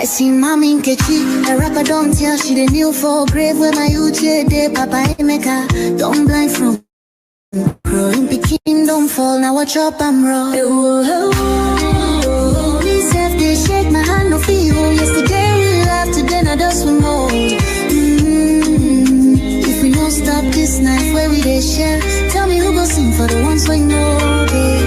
see mommy in Kechi, a rapper don't tell she the new for grave where my uche de papa emeka. Don't blind from growing picking, don't fall, now watch up I'm raw. Please have they shake my hand no feel. Yesterday we laughed, today I just swim more. If we don't stop this night where we they share, tell me who go sing for the ones we know they.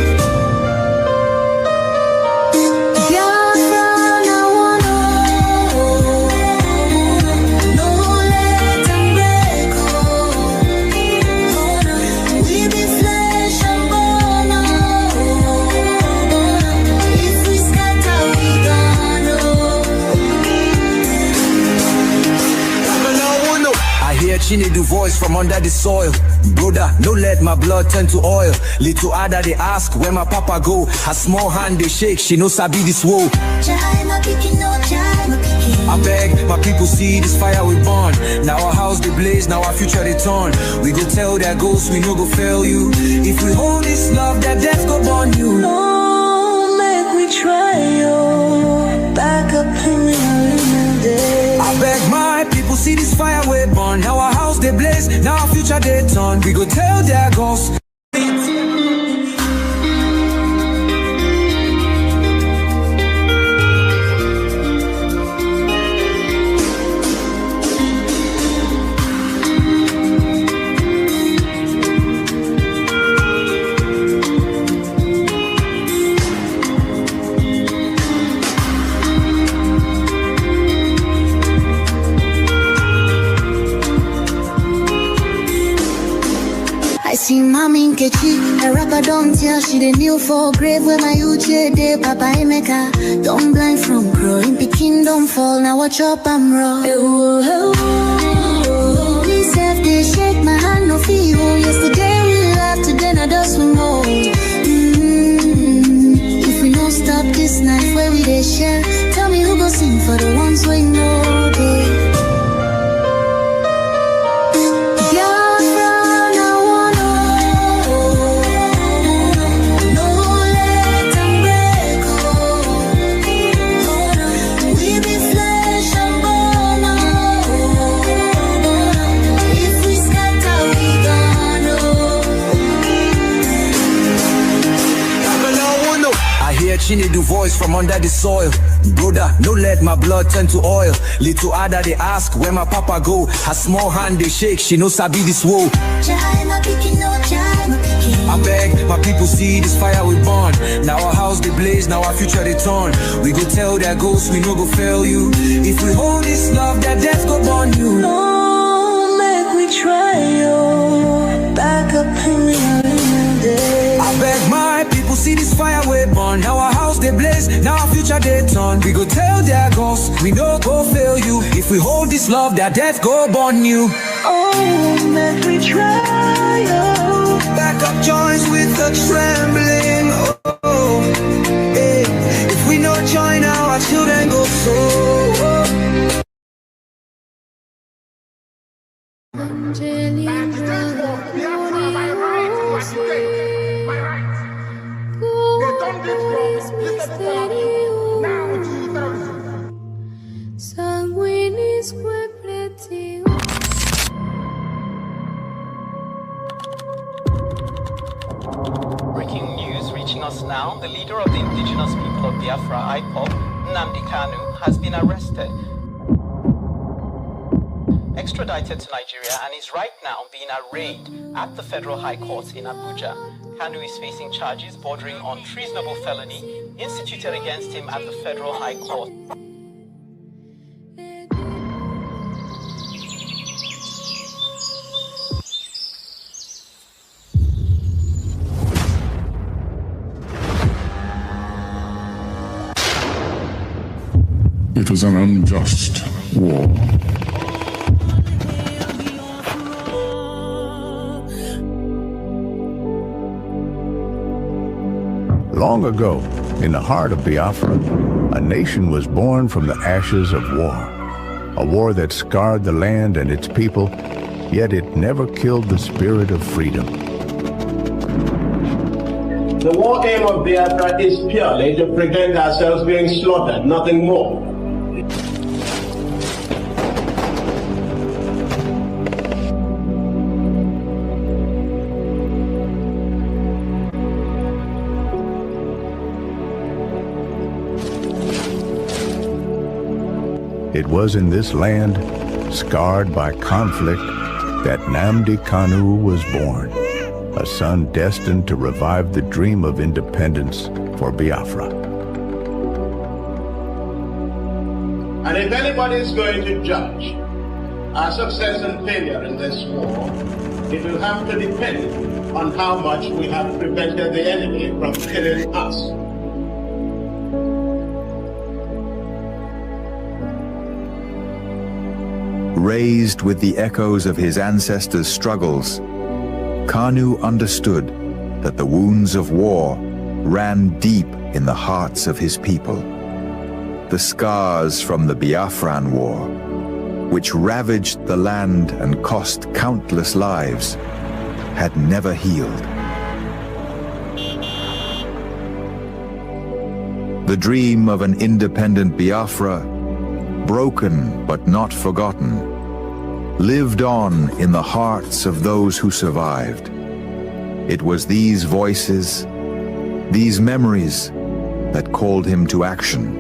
She need the voice from under the soil. Brother, no let my blood turn to oil. Little Ada they ask where my papa go. Her small hand they shake, she knows I be this woe. I beg my people see this fire we burn. Now our house they blaze, now our future they turn. We go tell their ghosts we no go fail you. If we hold this love, that death go burn you. No, make we try yo. Back up in the day. I beg my people see this fire we burn. Now our house they blaze, now our future they turn. We go tell their ghosts. See mommy in Kechi, a rapper don't tell she the new for grave where my uche de papa emeka. Don't blind from growing picking, don't fall, now watch up I'm raw. Please have they shake my hand no feel. Yesterday we laughed, today I just swim more. If we don't stop this night where we they share, tell me who go sing for the ones we know they. She need the voice from under the soil. Brother, no let my blood turn to oil. Little Ada they ask where my papa go. Her small hand they shake, she knows I be this woe. I beg my people see this fire we burn. Now our house they blaze, now our future they turn. We go tell their ghosts we no go fail you. If we hold this love, that death go burn you. No, make we try yo. Back up in the day. I beg my people see this fire we burn. Now our house they blaze, now our future they turn. We go tell their ghosts we no go fail you. If we hold this love, that death go burn you. Oh, make we try yo. Back up joints with the trembling. Oh, hey. If we no join now, our children go so. Breaking news reaching us now, the leader of the indigenous people of Biafra, Nnamdi Kanu, has been arrested, extradited to Nigeria, and is right now being arraigned at the Federal High Court in Abuja. Kanu is facing charges bordering on treasonable felony instituted against him at the Federal High Court. It was an unjust war. Long ago, in the heart of Biafra, a nation was born from the ashes of war. A war that scarred the land and its people, yet it never killed the spirit of freedom. The war aim of Biafra is purely to prevent ourselves being slaughtered, nothing more. It was in this land, scarred by conflict, that Nnamdi Kanu was born, a son destined to revive the dream of independence for Biafra. And if anybody is going to judge our success and failure in this war, it will have to depend on how much we have prevented the enemy from killing us. Raised with the echoes of his ancestors' struggles, Kanu understood that the wounds of war ran deep in the hearts of his people. The scars from the Biafran War, which ravaged the land and cost countless lives, had never healed. The dream of an independent Biafra, broken but not forgotten, lived on in the hearts of those who survived. It was these voices, these memories, that called him to action.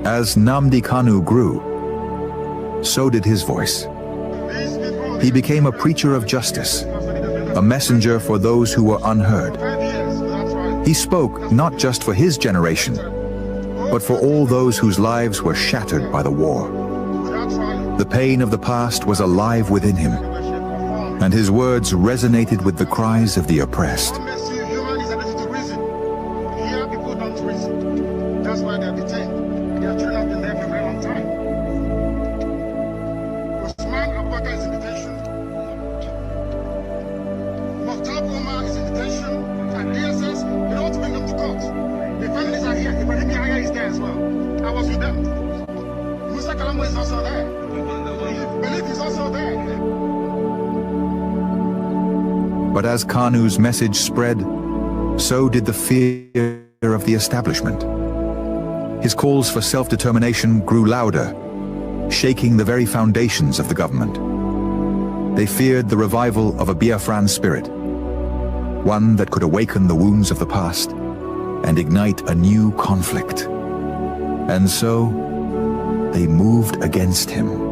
As Nnamdi Kanu grew, so did his voice. He became a preacher of justice, a messenger for those who were unheard. He spoke not just for his generation, but for all those whose lives were shattered by the war. The pain of the past was alive within him, and his words resonated with the cries of the oppressed. But as Kanu's message spread, so did the fear of the establishment. His calls for self-determination grew louder, shaking the very foundations of the government. They feared the revival of a Biafran spirit, one that could awaken the wounds of the past and ignite a new conflict. And so, they moved against him.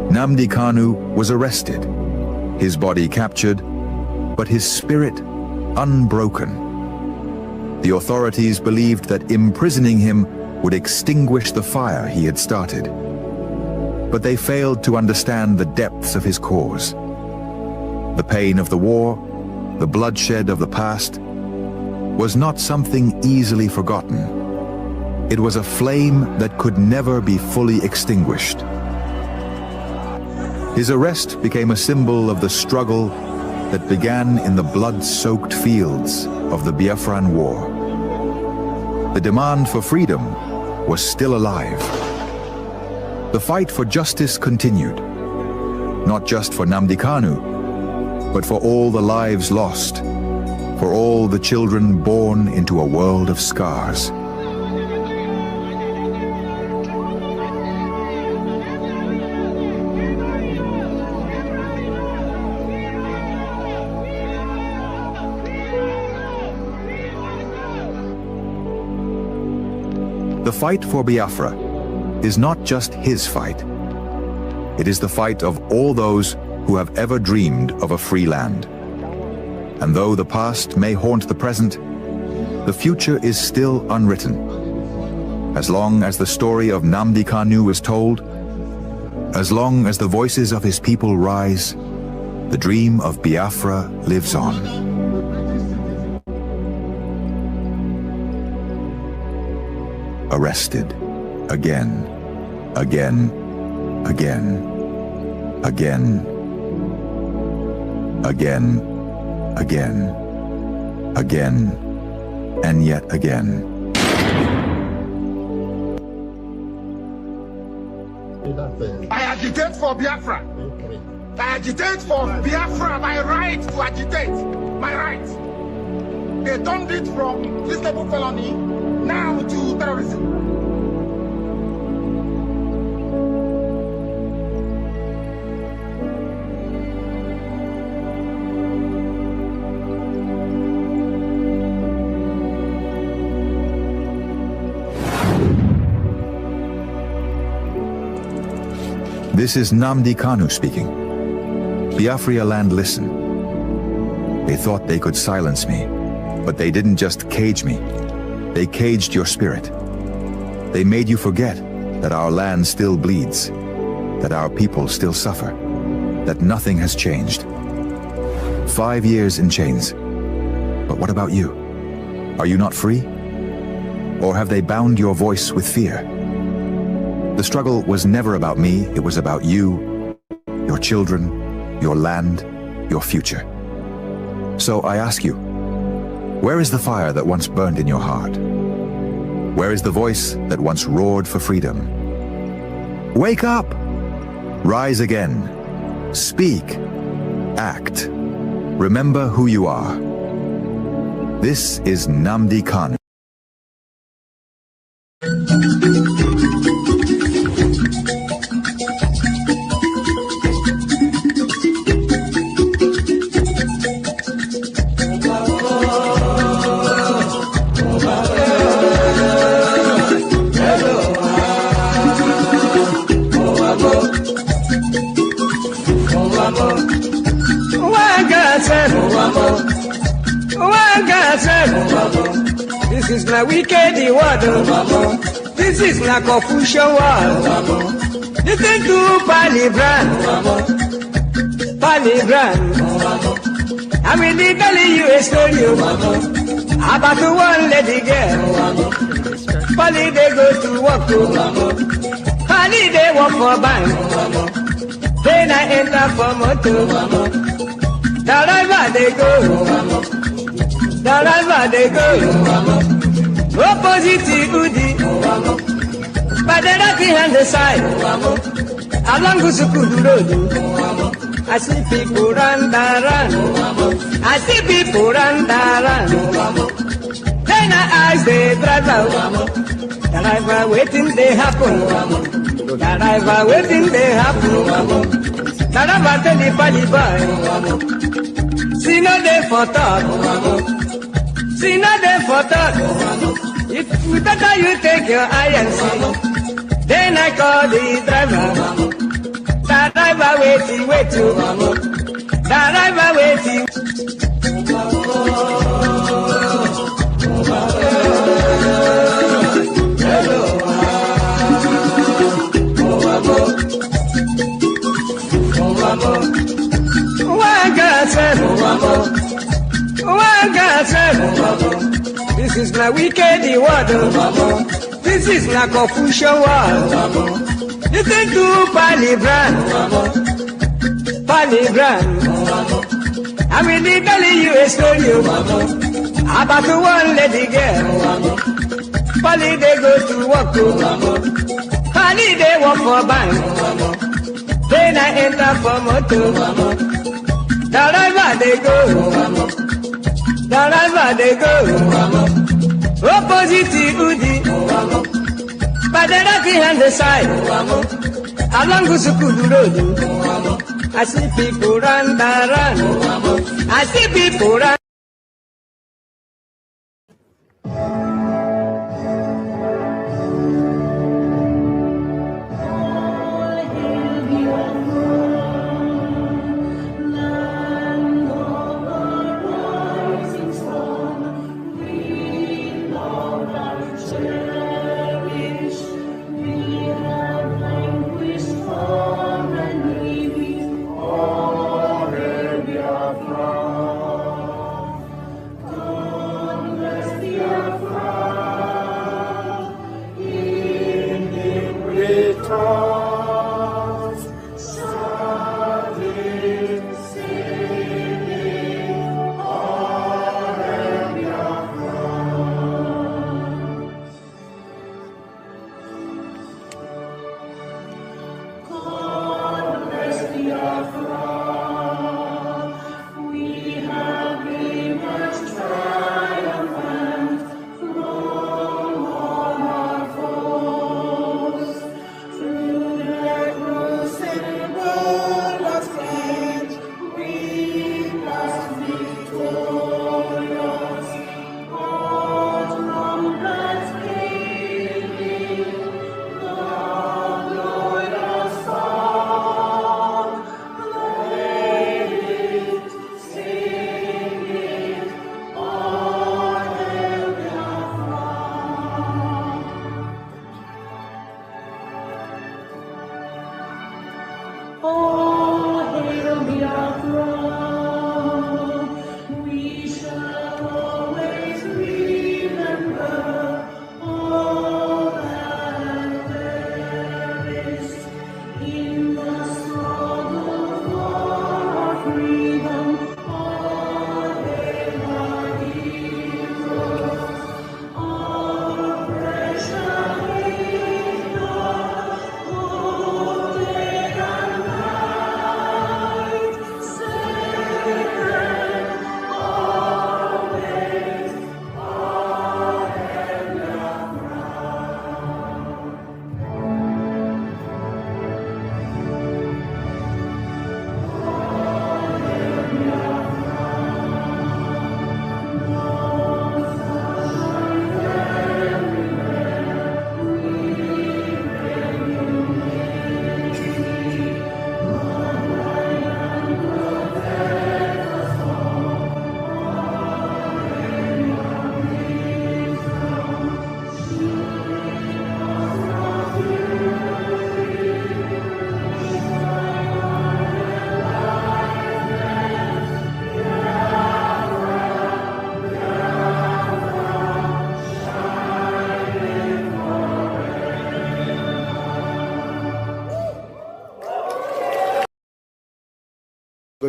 Nnamdi Kanu was arrested, his body captured, but his spirit unbroken. The authorities believed that imprisoning him would extinguish the fire he had started. But they failed to understand the depths of his cause. The pain of the war, the bloodshed of the past, was not something easily forgotten. It was a flame that could never be fully extinguished. His arrest became a symbol of the struggle that began in the blood-soaked fields of the Biafran War. The demand for freedom was still alive. The fight for justice continued, not just for Nnamdi Kanu, but for all the lives lost, for all the children born into a world of scars. The fight for Biafra is not just his fight. It is the fight of all those who have ever dreamed of a free land. And though the past may haunt the present, the future is still unwritten. As long as the story of Nnamdi Kanu is told, as long as the voices of his people rise, the dream of Biafra lives on. Arrested, again, again, again, again, again, again, again, and yet again. I agitate for Biafra. I agitate for Biafra, my right to agitate, my right. They turned it from treasonable felony now to terrorism. This is Nnamdi Kanu speaking. Biafra land, listen. They thought they could silence me, but they didn't just cage me. They caged your spirit. They made you forget that our land still bleeds, that our people still suffer, that nothing has changed. 5 years in chains. But what about you? Are you not free? Or have they bound your voice with fear? The struggle was never about me, it was about you, your children, your land, your future. So I ask you, where is the fire that once burned in your heart? Where is the voice that once roared for freedom? Wake up! Rise again. Speak. Act. Remember who you are. This is Nnamdi Kanu. This is my wicked word. This is my confusion word. Listen to Palibran. Palibran. I will tell you a story about one lady girl. Pali they go to work. Pali they work for bank. Then I enter for motor. Wherever they go. Wherever they go, opposite Udi, but the right hand the side, along Gusukudu Road. I see people run, I see people run. Then I ask the driver waiting they happen, driver waiting they happen. Driver tell the party boy, see no day for talk. See nothing for talk. If better you take your eye and see. Then I call the driver. The driver waiting. The driver waiting. This is my wicked word. This is my confusion word. Listen to Palibran. Palibran. I will tell you a story about one lady girl. Pali they go to work. Pali they work for bank. Then I enter for motor. Wherever they go. Wherever they go, opposite Udi, but the right hand the side, along Gusukudu Road. I see people run. I see people run.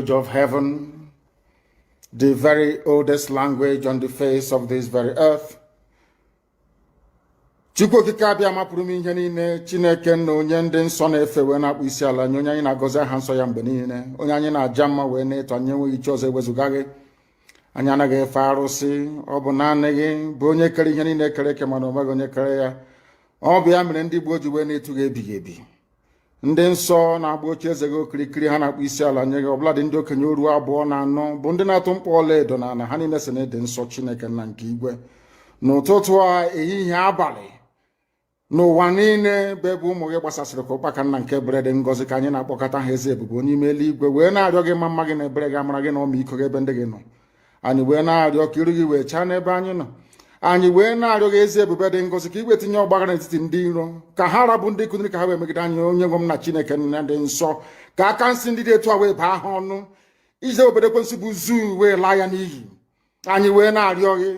of heaven, the very oldest language on the face of this very earth. Chukwu okike abịa mapụrụ m ihe niile, Chineke na onye ndị nsọ na-efe wee na-akpụ isi ala nye onye anyị na-agọzi aha nsọ ya mgbe niile, onye anyị na-aja mma wee na-eto anyị enweghị chi ọzọ ewezuga gị. Anyị anaghị efe arụsị, ọ bụ naanị gị bụ onye kere ihe niile kere eke mana onweghị onye kere ya. Ọ bụ ya mere ndị Igbo ji wee na-etu gị ebighị ebi. Ndị nsọ na-agba oche eze gị okirikiri ha na-akpụ isi ala nye gị, ọbụladị ndị okenye oru abụọ na anọ bụ ndị na-atụ mkpọ ọla edo na ana ha niile si na ịdị nsọ Chineke nna nke igwe. N'ụtụtụ a, ehihie, abalị, n'ụwa niile bụ ebe ụmụ gị gbasasịrị ka ụkpaka nna nke ebere dị ngọzi ka anyị na-akpọkọta ha eze ebube onye ime eluigwe wee na-arịọ gị mma gị na ebere gị amara gị na ọmịiko gị ebe ndị gị nọ. Anyị wee na-arịọ ka iru gị wee chaa n'ebe anyị nọ. Anyị wee na-arịọ gị ezi ebube dị ngọzi ka i wee tinye ọgbaghara n'etiti ndị iro, ka ha rabụ ndị kụziri ka ha wee megide anyị onye nwe m na Chineke nna dị nsọ, ka aka nsị ndị dị etu a wee baa ha ọnụ, ije obodo ekwensu bụ zuu wee laa ya n'iyi. Anyị wee na-arịọ gị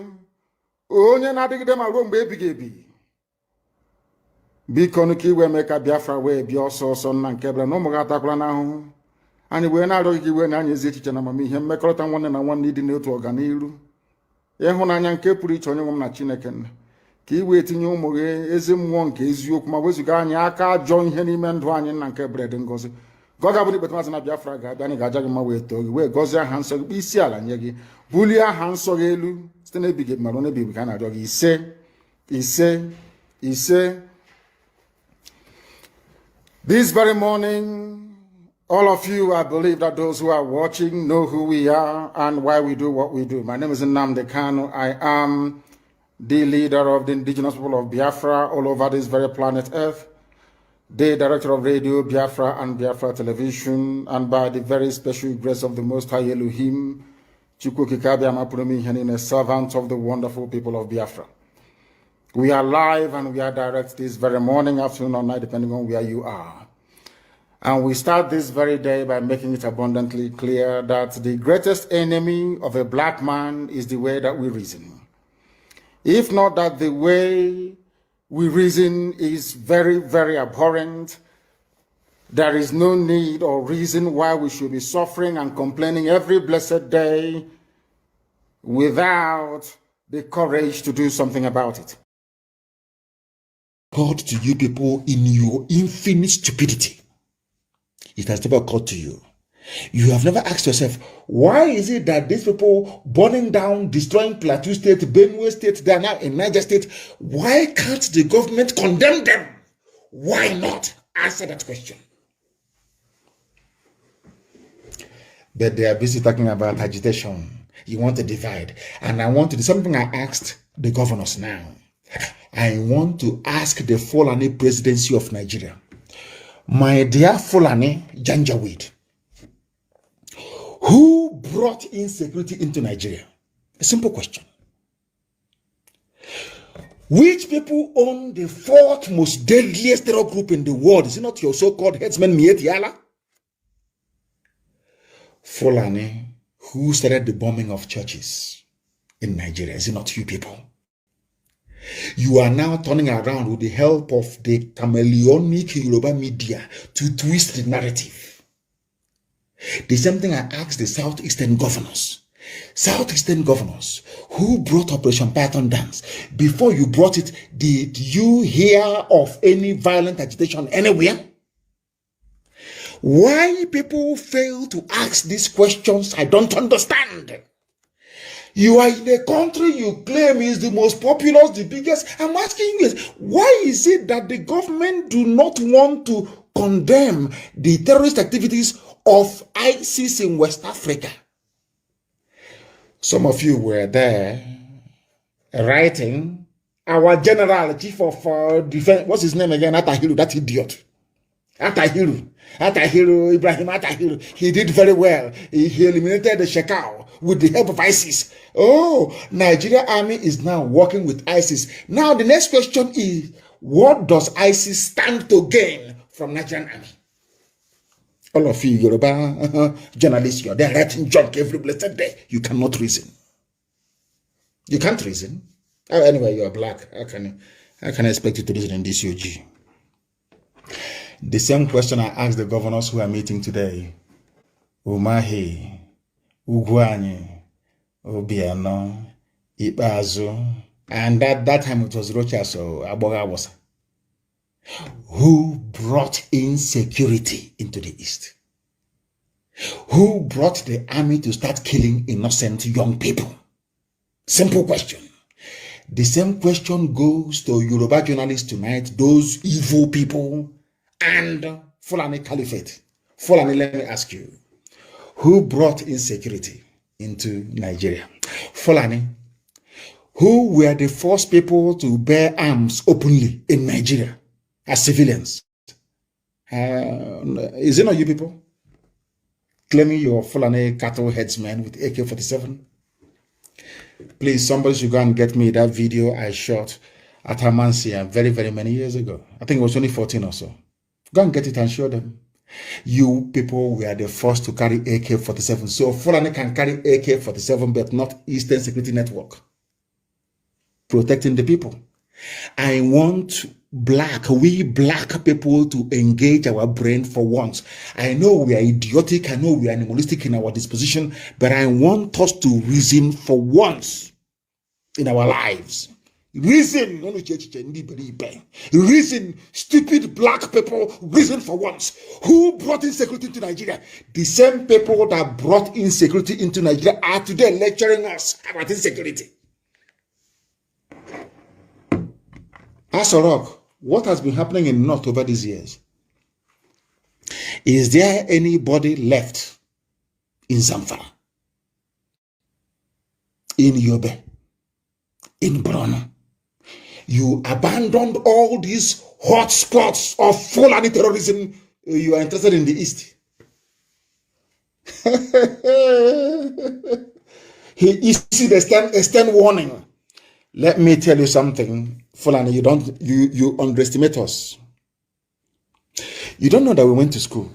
onye na-adịgide ma ruo mgbe ebighị ebi, biko nụ ka i wee mee ka Biafra wee bịa ọsọ ọsọ nna nke ebere na ụmụ gị atakwala n'ahụhụ. Anyị wee na-arịọ gị ka iwe na anyị ezi echiche na amamihe, mmekọrịta nwanne na nwanne ịdị n'otu ọganiru, ịhụnanya nke pụrụ iche onye nwe m na Chineke nna, ka i wee tinye ụmụ gị ezi mmụọ nke eziokwu ma wezụga anyị aka ajọ ihe n'ime ndụ anyị nna nke ebere dị ngọzi. Ka ọ ga-abụ n'ikpeta maazị na Biafra ga-abịa, anyị ga-aja gị mma wee too gị wee gọzie aha nsọ gị, kpee isi ala nye gị, bulie aha nsọ gị elu site n'ebighị ebi ma ruo n'ebighị ebi ka a na-arịọ gị ise ise ise. This very morning, all of you, I believe that those who are watching know who we are and why we do what we do. My name is Nnamdi Kanu. I am the leader of the indigenous people of Biafra all over this very planet Earth, the director of Radio Biafra and Biafra Television, and by the very special grace of the Most High Elohim, Chukwu Kikabia Mapurumi Henine, servant of the wonderful people of Biafra. We are live and we are direct this very morning, afternoon, or night, depending on where you are. And we start this very day by making it abundantly clear that the greatest enemy of a black man is the way that we reason. If not that the way we reason is very, very abhorrent, there is no need or reason why we should be suffering and complaining every blessed day without the courage to do something about it. Occurred to you people in your infinite stupidity. It has never occurred to you. You have never asked yourself, why is it that these people burning down, destroying Plateau State, Benue State, they are now in Niger State, why can't the government condemn them? Why not? Answer that question. But they are busy talking about agitation. You want to divide. And I want to do something I asked the governors now. I want to ask the Fulani presidency of Nigeria. My dear Fulani Janjaweed, who brought insecurity into Nigeria? A simple question. Which people own the fourth most deadliest terror group in the world? Is it not your so-called headsman Miet Yala? Fulani, who started the bombing of churches in Nigeria? Is it not you people? You are now turning around with the help of the chameleonic Yoruba media to twist the narrative. The same thing I asked the Southeastern governors. Southeastern governors who brought Operation Python Dance. Before you brought it, did you hear of any violent agitation anywhere? Why people fail to ask these questions, I don't understand. You are in a country you claim is the most populous, the biggest. I'm asking you, why is it that the government do not want to condemn the terrorist activities of ISIS in West Africa? Some of you were there writing, our general chief of defense, what's his name again? Atahiru, that idiot. Atahiru, Ibrahim Atahiru. He did very well. He eliminated the Shekau with the help of ISIS. Oh, Nigeria army is now working with ISIS. Now the next question is, what does ISIS stand to gain from Nigerian army? All of you Yoruba journalists, you're there writing junk every blessed day. You cannot reason. You can't reason. Oh, anyway, you're black. How can I expect you to reason in this UG? The same question I asked the governors who are meeting today. Umahi, Ugwani, Obiano, Ibazu, and that time it was Rocha, so Abogawasa, who brought insecurity into the East. Who brought the army to start killing innocent young people? Simple question. The same question goes to Yoruba journalists tonight, those evil people and Fulani Caliphate. Fulani, let me ask you, who brought insecurity into Nigeria? Fulani, who were the first people to bear arms openly in Nigeria as civilians? Is it not you people? Claiming you're Fulani cattle headsmen with AK-47? Please, somebody should go and get me that video I shot at Amansia very, very many years ago. I think it was 2014 or so. Go and get it and show them. You people were the first to carry AK-47. So Fulani can carry AK-47, but not Eastern Security Network. Protecting the people. I want we black people to engage our brain for once. I know we are idiotic, I know we are animalistic in our disposition, but I want us to reason for once in our lives. Reason, stupid black people, reason for once. Who brought insecurity into Nigeria? The same people that brought insecurity into Nigeria are today lecturing us about insecurity. Asorok, what has been happening in North over these years? Is there anybody left in Zamfara, in Yobe, in Borno? You abandoned all these hot spots of Fulani terrorism. You are interested in the East. He issued a stern warning. Let me tell you something, Fulani, you underestimate us. You don't know that we went to school.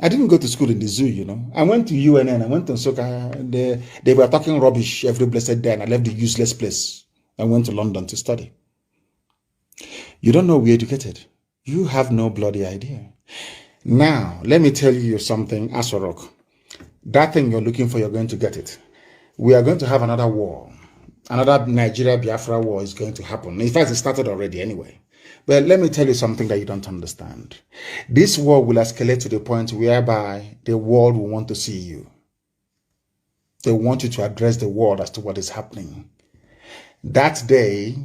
I didn't go to school in the zoo, you know. I went to UNN, I went to Nsukka. They were talking rubbish every blessed day, and I left the useless place. I went to London to study. You don't know we're educated. You have no bloody idea. Now, let me tell you something, Asorok. That thing you're looking for, you're going to get it. We are going to have another war. Another Nigeria-Biafra war is going to happen. In fact, it started already anyway. But let me tell you something that you don't understand. This war will escalate to the point whereby the world will want to see you. They want you to address the world as to what is happening. That day,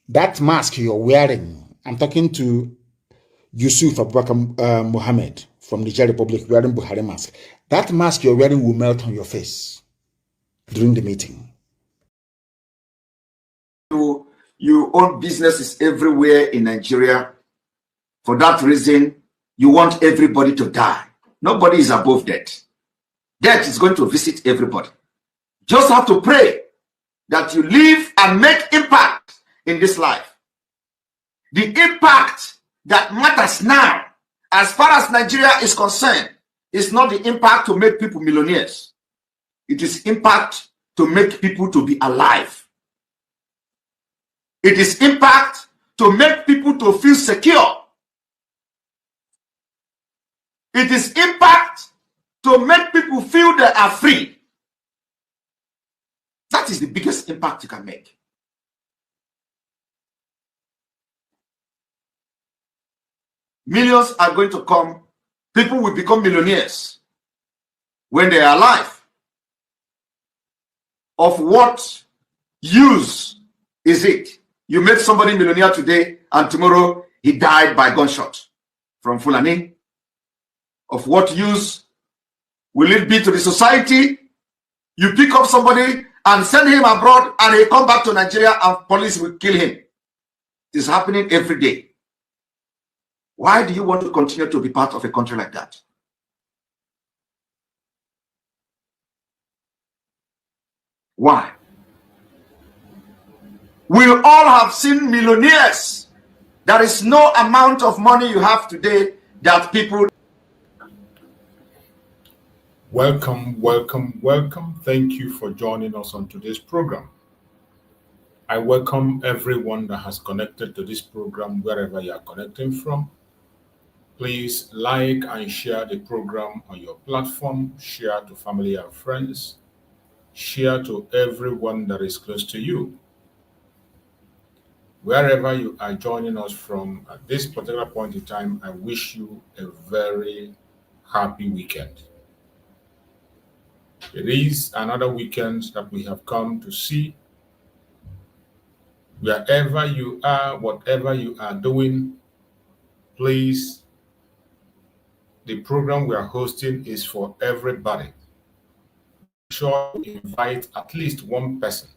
that mask you're wearing, I'm talking to Yusuf Abubakar Mohammed from Niger Republic wearing Buhari mask. That mask you're wearing will melt on your face during the meeting. You own businesses everywhere in Nigeria. For that reason, you want everybody to die. Nobody is above death. Death is going to visit everybody. Just have to pray that you live and make impact in this life. The impact that matters now, as far as Nigeria is concerned, is not the impact to make people millionaires. It is impact to make people to be alive. It is impact to make people to feel secure. It is impact to make people feel they are free. That is the biggest impact you can make. Millions are going to come. People will become millionaires when they are alive. Of what use is it? You made somebody millionaire today and tomorrow he died by gunshot from Fulani. Of what use will it be to the society? You pick up somebody and send him abroad and he come back to Nigeria and police will kill him. It is happening every day. Why do you want to continue to be part of a country like that? Why? We all have seen millionaires. There is no amount of money you have today that people... Welcome, welcome, welcome. Thank you for joining us on today's program. I welcome everyone that has connected to this program wherever you are connecting from. Please like and share the program on your platform. Share to family and friends. Share to everyone that is close to you. Wherever you are joining us from at this particular point in time, I wish you a very happy weekend. It is another weekend that we have come to see. Wherever you are, whatever you are doing, please, the program we are hosting is for everybody. Make sure you invite at least one person.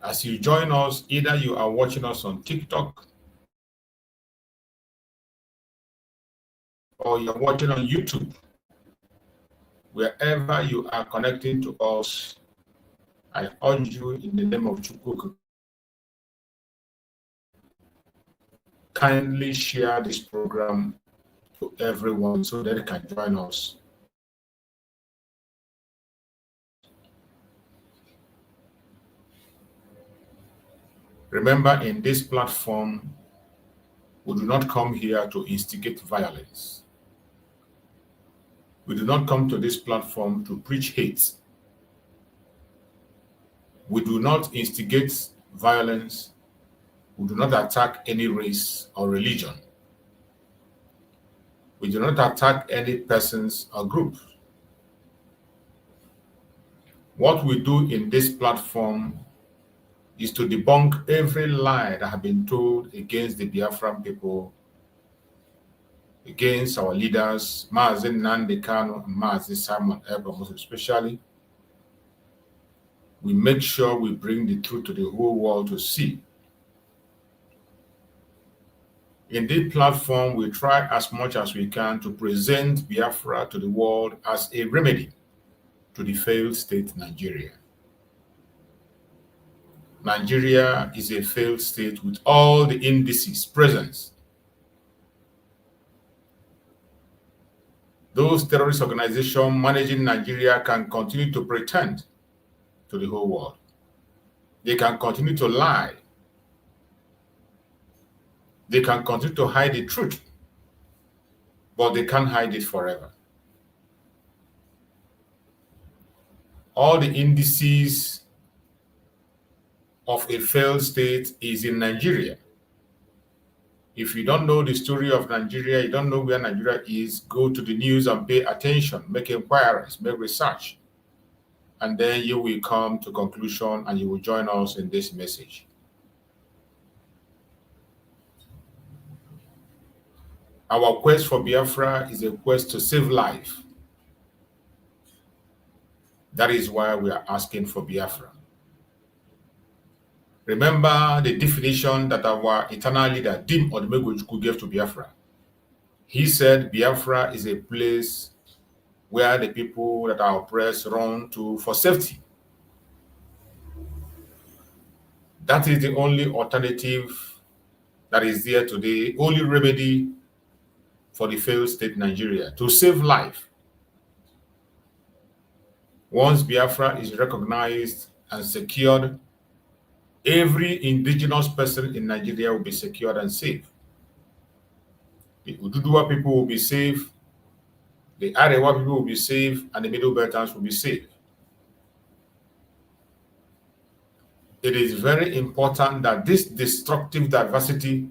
As you join us, either you are watching us on TikTok or you're watching on YouTube. Wherever you are connecting to us, I urge you in the name of Chukwu, kindly share this program to everyone so that they can join us. Remember, in this platform, we do not come here to instigate violence. We do not come to this platform to preach hate. We do not instigate violence. We do not attack any race or religion. We do not attack any persons or groups. What we do in this platform is to debunk every lie that has been told against the Biafran people, against our leaders, Mazi Nnamdi Kanu and Mazi Herbert most especially. We make sure we bring the truth to the whole world to see. In this platform, we try as much as we can to present Biafra to the world as a remedy to the failed state Nigeria. Nigeria is a failed state with all the indices present. Those terrorist organizations managing Nigeria can continue to pretend to the whole world. They can continue to lie. They can continue to hide the truth, but they can't hide it forever. All the indices of a failed state is in Nigeria. If you don't know the story of Nigeria, you don't know where Nigeria is, go to the news and pay attention, make inquiries, make research, and then you will come to conclusion and you will join us in this message. Our quest for Biafra is a quest to save life. That is why we are asking for Biafra. Remember the definition that our eternal leader, Dim Odumegwu, gave to Biafra. He said Biafra is a place where the people that are oppressed run to for safety. That is the only alternative that is there today, only remedy for the failed state Nigeria, to save life. Once Biafra is recognized and secured, every indigenous person in Nigeria will be secured and safe. The Ududuwa people will be safe, the Arewa people will be safe, and the Middle Belters will be safe. It is very important that this destructive diversity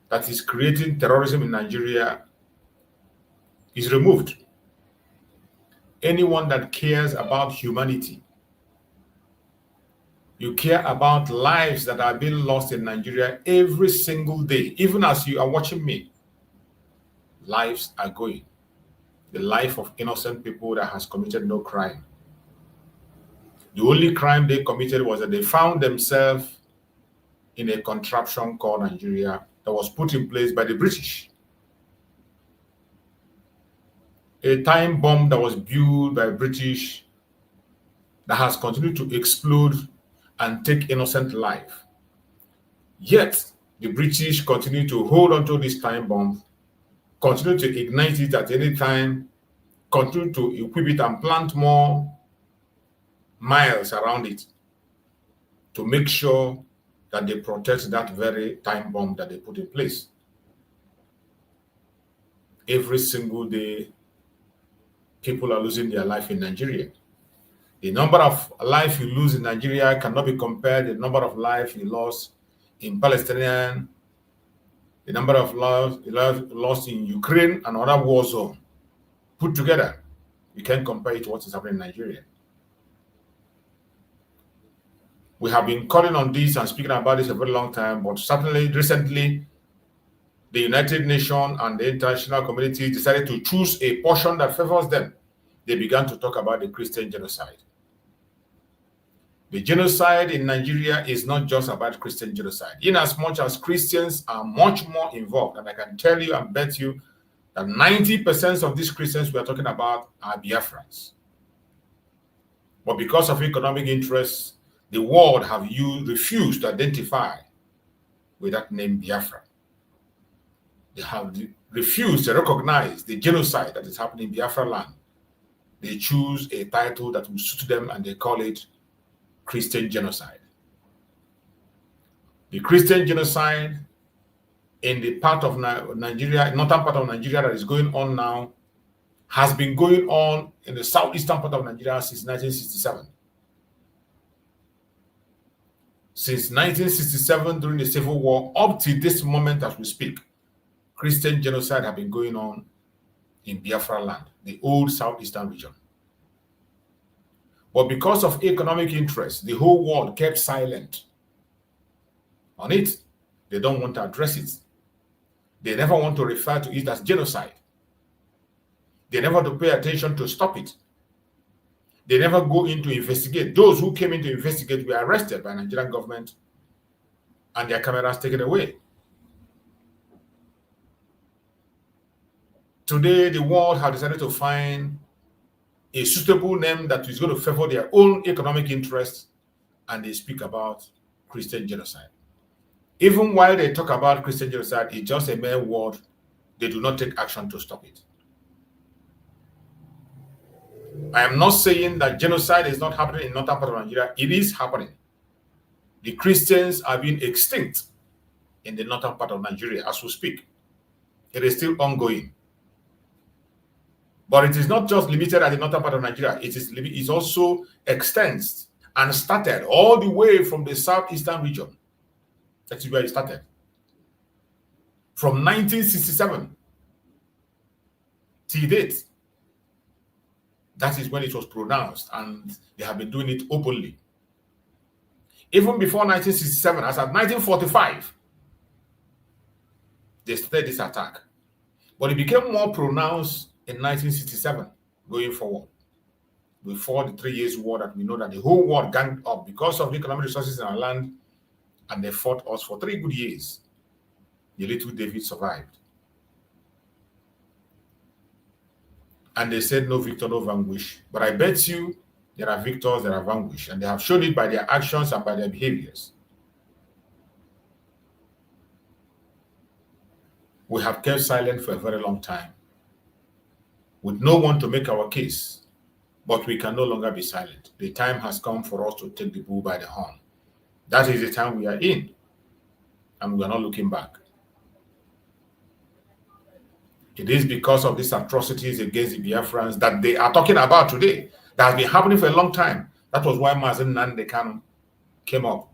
that is creating terrorism in Nigeria is removed. Anyone that cares about humanity, you care about lives that are being lost in Nigeria every single day, even as you are watching me, lives are going. The life of innocent people that has committed no crime. The only crime they committed was that they found themselves in a contraption called Nigeria that was put in place by the British. A time bomb that was built by British that has continued to explode and take innocent life. Yet, the British continue to hold on to this time bomb, continue to ignite it at any time, continue to equip it and plant more miles around it to make sure that they protect that very time bomb that they put in place. Every single day, people are losing their life in Nigeria. The number of life you lose in Nigeria cannot be compared to the number of life you lost in Palestinian, the number of lives lost in Ukraine and other war zones. Put together, you can't compare it to what is happening in Nigeria. We have been calling on this and speaking about this a very long time, but certainly recently, the United Nations and the international community decided to choose a portion that favors them. They began to talk about the Christian genocide. The genocide in Nigeria is not just about Christian genocide, in as much as Christians are much more involved. And I can tell you and bet you that 90% of these Christians we are talking about are Biafrans. But because of economic interests, the world have refused to identify with that name Biafra. They have refused to recognize the genocide that is happening in Biafra land. They choose a title that will suit them and they call it Christian genocide. The Christian genocide in the part of Nigeria, northern part of Nigeria that is going on now, has been going on in the southeastern part of Nigeria since 1967. Since 1967, during the Civil War, up to this moment as we speak, Christian genocide have been going on in Biafra land, the old southeastern region. But because of economic interest, the whole world kept silent on it. They don't want to address it. They never want to refer to it as genocide. They never want to pay attention to stop it. They never go in to investigate. Those who came in to investigate were arrested by the Nigerian government and their cameras taken away. Today, the world has decided to find a suitable name that is going to favor their own economic interests, and they speak about Christian genocide. Even while they talk about Christian genocide, it's just a mere word. They do not take action to stop it. I am not saying that genocide is not happening in northern part of Nigeria. It is happening. The Christians are being extinct in the northern part of Nigeria as we speak. It is still ongoing. But it is not just limited at the northern part of Nigeria. It is also extends and started all the way from the southeastern region. That is where it started. From 1967 till date. That is when it was pronounced, and they have been doing it openly. Even before 1967, as at 1945, they started this attack. But it became more pronounced in 1967, going forward. Before the 3 years war that we know that the whole world ganged up because of the economic resources in our land, and they fought us for 3 good years. The little David survived. And they said no victor, no vanquish. But I bet you there are victors, there are vanquished, and they have shown it by their actions and by their behaviors. We have kept silent for a very long time, with no one to make our case, but we can no longer be silent. The time has come for us to take the bull by the horn. That is the time we are in, and we are not looking back. It is because of these atrocities against the Biafrans that they are talking about today, that has been happening for a long time. That was why Mazi Nnamdi Kanu came up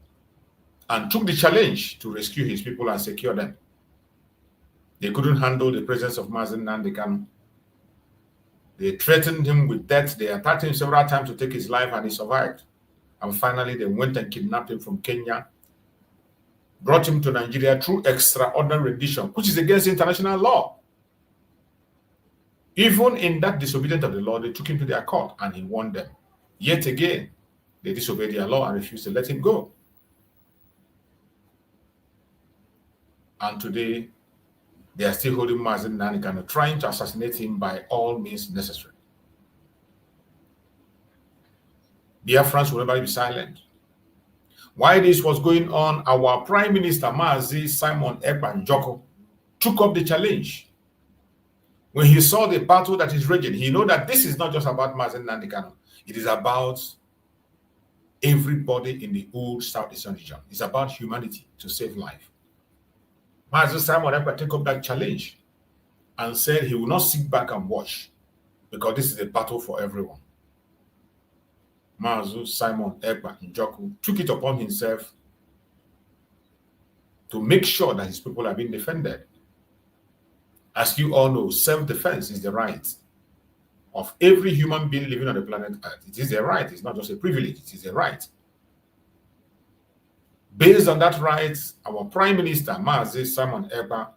and took the challenge to rescue his people and secure them. They couldn't handle the presence of Mazi Nnamdi Kanu. They threatened him with death. They attacked him several times to take his life, and he survived. And finally, they went and kidnapped him from Kenya, brought him to Nigeria through extraordinary rendition, which is against international law. Even in that disobedience of the law, they took him to their court and he won them. Yet again, they disobeyed their law and refused to let him go. And today, they are still holding Mazi Nnamdi Kanu, trying to assassinate him by all means necessary. Biafrans will never be silent. While this was going on, our Prime Minister, Mazi Simon Ekpa Njoko, took up the challenge. When he saw the battle that is raging, he knew that this is not just about Mazi Nnamdi Kanu. It is about everybody in the old Southeastern region. It's about humanity to save life. Mazi Simon Ekpa took up that challenge. and said he will not sit back and watch because this is a battle for everyone. Mazi Simon Ekpa Njoku took it upon himself to make sure that his people are being defended. As you all know, self-defense is the right of every human being living on the planet Earth. It is a right. It's not just a privilege. It is a right. Based on that right, our Prime Minister, Mazi Simon Ekpa,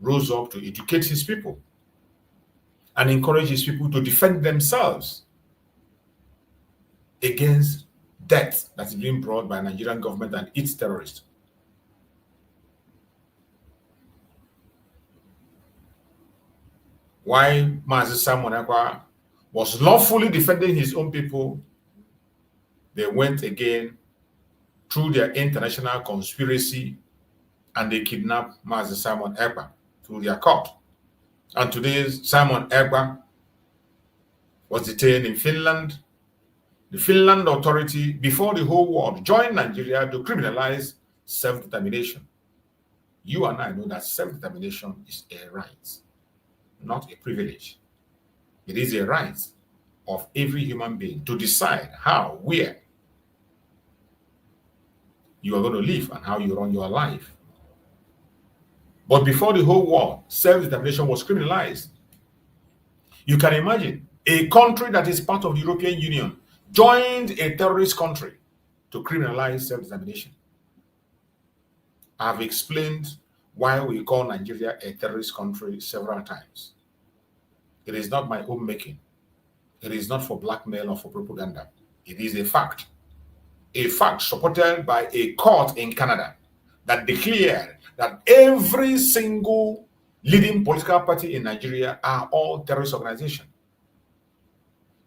rose up to educate his people and encourage his people to defend themselves against death that is being brought by the Nigerian government and its terrorists. While Mazi Simon Ekpa was lawfully defending his own people, they went again through their international conspiracy and they kidnapped Mazi Simon Ekpa through their court. And today, Simon Ekpa was detained in Finland. The Finland authority, before the whole world, joined Nigeria to criminalize self-determination. You and I know that self-determination is a right, not a privilege. It is a right of every human being to decide how, where you are going to live and how you run your life. But before the whole world, self-determination was criminalized. You can imagine a country that is part of the European Union joined a terrorist country to criminalize self-determination. I've explained why we call Nigeria a terrorist country several times. It is not my own making. It is not for blackmail or for propaganda. It is a fact supported by a court in Canada that declared that every single leading political party in Nigeria are all terrorist organizations.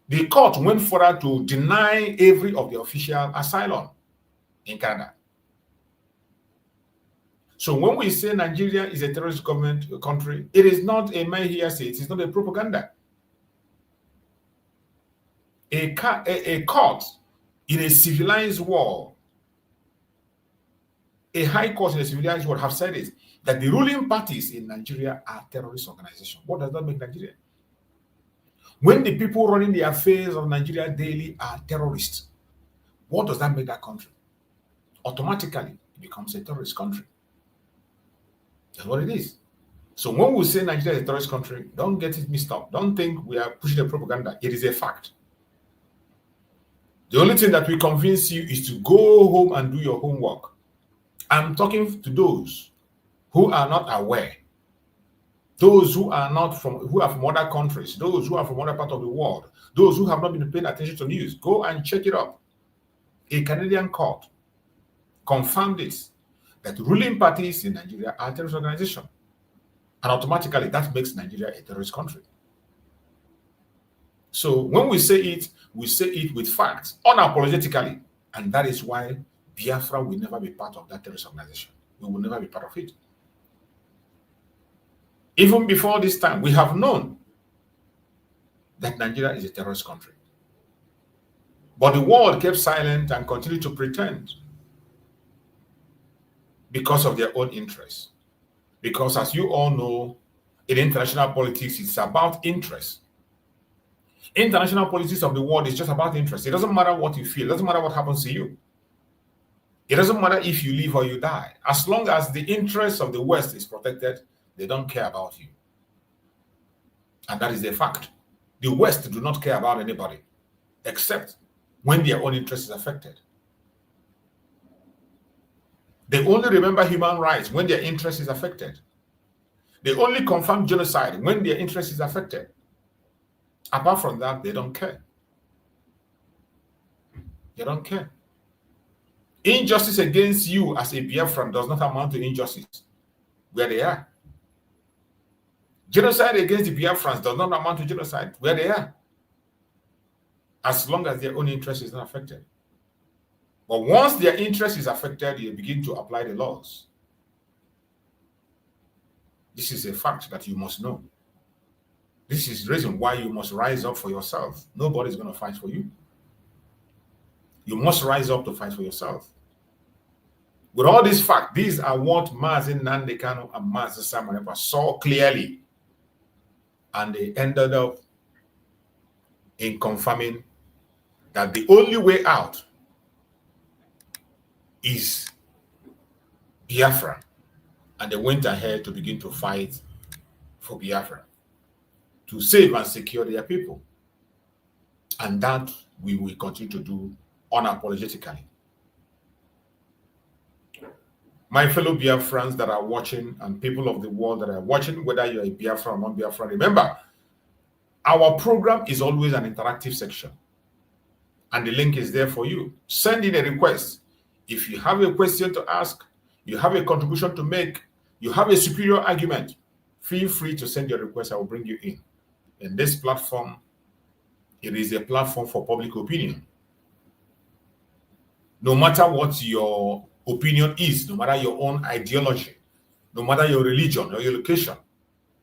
The court went further to deny every of the official asylum in Canada. So when we say Nigeria is a terrorist government country, it is not a mere hearsay. It is not a propaganda. A court in a civilized world, a high court in a civilized world have said it, that the ruling parties in Nigeria are terrorist organizations. What does that make Nigeria? When the people running the affairs of Nigeria daily are terrorists, what does that make that country? Automatically, it becomes a terrorist country. That's what it is. So when we say Nigeria is a terrorist country, don't get it mixed up. Don't think we are pushing a propaganda. It is a fact. The only thing that will convince you is to go home and do your homework. I'm talking to those who are not aware, those who are from other countries, those who are from other parts of the world, those who have not been paying attention to news. Go and check it up. A Canadian court confirmed this, that ruling parties in Nigeria are terrorist organizations. And automatically that makes Nigeria a terrorist country. So when we say it with facts, unapologetically. And that is why Biafra will never be part of that terrorist organization. We will never be part of it. Even before this time, we have known that Nigeria is a terrorist country. But the world kept silent and continued to pretend because of their own interests. Because as you all know, in international politics, it's about interest. International politics of the world is just about interest. It doesn't matter what you feel. It doesn't matter what happens to you. It doesn't matter if you live or you die. As long as the interest of the West is protected, they don't care about you. And that is a fact. The West do not care about anybody, except when their own interest is affected. They only remember human rights when their interest is affected. They only confirm genocide when their interest is affected. Apart from that, they don't care. They don't care. Injustice against you as a Biafran does not amount to injustice where they are. Genocide against the Biafrans does not amount to genocide where they are, as long as their own interest is not affected. But once their interest is affected, they begin to apply the laws. This is a fact that you must know. This is the reason why you must rise up for yourself. Nobody's going to fight for you. You must rise up to fight for yourself. With all these facts, these are what Mazi Nnamdi Kanu and Mazi Simon Ekpa saw clearly And they ended up in confirming that the only way out is Biafra. And they went ahead to begin to fight for Biafra, to save and secure their people. And that we will continue to do unapologetically. My fellow Biafrans that are watching and people of the world that are watching, whether you're a Biafra or non-Biafra, remember, our program is always an interactive section. And the link is there for you. Send in a request. If you have a question to ask, you have a contribution to make, you have a superior argument, feel free to send your request. I will bring you in. In this platform, it is a platform for public opinion. No matter what your opinion is, no matter your own ideology, no matter your religion or your location,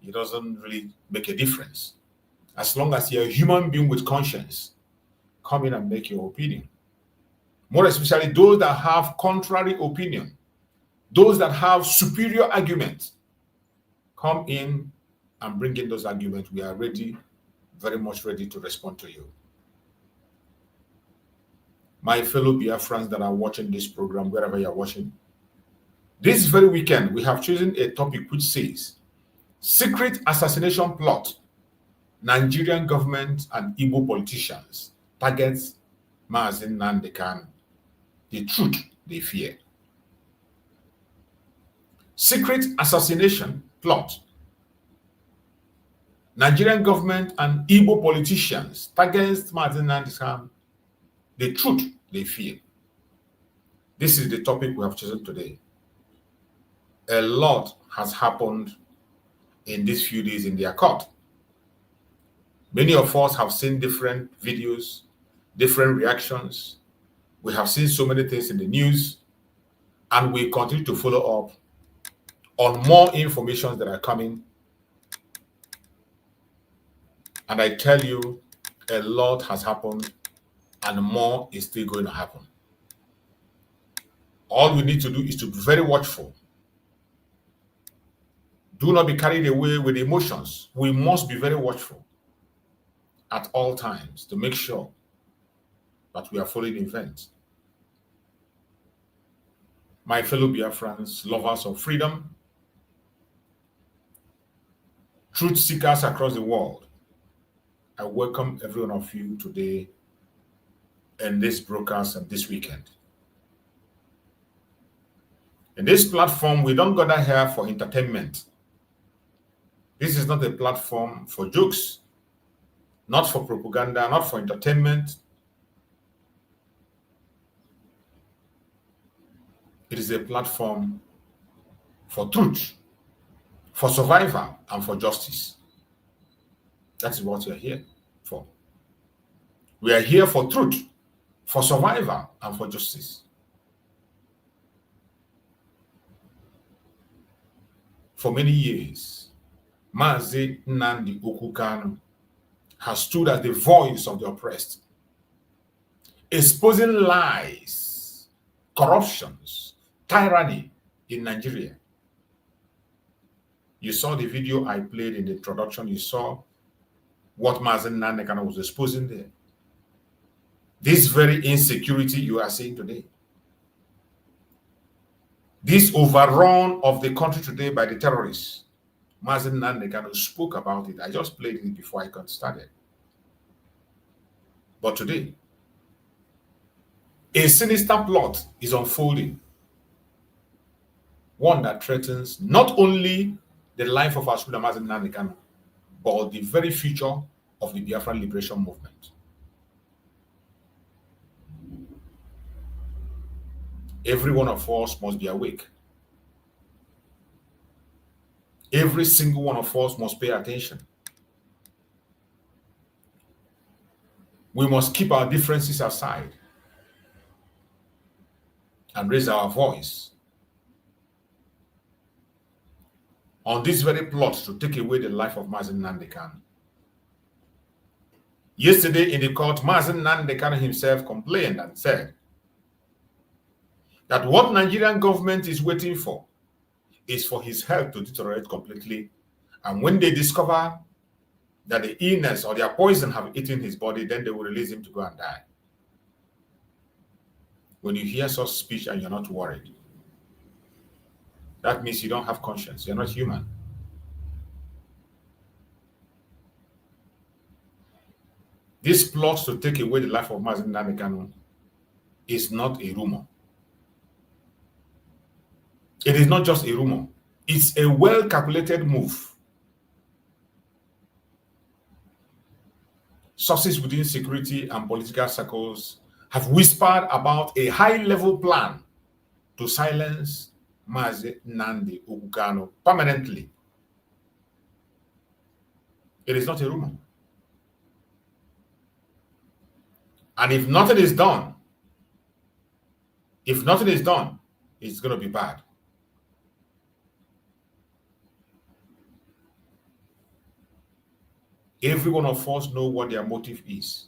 it doesn't really make a difference. As long as you're a human being with conscience, come in and make your opinion. More especially those that have contrary opinion, those that have superior arguments, come in and bring in those arguments. We are ready, very much ready to respond to you. My fellow Biafrans that are watching this program, wherever you're watching, this very weekend, we have chosen a topic which says, Secret Assassination Plot, Nigerian government and Igbo politicians targets Mazi Nnamdi Kanu. The truth they fear. Secret assassination plot. Nigerian government and Igbo politicians targets Mazi Nnamdi Kanu. The truth they fear. This is the topic we have chosen today. A lot has happened in these few days in their court. Many of us have seen different videos, different reactions. We have seen so many things in the news, and we continue to follow up on more information that are coming. And I tell you, a lot has happened, and more is still going to happen. All we need to do is to be very watchful. Do not be carried away with emotions. We must be very watchful at all times to make sure that we are following events. My fellow Biafrans, lovers of freedom, truth seekers across the world, I welcome every one of you today in this broadcast and this weekend. In this platform, we don't gather here for entertainment. This is not a platform for jokes, not for propaganda, not for entertainment. It is a platform for truth, for survival, and for justice. That is what we are here for. We are here for truth, for survival, and for justice. For many years, Mazi Nnamdi Kanu has stood as the voice of the oppressed, exposing lies, corruptions, tyranny in Nigeria. You saw the video I played in the introduction. You saw what Mazi Nnamdi Kanu was exposing there. This very insecurity you are seeing today. This overrun of the country today by the terrorists. Mazi Nnamdi Kanu spoke about it. I just played it before I got started. But today, a sinister plot is unfolding. One that threatens not only the life of our student Mazi Nnamdi Kanu, but the very future of the Biafran liberation movement. Every one of us must be awake. Every single one of us must pay attention. We must keep our differences aside and raise our voice on this very plot to take away the life of Mazi Nnamdi Kanu. Yesterday in the court, Mazi Nnamdi Kanu himself complained and said that what Nigerian government is waiting for is for his health to deteriorate completely. And when they discover that the illness or their poison have eaten his body, then they will release him to go and die. When you hear such speech and you're not worried, that means you don't have conscience. You're not human. This plot to take away the life of Mazi Nnamdi Kanu is not a rumor. It is not just a rumor. It's a well-calculated move. Sources within security and political circles have whispered about a high-level plan to silence Mazi Nnamdi Kanu permanently. It is not a rumor. And if nothing is done, it's going to be bad. Every one of us know what their motive is.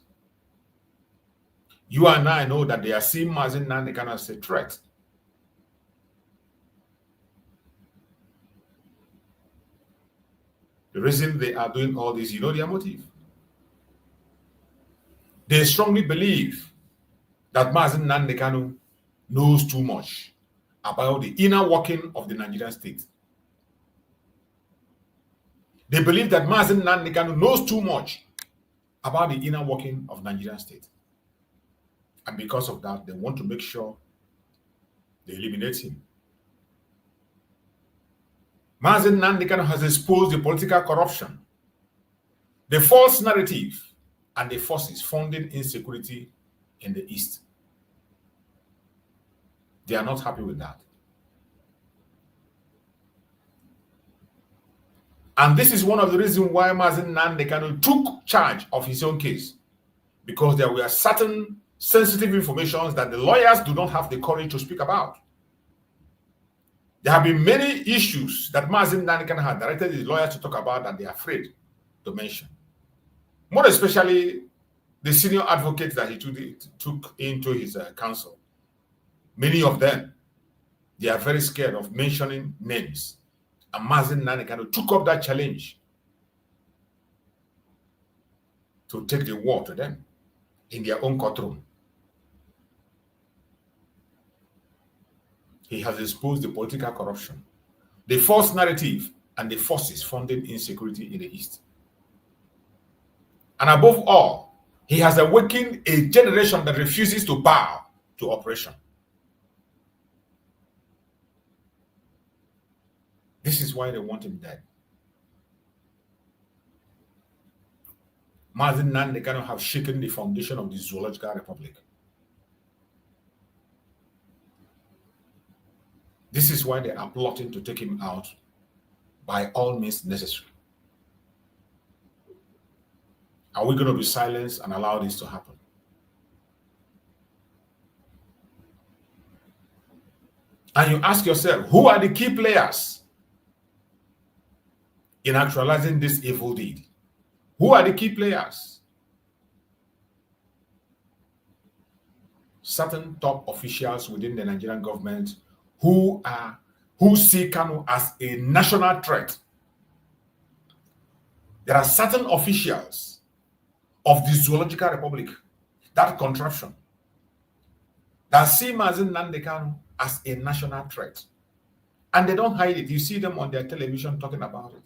You and I know that they are seeing Mazi Nnamdi Kanu as a threat. The reason they are doing all this, you know their motive. They strongly believe that Mazi Nnamdi Kanu knows too much about the inner working of the Nigerian state. They believe that Mazi Nnamdi Kanu knows too much about the inner working of Nigerian state. And because of that, they want to make sure they eliminate him. Mazi Nnamdi Kanu has exposed the political corruption, the false narrative, and the forces funding insecurity in the East. They are not happy with that. And this is one of the reasons why Mazi Nnamdi Kanu took charge of his own case, because there were certain sensitive information that the lawyers do not have the courage to speak about. There have been many issues that Mazi Nnamdi Kanu had directed his lawyers to talk about that they are afraid to mention. More especially the senior advocates that he took into his counsel. Many of them, they are very scared of mentioning names. And Mazi Nnamdi Kanu took up that challenge to take the war to them in their own courtroom. He has exposed the political corruption, the false narrative, and the forces funding insecurity in the East. And above all, he has awakened a generation that refuses to bow to oppression. This is why they want him dead. Mazi Nnamdi Kanu have shaken the foundation of the Zoological Republic. This is why they are plotting to take him out by all means necessary. Are we going to be silenced and allow this to happen? And you ask yourself, who are the key players in actualizing this evil deed? Who are the key players? Certain top officials within the Nigerian government who see Kanu as a national threat. There are certain officials of the Zoological Republic, that contraption, that see Mazi Nnamdi Kanu as a national threat. And they don't hide it. You see them on their television talking about it.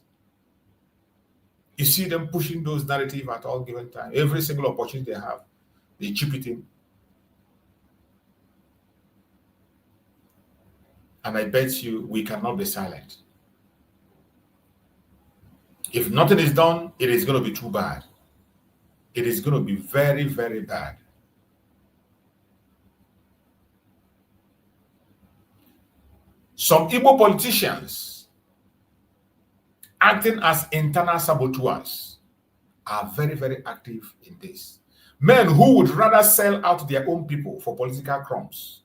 You see them pushing those narratives at all given time. Every single opportunity they have, they chip it in. And I bet you we cannot be silent. If nothing is done, it is going to be too bad. It is going to be very, very bad. Some Igbo politicians acting as internal saboteurs are very, very active in this. Men who would rather sell out their own people for political crumbs.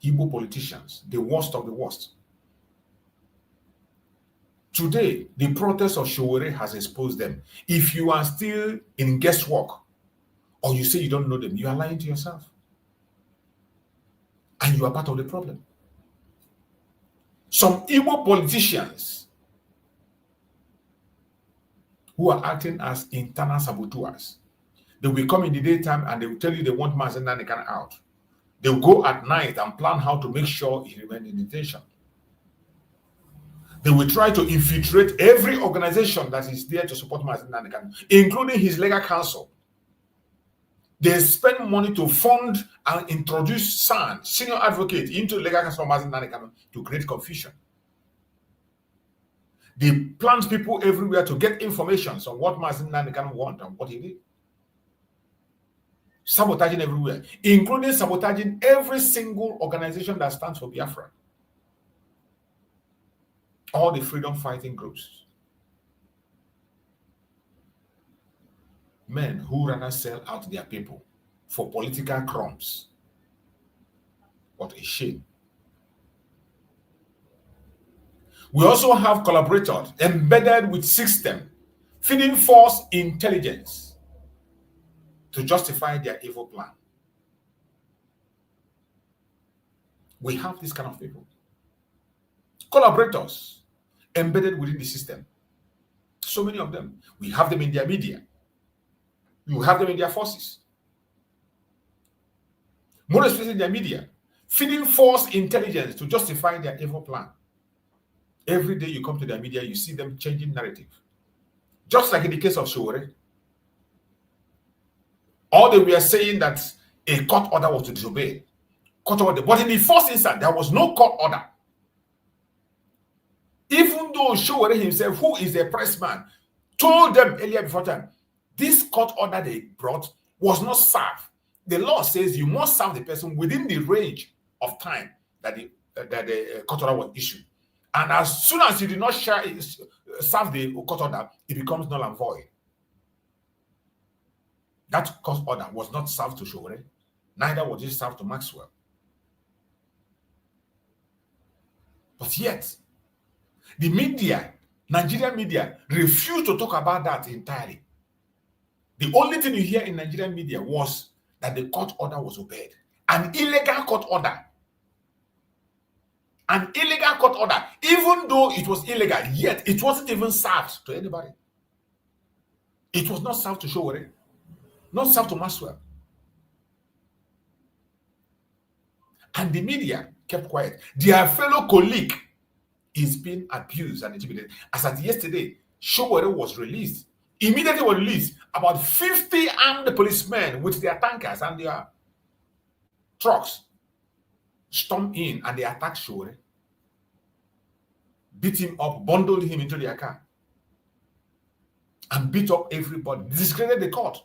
Igbo politicians, the worst of the worst. Today, the protest of Showore has exposed them. If you are still in guesswork, or you say you don't know them, you are lying to yourself. And you are part of the problem. Some Igbo politicians who are acting as internal saboteurs. They will come in the daytime and they will tell you they want Mazi Nnamdi Kanu out. They will go at night and plan how to make sure he remains in detention. They will try to infiltrate every organization that is there to support Mazi Nnamdi Kanu, including his legal counsel. They spend money to fund and introduce SAN, senior advocate, into legal counsel of Mazi Nnamdi Kanu to create confusion. They plant people everywhere to get information on what Mazi Nnamdi Kanu wants and what he did. Sabotaging everywhere, including sabotaging every single organization that stands for Biafra. All the freedom fighting groups. Men who rather sell out their people for political crumbs. What a shame. We also have collaborators embedded with system, feeding false intelligence to justify their evil plan. We have this kind of people. Collaborators embedded within the system. So many of them. We have them in their media. You have them in their forces. More especially in their media, feeding false intelligence to justify their evil plan. Every day you come to their media, you see them changing narrative. Just like in the case of Sowore. All they were saying that a court order was to disobey. Court order. But in the first instance, there was no court order. Even though Sowore himself, who is a pressman, told them earlier before time, this court order they brought was not served. The law says you must serve the person within the range of time that the court order was issued. And as soon as you did not serve the court order, it becomes null and void. That court order was not served to Sowore, neither was it served to Maxwell. But yet, the media, Nigerian media, refused to talk about that entirely. The only thing you hear in Nigerian media was that the court order was obeyed. An illegal court order. An illegal court order. Even though it was illegal, yet it wasn't even served to anybody. It was not served to Sowore, not served to Maxwell. And the media kept quiet. Their fellow colleague is being abused and intimidated. As at yesterday, Sowore was released. Immediately was released. About 50 armed policemen with their tankers and their trucks stormed in and they attacked Sowore, beat him up, bundled him into their car, and beat up everybody, discredited the court.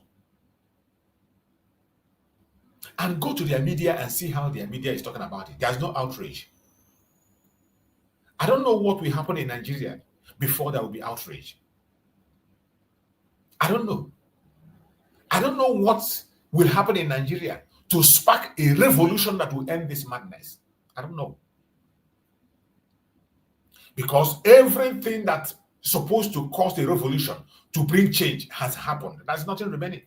And go to their media and see how their media is talking about it. There's no outrage. I don't know what will happen in Nigeria before there will be outrage. I don't know. I don't know what will happen in Nigeria to spark a revolution that will end this madness. I don't know. Because everything that's supposed to cause a revolution to bring change has happened. There's nothing remaining.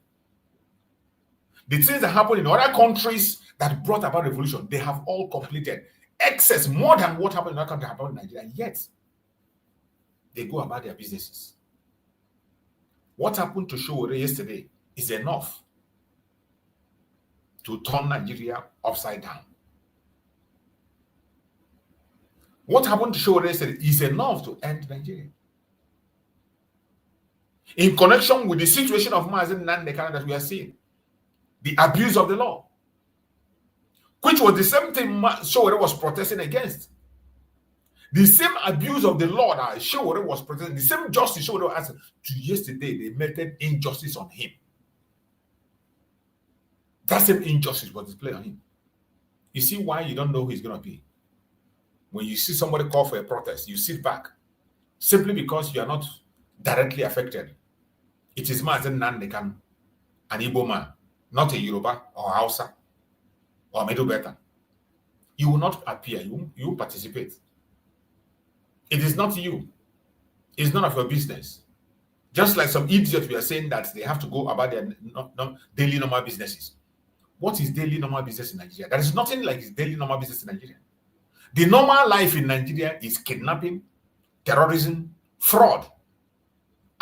The things that happen in other countries that brought about revolution, they have all completed. Excess, more than what happened in other countries, happened in Nigeria. Yet, they go about their businesses. What happened to Sowore yesterday is enough to turn Nigeria upside down. What happened to Sowore yesterday is enough to end Nigeria. In connection with the situation of Mazi Nnamdi Kanu that we are seeing, the abuse of the law, which was the same thing Sowore was protesting against. The same abuse of the law that Sowore was protesting, the same justice Sowore was asking to yesterday, they meted injustice on him. That same injustice was displayed on him. You see why you don't know who he's going to be. When you see somebody call for a protest, you sit back simply because you are not directly affected. It is Mazi Nnamdi Kanu, an Igbo man, not a Yoruba or Hausa or Middle Beta. You will not appear, you will participate. It is not you. It's none of your business. Just like some idiots were saying that they have to go about their daily normal businesses. What is daily normal business in Nigeria? There is nothing like daily normal business in Nigeria. The normal life in Nigeria is kidnapping, terrorism, fraud,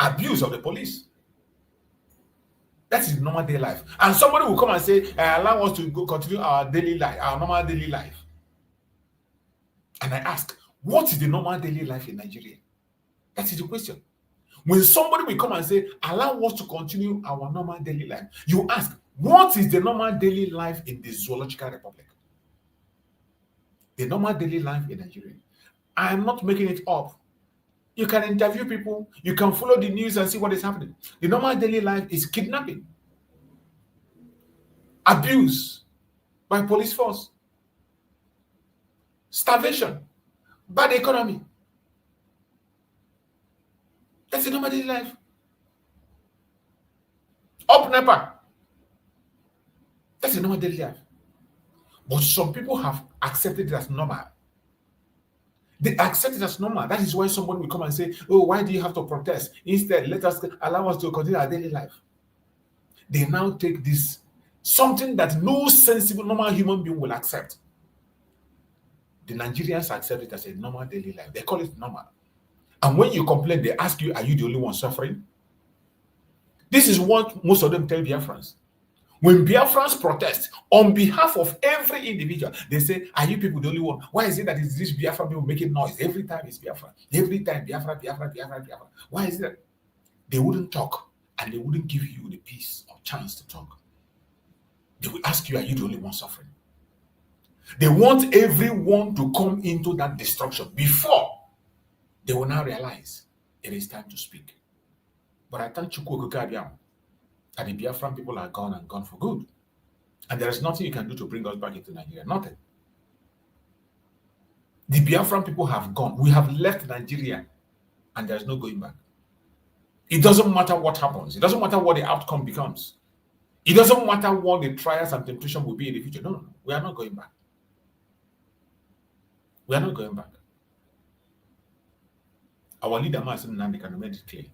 abuse of the police. That is normal day life. And somebody will come and say, allow us to go continue our daily life, our normal daily life. And I ask, what is the normal daily life in Nigeria? That is the question. When somebody will come and say, allow us to continue our normal daily life, you ask, what is the normal daily life in the Zoological Republic? The normal daily life in Nigeria. I am not making it up. You can interview people, you can follow the news and see what is happening. The normal daily life is kidnapping, abuse by police force, starvation, bad economy. That's the normal daily life. Up NEPA. That's the normal daily life. But some people have accepted it as normal. They accept it as normal. That is why somebody will come and say, oh, why do you have to protest? Instead, allow us to continue our daily life. They now take this, something that no sensible, normal human being will accept. The Nigerians accept it as a normal daily life. They call it normal. And when you complain, they ask you, are you the only one suffering? This is what most of them tell Biafrans. When Biafrans protest on behalf of every individual, they say, are you people the only one? Why is it that it's this Biafra people making noise? Every time it's Biafra. Every time Biafra, Biafra, Biafra, Biafra. Why is it that they wouldn't talk and they wouldn't give you the peace or chance to talk? They will ask you, are you the only one suffering? They want everyone to come into that destruction before they will now realize it is time to speak. But I thank Chukwu Okike and the Biafran people are gone and gone for good. And there is nothing you can do to bring us back into Nigeria. Nothing. The Biafran people have gone. We have left Nigeria and there's no going back. It doesn't matter what happens. It doesn't matter what the outcome becomes. It doesn't matter what the trials and temptation will be in the future. No. We are not going back. We are not going back. Our leader, Mazi Nnamdi Kanu, made it clear.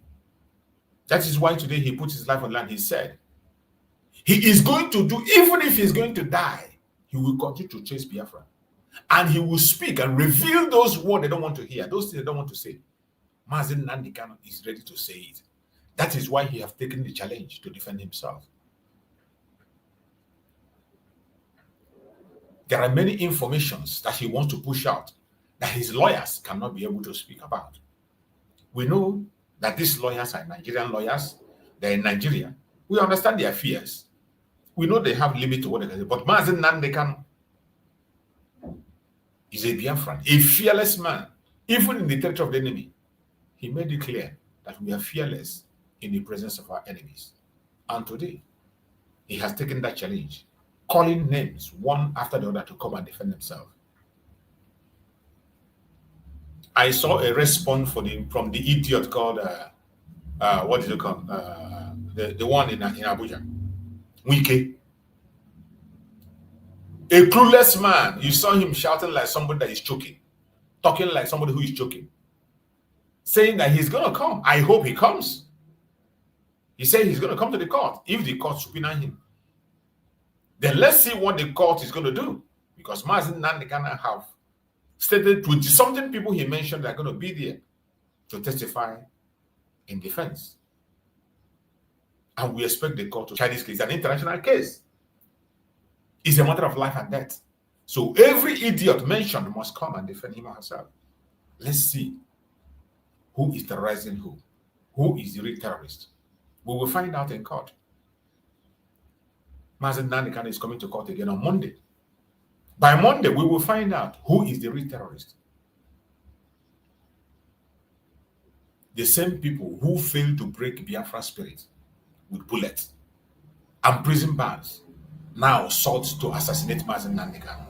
That is why today he put his life on line. He said, he is going to do, even if he's going to die, he will continue to chase Biafra. And he will speak and reveal those words they don't want to hear, those things they don't want to say. Mazi Nnamdi Kanu is ready to say it. That is why he has taken the challenge to defend himself. There are many informations that he wants to push out that his lawyers cannot be able to speak about. We know that these lawyers are Nigerian lawyers. They're in Nigeria. We understand their fears. We know they have limit to what they can say. But Mazi Nnamdi Kanu is a Biafran, a fearless man. Even in the territory of the enemy, he made it clear that we are fearless in the presence of our enemies. And today, he has taken that challenge, calling names one after the other to come and defend themselves. I saw a response from the idiot called, what is it called? The one in Abuja, Wike. A clueless man. You saw him shouting like somebody that is choking, talking like somebody who is choking, saying that he's going to come. I hope he comes. He said he's going to come to the court if the court subpoena him. Then let's see what the court is going to do, because Mazi Nnamdi Kanu have stated 20-something people he mentioned that are going to be there to testify in defense. And we expect the court to try this case. It's an international case. It's a matter of life and death. So every idiot mentioned must come and defend him or herself. Let's see who is terrorizing who. Who is the real terrorist? We will find out in court. Mazi Nnamdi Kanu is coming to court again on Monday. By Monday, we will find out who is the real terrorist. The same people who failed to break Biafra spirit with bullets and prison bars now sought to assassinate Mazi Nnamdi Kanu.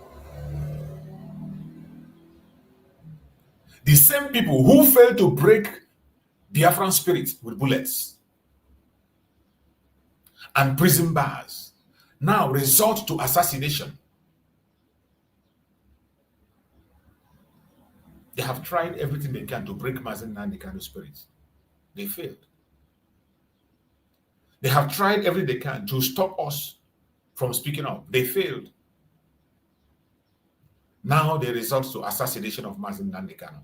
The same people who failed to break Biafran spirit with bullets and prison bars now resort to assassination. They have tried everything they can to break Mazi Nnamdi Kanu's spirit. They failed. They have tried everything they can to stop us from speaking up. They failed. Now they resort to assassination of Mazi Nnamdi Kanu.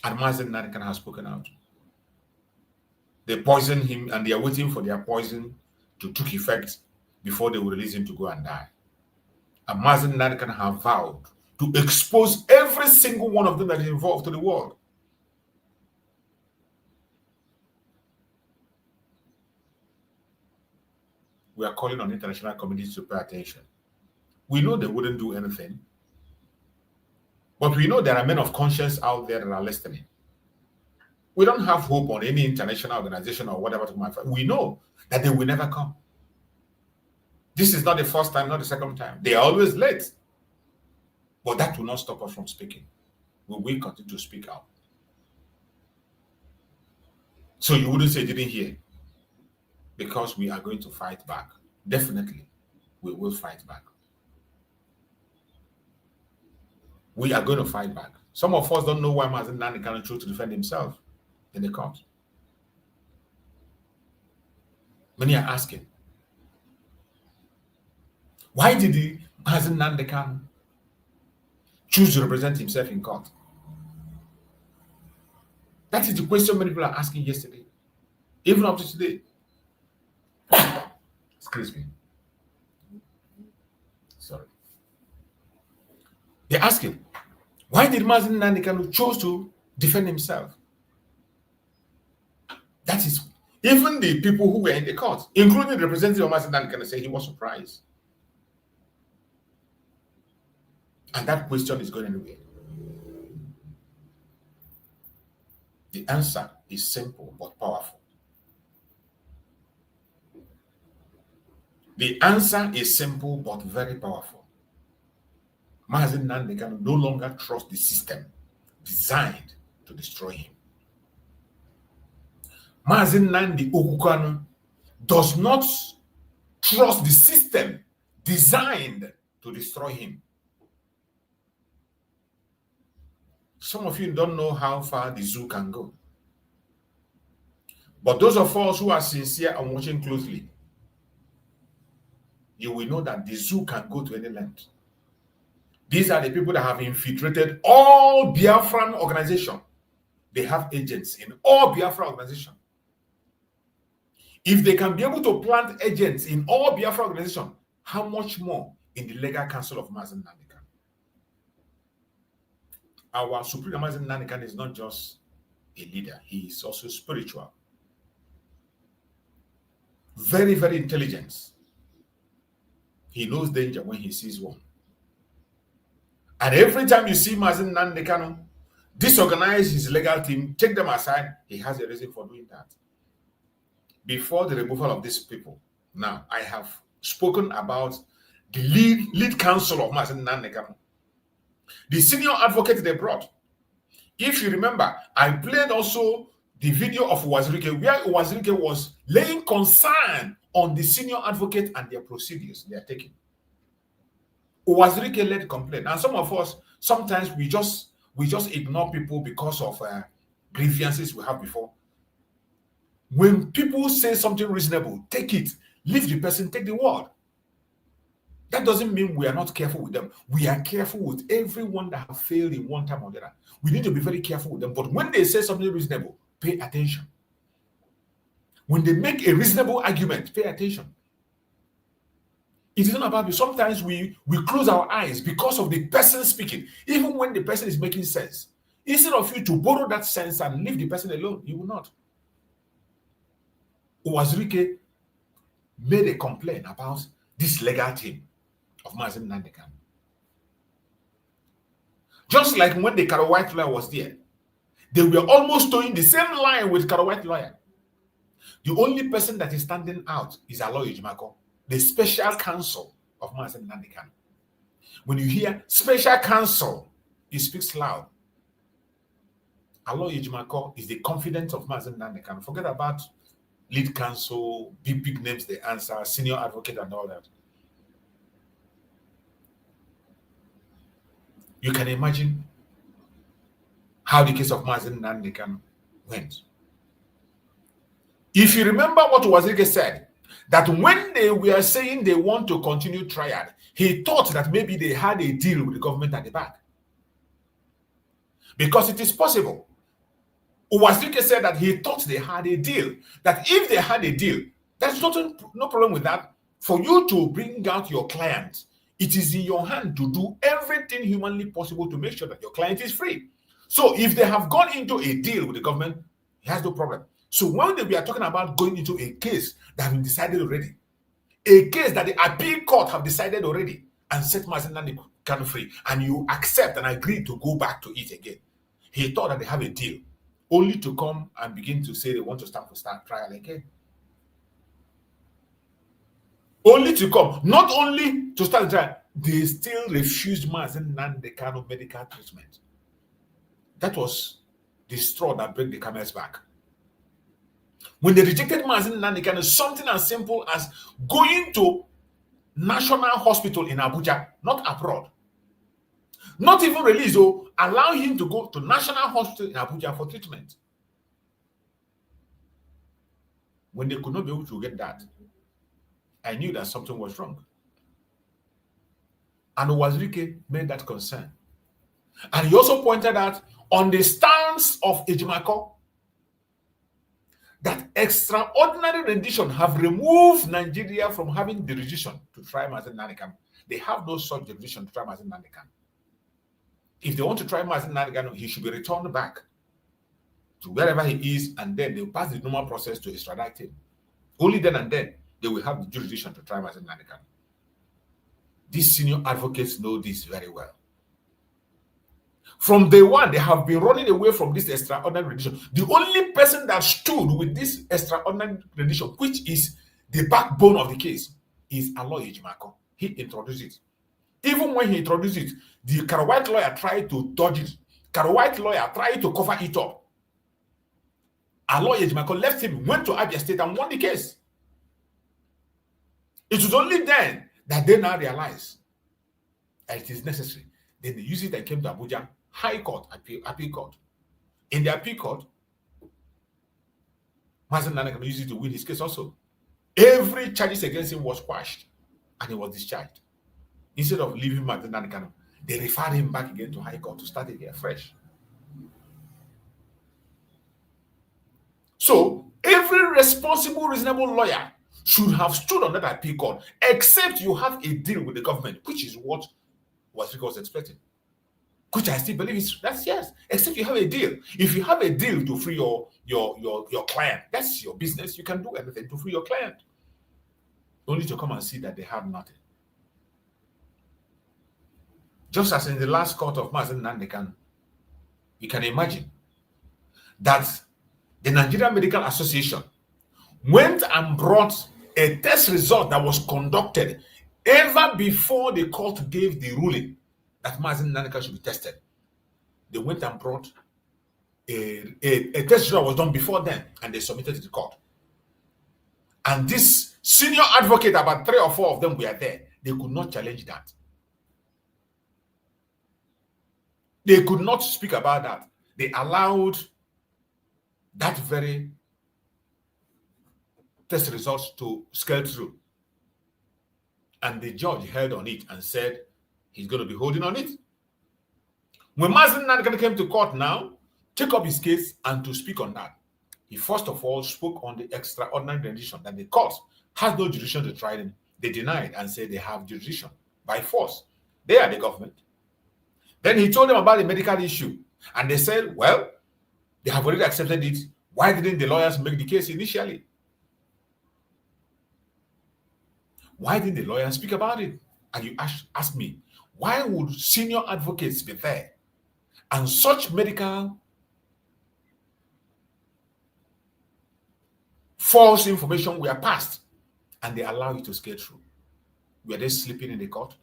And Mazi Nnamdi Kanu has spoken out. They poisoned him and they are waiting for their poison to take effect before they will release him to go and die. And Mazi Nnamdi Kanu have vowed to expose every single one of them that is involved to the world. We are calling on international communities to pay attention. We know they wouldn't do anything, but we know there are men of conscience out there that are listening. We don't have hope on any international organization or whatever to manufacture. We know that they will never come. This is not the first time, not the second time. They are always late. But that will not stop us from speaking. We will continue to speak out. So you wouldn't say you didn't hear. Because we are going to fight back. Definitely, we will fight back. We are going to fight back. Some of us don't know why Mazi Nnamdi Kanu chose to defend himself in the court. Many are asking, why did Mazi Nnamdi Kanu choose to represent himself in court? That is the question many people are asking yesterday, even up to today. Excuse me. Sorry. They're asking, why did Mazi Nnamdi Kanu choose to defend himself? That is, even the people who were in the court, including the representative of Mazi Nnamdi Kanu, say he was surprised. And that question is going anywhere. The answer is simple but powerful. The answer is simple but very powerful. Mazi Nnamdi Kanu no longer trusts the system designed to destroy him. Mazi Nnamdi Kanu does not trust the system designed to destroy him. Some of you don't know how far the zoo can go. But those of us who are sincere and watching closely, you will know that the zoo can go to any length. These are the people that have infiltrated all Biafran organizations. They have agents in all Biafra organizations. If they can be able to plant agents in all Biafra organizations, how much more in the legal council of Mazi Nnamdi Kanu? Our Supreme Mazi Nnamdi Kanu is not just a leader, he is also spiritual. Very, very intelligent. He knows danger when he sees one. And every time you see Mazi Nnamdi Kanu disorganize his legal team, take them aside, he has a reason for doing that. Before the removal of these people, now I have spoken about the lead counsel of Mazi Nnamdi Kanu, the senior advocate they brought. If you remember, I played also the video of Uwazirike, where Uwazirike was laying concern on the senior advocate and their procedures they are taking. Uwazirike led complaint, and some of us sometimes we just ignore people because of grievances we have before. When people say something reasonable, take it. Leave the person, take the word. That doesn't mean we are not careful with them. We are careful with everyone that have failed in one time or the other. We need to be very careful with them. But when they say something reasonable, pay attention. When they make a reasonable argument, pay attention. It is not about you. Sometimes we close our eyes because of the person speaking, even when the person is making sense. Instead of you to borrow that sense and leave the person alone, you will not. Uwazirike made a complaint about this legal team of Mazi Nnamdi Kanu. Just like when the Karo White lawyer was there, they were almost towing the same line with Karo White lawyer. The only person that is standing out is Aloy Ejimako, the special counsel of Mazi Nnamdi Kanu. When you hear special counsel, it speaks loud. Aloy Ejimako is the confidant of Mazi Nnamdi Kanu. Forget about lead counsel, big names they answer, senior advocate and all that. You can imagine how the case of Mazi Nnamdi Kanu went. If you remember what Uwazirike said, that when they were saying they want to continue trial, he thought that maybe they had a deal with the government at the back. Because it is possible Uwazirike said that he thought they had a deal. That if they had a deal, there's no problem with that. For you to bring out your client, it is in your hand to do everything humanly possible to make sure that your client is free. So if they have gone into a deal with the government, he has no problem. So when we are talking about going into a case that has been decided already, a case that the appeal court have decided already and set Mazi Nnamdi Kanu free, and you accept and agree to go back to it again, he thought that they have a deal, only to come and begin to say they want to stand for trial again. Only to come, not only to start the trial, they still refused Mazi Nnamdi Kanu medical treatment. That was the straw that broke the camel's back. When they rejected Mazi Nnamdi Kanu, something as simple as going to National Hospital in Abuja, not abroad, not even release, or allow him to go to National Hospital in Abuja for treatment. When they could not be able to get that, I knew that something was wrong. And Uwazirike made that concern. And he also pointed out on the stance of Ejimako that extraordinary rendition have removed Nigeria from having the jurisdiction to try Mazi Nnamdi Kanu. They have no such jurisdiction to try Mazi Nnamdi Kanu. If they want to try Mazi Nnamdi Kanu, he should be returned back to wherever he is, and then they will pass the normal process to extradite him. Only then and then they will have the jurisdiction to try Mazi Nnamdi Kanu. These senior advocates know this very well. From day one, they have been running away from this extraordinary rendition. The only person that stood with this extraordinary rendition, which is the backbone of the case, is Aloy Ejimako. He introduced it. Even when he introduced it, the White lawyer tried to dodge it. White lawyer tried to cover it up. Aloy Ejimako left him, went to Abia State and won the case. It was only then that they now realized that it is necessary. Then they used it and came to Abuja High Court, appeal court. In the appeal court, Mazi Nnamdi Kanu used it to win his case also. Every charges against him was quashed and he was discharged. Instead of leaving Mazi Nnamdi Kanu, they referred him back again to High Court to start again fresh. So every responsible, reasonable lawyer should have stood on that appeal court, except you have a deal with the government, which is what was expected. Which I still believe is yes. Except you have a deal. If you have a deal to free your client, that's your business. You can do anything to free your client. Only to come and see that they have nothing. Just as in the last court of Mazi Nnamdi Kanu, you can imagine that the Nigerian Medical Association went and brought a test result that was conducted ever before the court gave the ruling that Mazi Nnamdi Kanu should be tested. They went and brought a test result was done before then, and they submitted to the court. And this senior advocate, about 3 or 4 of them were there. They could not challenge that. They could not speak about that. They allowed that very test results to scale through. And the judge held on it and said he's going to be holding on it. When Mazi Nnamdi Kanu came to court now, take up his case and to speak on that, he first of all spoke on the extraordinary rendition that the court has no jurisdiction to try them. They denied and said they have jurisdiction by force. They are the government. Then he told them about the medical issue, and they said, well, they have already accepted it. Why didn't the lawyers make the case initially? Why didn't the lawyers speak about it? And you ask me, why would senior advocates be there and such medical false information were passed and they allow you to scale through? Were they sleeping in the court?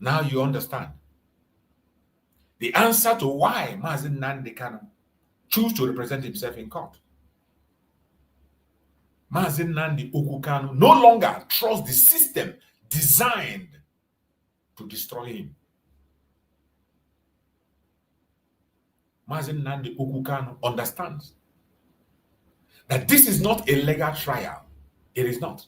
Now you understand the answer to why Mazi Nnamdi Kanu chose to represent himself in court. Mazi Nnamdi Kanu no longer trusts the system designed to destroy him. Mazi Nnamdi Kanu understands that this is not a legal trial. It is not.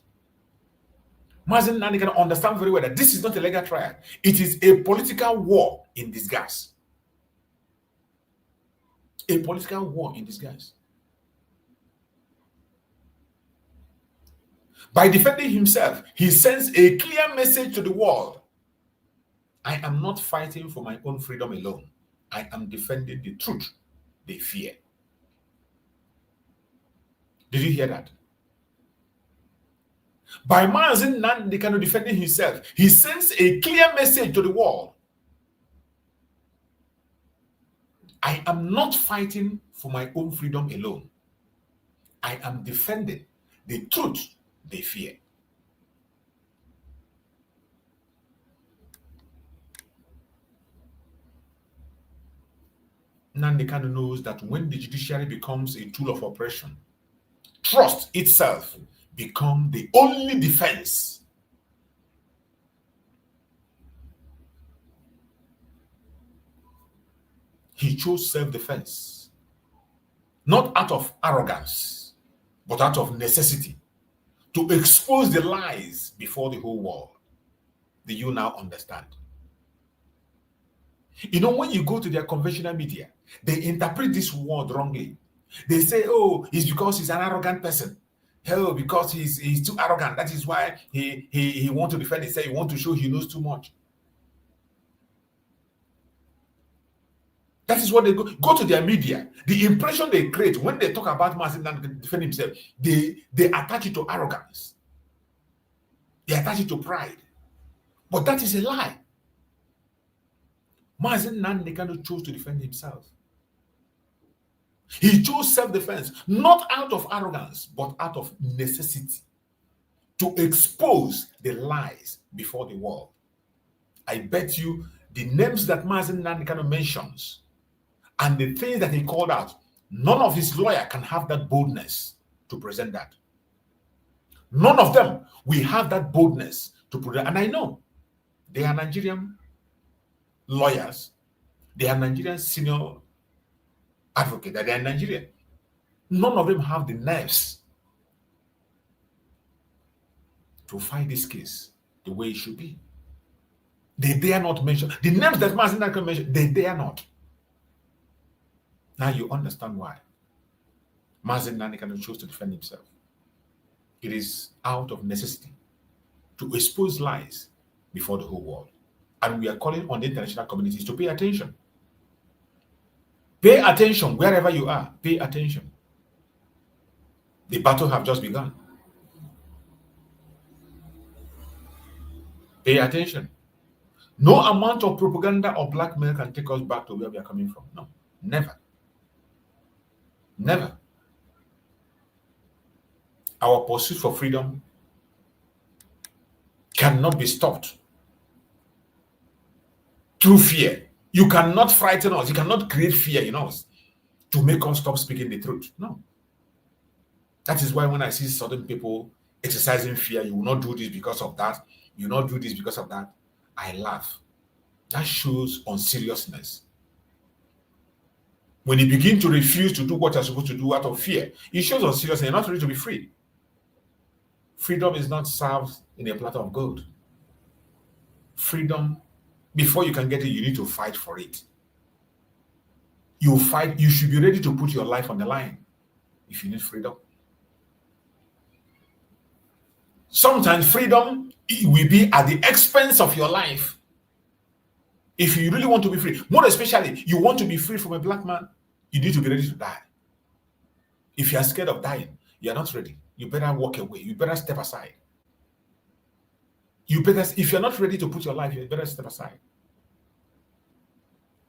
Mazi Nnamdi Kanu understand very well that this is not a legal trial. It is a political war in disguise. A political war in disguise. By defending himself, he sends a clear message to the world. I am not fighting for my own freedom alone. I am defending the truth they fear. Did you hear that? By Mazi Nnamdi Kanu defending himself, he sends a clear message to the world. I am not fighting for my own freedom alone. I am defending the truth they fear. Nnamdi Kanu knows that when the judiciary becomes a tool of oppression, trust itself becomes the only defense. He chose self-defense, not out of arrogance, but out of necessity, to expose the lies before the whole world. Do you now understand? You know, when you go to their conventional media, they interpret this word wrongly. They say, oh, it's because he's an arrogant person. Hell, because he's too arrogant. That is why he wants to defend himself. He wants to show he knows too much. That is what they go to their media. The impression they create when they talk about Mazi Nnamdi defend himself, they attach it to arrogance. They attach it to pride. But that is a lie. Mazi Nnamdi Kanu chose to defend himself. He chose self-defense, not out of arrogance, but out of necessity, to expose the lies before the world. I bet you the names that Mazi Nnamdi Kanu mentions and the things that he called out, none of his lawyer can have that boldness to present that. None of them will have that boldness to present. And I know they are Nigerian lawyers, they are Nigerian senior advocates, they are Nigerian. None of them have the nerves to fight this case the way it should be. They dare not mention the names that Mazi Nnamdi Kanu mentioned. They dare not. Now you understand why Mazi Nnamdi Kanu chose to defend himself. It is out of necessity to expose lies before the whole world. And we are calling on the international communities to pay attention. Pay attention wherever you are. Pay attention. The battle has just begun. Pay attention. No amount of propaganda or blackmail can take us back to where we are coming from. No, never. Never. Our pursuit for freedom cannot be stopped through fear. You cannot frighten us. You cannot create fear in us to make us stop speaking the truth. No. That is why when I see certain people exercising fear, you will not do this because of that, you will not do this because of that, I laugh. That shows unseriousness. When you begin to refuse to do what you're supposed to do out of fear, it shows unseriousness. You're not ready to be free. Freedom is not served in a platter of gold. Freedom, before you can get it, you need to fight for it. You fight, you should be ready to put your life on the line if you need freedom. Sometimes freedom will be at the expense of your life. If you really want to be free, more especially you want to be free from a black man, you need to be ready to die. If you are scared of dying, you are not ready. You better walk away. You better step aside. If you're not ready to put your life, you better step aside.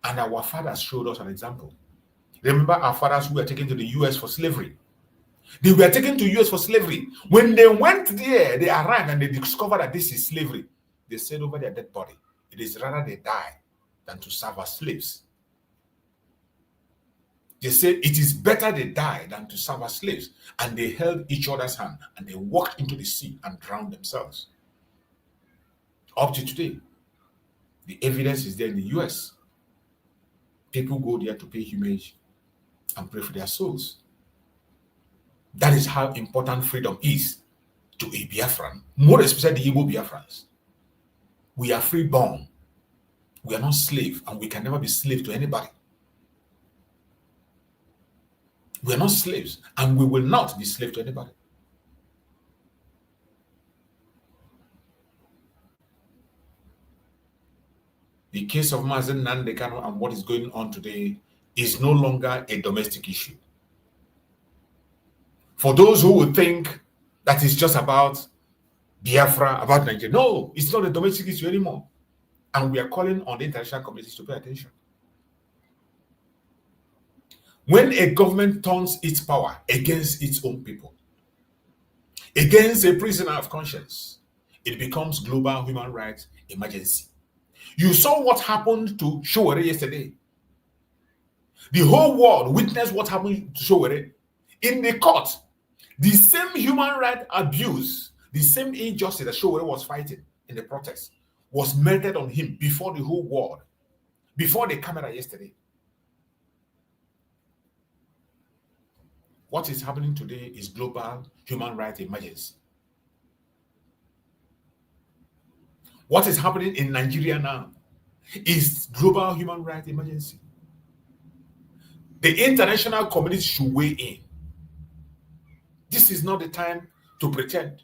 And our fathers showed us an example. Remember our fathers who were taken to the US for slavery. They were taken to US for slavery. When they went there, they arrived and they discovered that this is slavery. They said over their dead body, it is rather they die than to serve as slaves. They said it is better they die than to serve as slaves. And they held each other's hand and they walked into the sea and drowned themselves. Up to today, the evidence is there in the US. People go there to pay homage and pray for their souls. That is how important freedom is. to a Biafran, more especially the Igbo Biafrans. We are freeborn. We are not slave, and we can never be slave to anybody. We are not slaves, and we will not be slave to anybody. The case of Mazi Nnamdi Kanu and what is going on today is no longer a domestic issue. For those who would think that it's just about Biafra, about Nigeria, no, it's not a domestic issue anymore. And we are calling on the international community to pay attention. When a government turns its power against its own people, against a prisoner of conscience, it becomes global human rights emergency. You saw what happened to Showore yesterday. The whole world witnessed what happened to Showore. In the court, the same human rights abuse, the same injustice that Showore was fighting in the protest was meted on him before the whole world, before the camera yesterday. What is happening today is global human rights emergency. What is happening in Nigeria now is global human rights emergency. The international community should weigh in. This is not the time to pretend.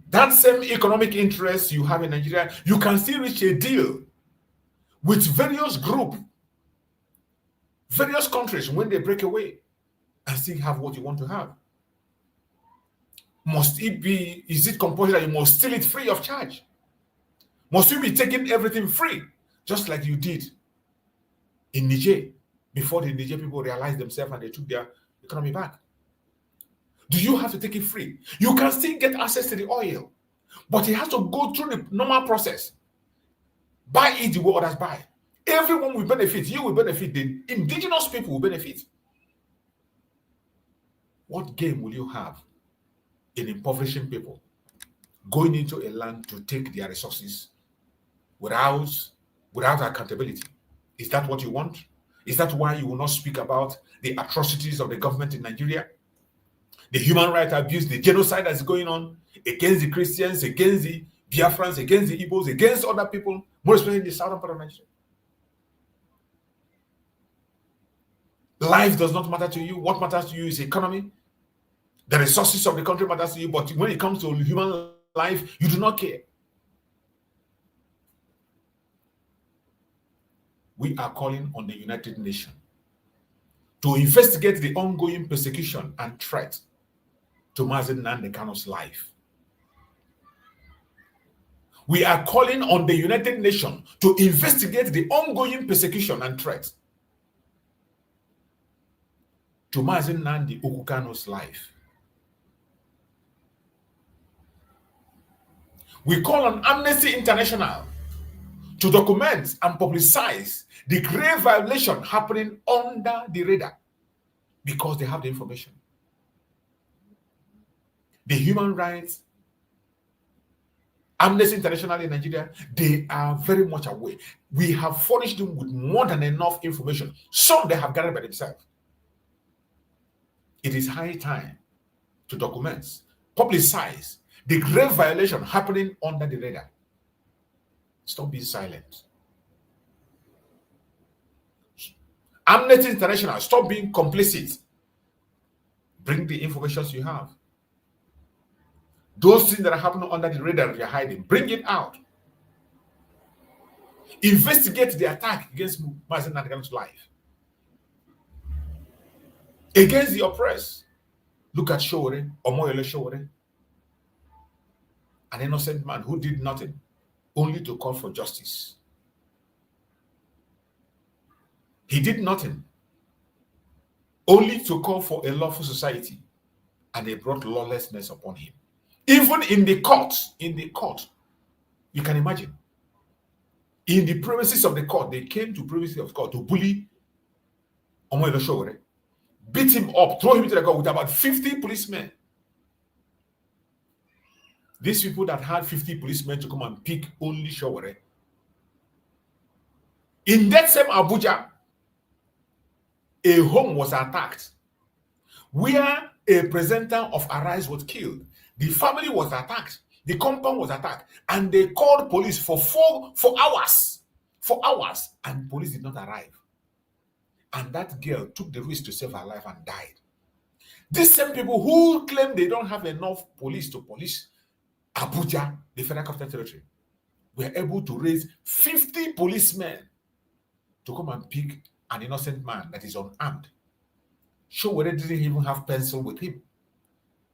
That same economic interest you have in Nigeria, you can still reach a deal with various groups, various countries when they break away and still have what you want to have. Must it be, is it compulsory that you must steal it free of charge? Must you be taking everything free, just like you did in Niger, before the Niger people realized themselves and they took their economy back? Do you have to take it free? You can still get access to the oil, but it has to go through the normal process. Buy it the way others buy. Everyone will benefit. You will benefit. The indigenous people will benefit. What gain will you have in impoverishing people going into a land to take their resources without accountability? Is that what you want? Is that why you will not speak about the atrocities of the government in Nigeria? The human rights abuse, the genocide that's going on against the Christians, against the Biafrans, against the Igbos, against other people, more especially in the southern part of Nigeria. Life does not matter to you. What matters to you is economy. The resources of the country matters to you, but when it comes to human life, you do not care. We are calling on the United Nations to investigate the ongoing persecution and threat to Mazi Nnamdi Kanu's life. We are calling on the United Nations to investigate the ongoing persecution and threat to Mazi Nnamdi Kanu's life. We call on Amnesty International to document and publicize the grave violation happening under the radar because they have the information. The human rights, Amnesty International in Nigeria, they are very much aware. We have furnished them with more than enough information. Some they have gathered by themselves. It is high time to document, publicize the grave violation happening under the radar. Stop being silent. Amnesty International, stop being complicit. Bring the information you have. Those things that are happening under the radar that you're hiding, bring it out. Investigate the attack against Mazi Nnamdi Kanu's life. Against the oppressed. Look at Showore, Omoyele Showore. An innocent man who did nothing, only to call for justice. He did nothing, only to call for a lawful society, and they brought lawlessness upon him. Even in the court, you can imagine. In the premises of the court, they came to premises of the court to bully Omoyele Showore, beat him up, throw him into the court with about 50 policemen. These people that had 50 policemen to come and pick only Showore. In that same Abuja, a home was attacked where A presenter of Arise was killed. The family was attacked. The compound was attacked. And they called police for hours. For hours. And police did not arrive. And that girl took the risk to save her life and died. These same people who claim they don't have enough police to police Abuja, the Federal Capital Territory, were able to raise 50 policemen to come and pick an innocent man that is unarmed. Show whether they didn't even have pencil with him.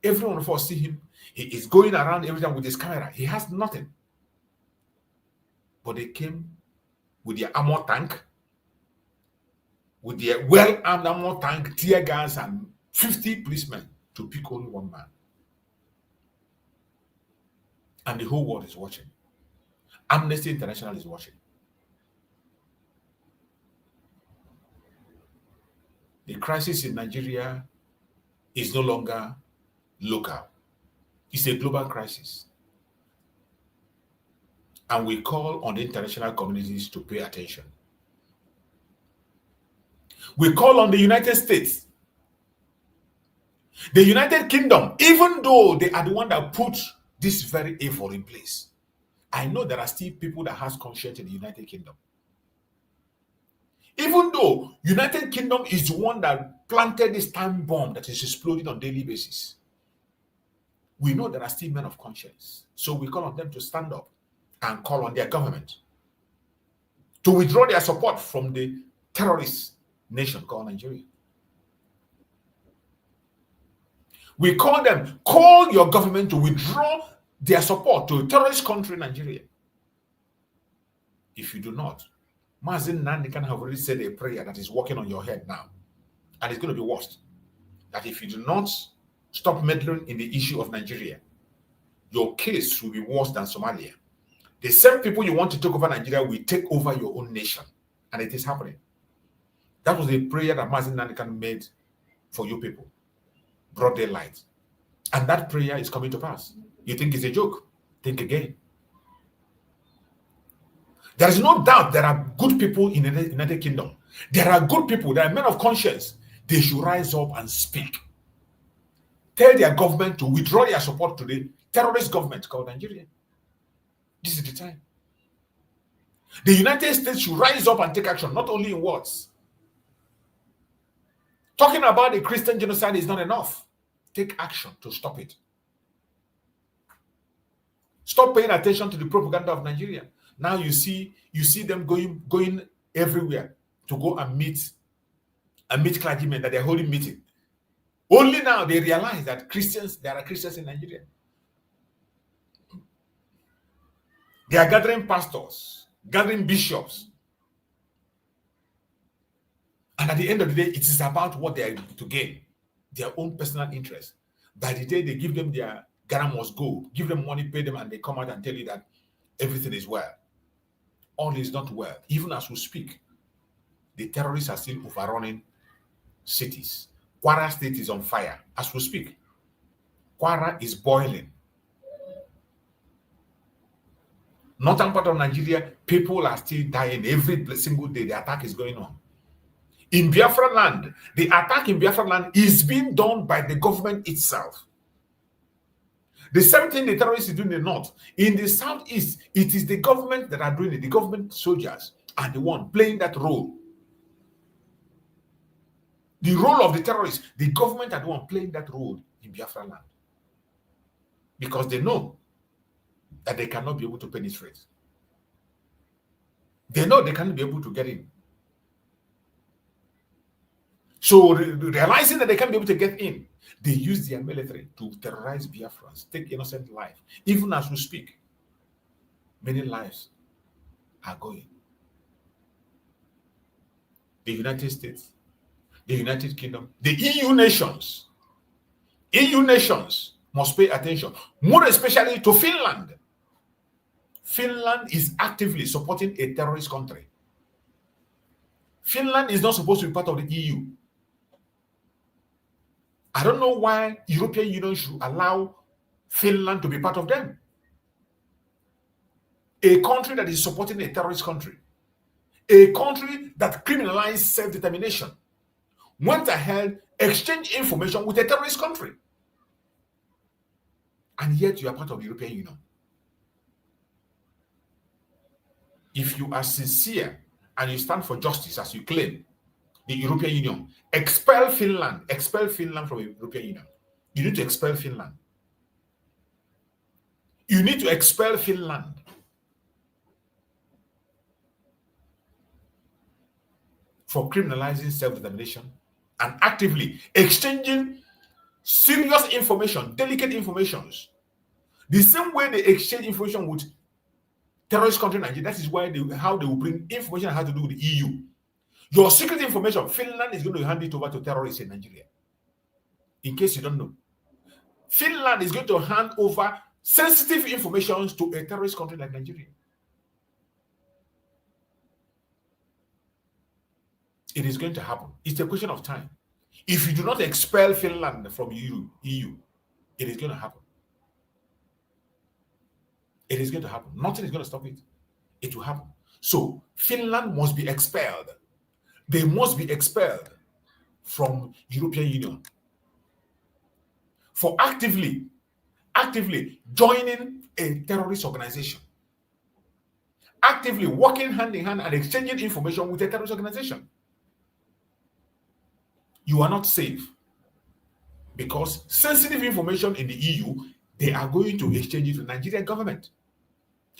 Every one of us see him. He is going around every time with his camera. He has nothing. But they came with their armor tank, with their well-armed armor tank, tear gas, and 50 policemen to pick only one man. And the whole world is watching. Amnesty International is watching. The crisis in Nigeria is no longer local. It's a global crisis. And we call on the international communities to pay attention. We call on the United States, the United Kingdom, even though they are the one that put this very evil in place. I know there are still people that has conscience in the United Kingdom. Even though United Kingdom is the one that planted this time bomb that is exploding on a daily basis, we know there are still men of conscience. So we call on them to stand up and call on their government to withdraw their support from the terrorist nation called Nigeria. We call them, call your government to withdraw their support to a terrorist country, Nigeria. If you do not, Mazi Nnamdi Kanu have already said a prayer that is working on your head now. And it's going to be worse. That if you do not stop meddling in the issue of Nigeria, your case will be worse than Somalia. The same people you want to take over Nigeria will take over your own nation. And it is happening. That was the prayer that Mazi Nnamdi Kanu made for you people. Broad daylight. And that prayer is coming to pass. You think it's a joke? Think again. There is no doubt there are good people in the United Kingdom. There are good people, there are men of conscience. They should rise up and speak. Tell their government to withdraw their support to the terrorist government called Nigeria. This is the time. The United States should rise up and take action, not only in words. Talking about the Christian genocide is not enough. Take action to stop it. Stop paying attention to the propaganda of Nigeria. Now you see them going everywhere to go and meet clergymen, that they're holding meeting. Only now they realize that there are Christians in Nigeria. They are gathering pastors, gathering bishops. And at the end of the day, it is about what they are to gain, their own personal interest. By the day they give them their Ghana must go, give them money, pay them, and they come out and tell you that everything is well. All is not well. Even as we speak, the terrorists are still overrunning cities. Kwara State is on fire as we speak. Kwara is boiling. Northern part of Nigeria, people are still dying every single day. The attack is going on. In Biafra land, the attack in Biafra land is being done by the government itself. The same thing the terrorists is doing in the north. In the southeast, it is the government that are doing it. The government soldiers are the one playing that role. The role of the terrorists, the government are the one playing that role in Biafra land. Because they know that they cannot be able to penetrate. They know they cannot be able to get in. So realizing that they can't be able to get in, they use their military to terrorize Biafrans, take innocent life. Even as we speak, many lives are going. The United States, the United Kingdom, the EU nations must pay attention, more especially to Finland. Finland is actively supporting a terrorist country. Finland is not supposed to be part of the EU. I don't know why European Union should allow Finland to be part of them. A country that is supporting a terrorist country. A country that criminalized self-determination. Went ahead exchange information with a terrorist country. And yet you are part of the European Union. If you are sincere and you stand for justice as you claim, the European Union, expel Finland from the European Union. You need to expel Finland. You need to expel Finland. For criminalizing self-determination and actively exchanging serious information, delicate informations. The same way they exchange information with terrorist country Nigeria, that is why how they will bring information how to do with the EU. Your secret information, Finland is going to hand it over to terrorists in Nigeria. In case you don't know, Finland is going to hand over sensitive information to a terrorist country like Nigeria. It is going to happen. It's a question of time. If you do not expel Finland from EU, it is going to happen. It is going to happen. Nothing is going to stop it. It will happen. So Finland must be expelled. They must be expelled from European Union for actively joining a terrorist organization, actively working hand in hand and exchanging information with a terrorist organization. You are not safe because sensitive information in the EU, they are going to exchange it with the Nigerian government,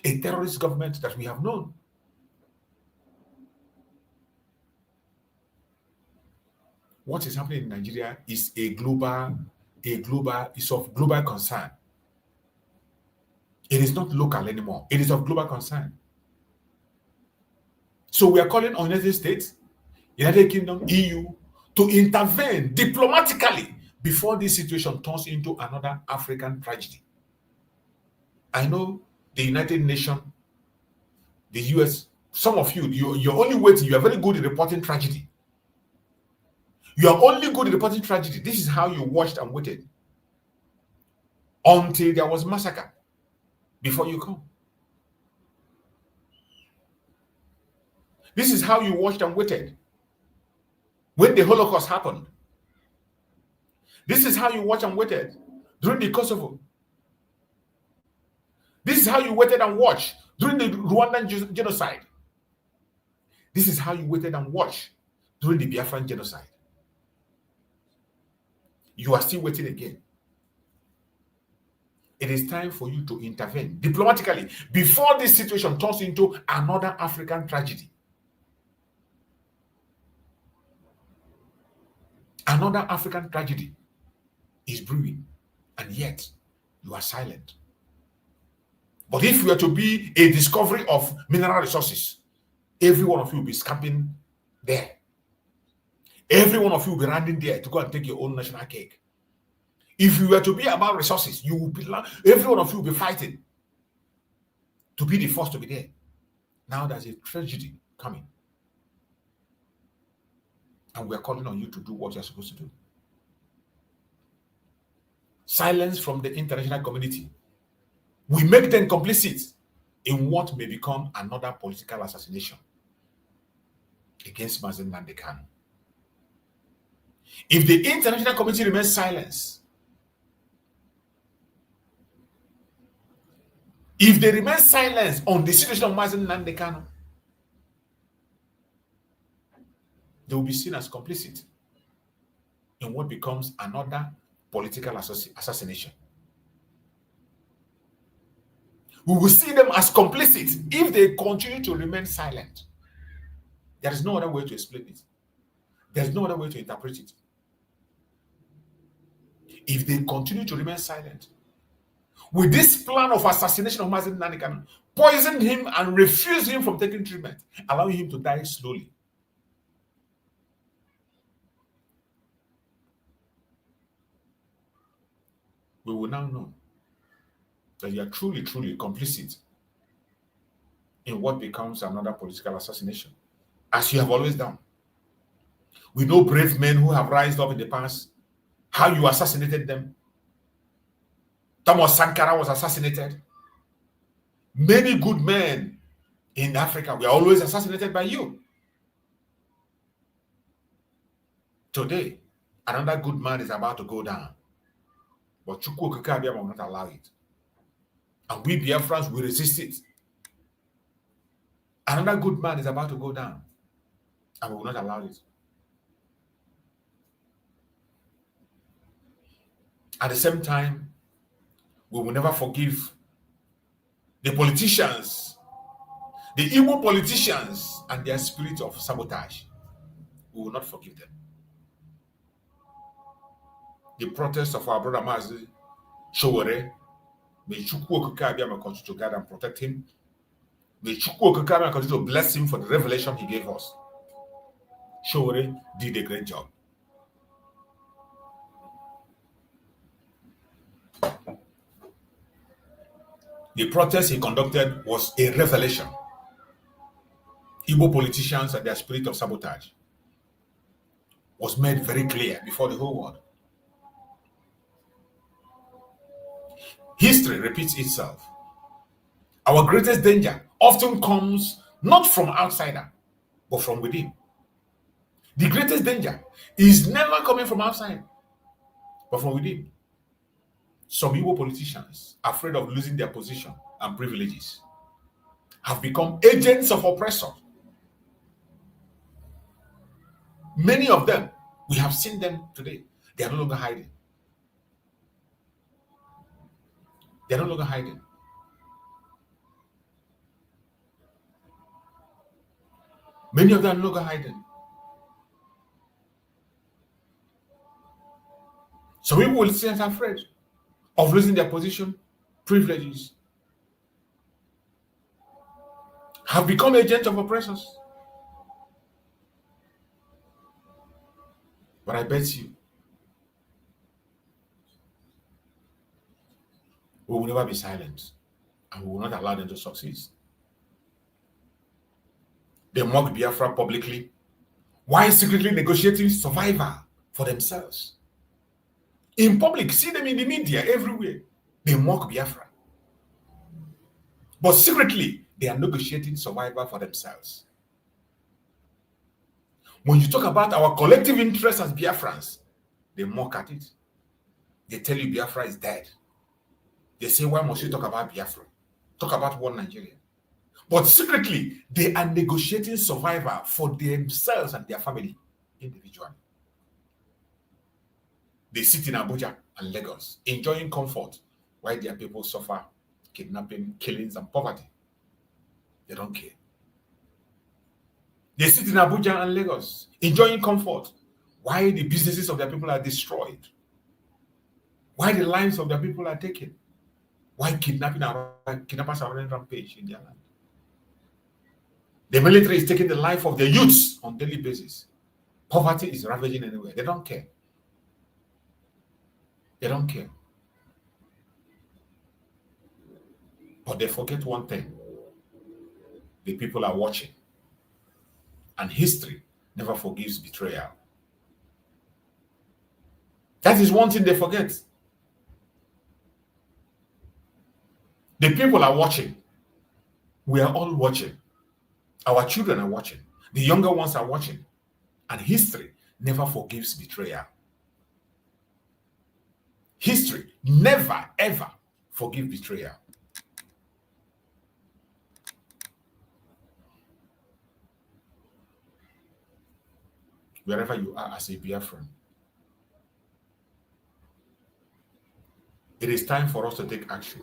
a terrorist government that we have known. What is happening in Nigeria is of global concern. It is not local anymore. It is of global concern. So we are calling on United States, United Kingdom, EU to intervene diplomatically before this situation turns into another African tragedy. I know the United Nations, the US, some of you're only waiting. You are very good at reporting tragedy. You are only good at reporting tragedy. This is how you watched and waited until there was massacre before you come. This is how you watched and waited when the Holocaust happened. This is how you watched and waited during the Kosovo. This is how you waited and watched during the Rwandan genocide. This is how you waited and watched during the Biafran genocide. You are still waiting again. It is time for you to intervene diplomatically before this situation turns into another African tragedy. Another African tragedy is brewing, and yet you are silent. But if we are to be a discovery of mineral resources, every one of you will be scamping there. Every one of you will be running there to go and take your own national cake. If you were to be about resources, you will be, every one of you will be fighting to be the first to be there. Now there's a tragedy coming. And we are calling on you to do what you're supposed to do. Silence from the international community. We make them complicit in what may become another political assassination against Mazi Nnamdi Kanu. If the international community remains silent, if they remain silent on the situation of Mazi Nnamdi Kanu, they will be seen as complicit in what becomes another political assassination. We will see them as complicit if they continue to remain silent. There is no other way to explain it. There is no other way to interpret it. If they continue to remain silent, with this plan of assassination of Mazi Nnamdi Kanu, poison him and refuse him from taking treatment, allowing him to die slowly. We will now know that you are truly, truly complicit in what becomes another political assassination, as you have always done. We know brave men who have risen up in the past, how you assassinated them. Thomas Sankara was assassinated. Many good men in Africa were always assassinated by you. Today, Another good man is about to go down. But Chukwu Okike Abiyama will not allow it. And we Biafrans will resist it. Another good man is about to go down. And we will not allow it. At the same time, we will never forgive the politicians, the Igbo politicians, and their spirit of sabotage. We will not forgive them. The protest of our brother Mazi Showore, may Chukwu Okike Abiyama continue to guide and protect him. May Chukwu Okike Abiyama continue to bless him for the revelation he gave us. Showore did a great job. The protest he conducted was a revelation. Igbo politicians and their spirit of sabotage was made very clear before the whole world. History repeats itself. Our greatest danger often comes not from outsider, but from within. The greatest danger is never coming from outside, but from within. Some Igbo politicians, afraid of losing their position and privileges, have become agents of oppressor. Many of them, we have seen them today. They are no longer hiding. They are no longer hiding. Many of them are no longer hiding. Some people will stay afraid of losing their position, privileges, have become agents of oppressors. But I bet you, we will never be silent, and we will not allow them to succeed. They mock Biafra publicly, while secretly negotiating survival for themselves. In public, see them in the media everywhere. They mock Biafra. But secretly, they are negotiating survival for themselves. When you talk about our collective interests as Biafrans, they mock at it. They tell you Biafra is dead. They say, why must you talk about Biafra? Talk about one Nigeria. But secretly, they are negotiating survival for themselves and their family individually. They sit in Abuja and Lagos, enjoying comfort, while their people suffer kidnapping, killings, and poverty. They don't care. They sit in Abuja and Lagos, enjoying comfort, while the businesses of their people are destroyed, while the lives of their people are taken, while kidnappers are running rampage in their land. The military is taking the life of their youths on a daily basis. Poverty is ravaging anywhere. They don't care. They don't care. But they forget one thing. The people are watching. And history never forgives betrayal. That is one thing they forget. The people are watching. We are all watching. Our children are watching. The younger ones are watching. And history never forgives betrayal. History never, ever forgives betrayal. Wherever you are as a Biafran, it is time for us to take action.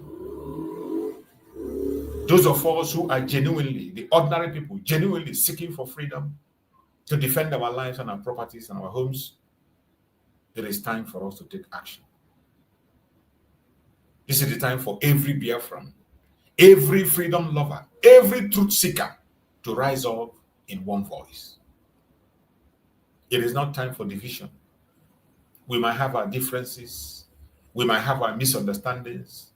Those of us who are genuinely, the ordinary people, genuinely seeking for freedom to defend our lives and our properties and our homes, it is time for us to take action. This is the time for every Biafran, every freedom lover, every truth seeker to rise up in one voice. It is not time for division. We might have our differences. We might have our misunderstandings.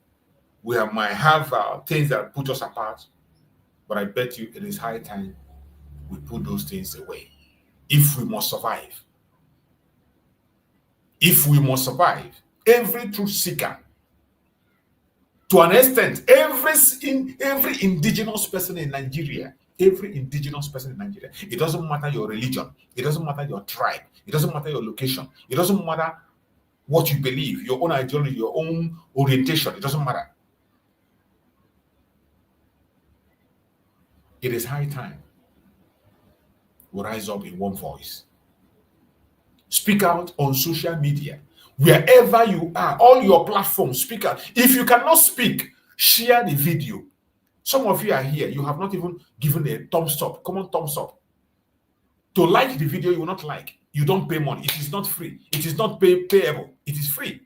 We might have things that put us apart. But I bet you it is high time we put those things away. If we must survive. If we must survive, every truth seeker, to an extent, every indigenous person in Nigeria every indigenous person in Nigeria. It doesn't matter your religion. It doesn't matter your tribe. It doesn't matter your location. It doesn't matter what you believe, your own ideology, your own orientation. It doesn't matter. It is high time we rise up in one voice. Speak out on social media. Wherever you are, all your platforms, speak out. If you cannot speak, share the video. Some of you are here, you have not even given a thumbs up. Come on, thumbs up. To like the video, you will not like. You don't pay money. It is not free. It is not payable. It is free.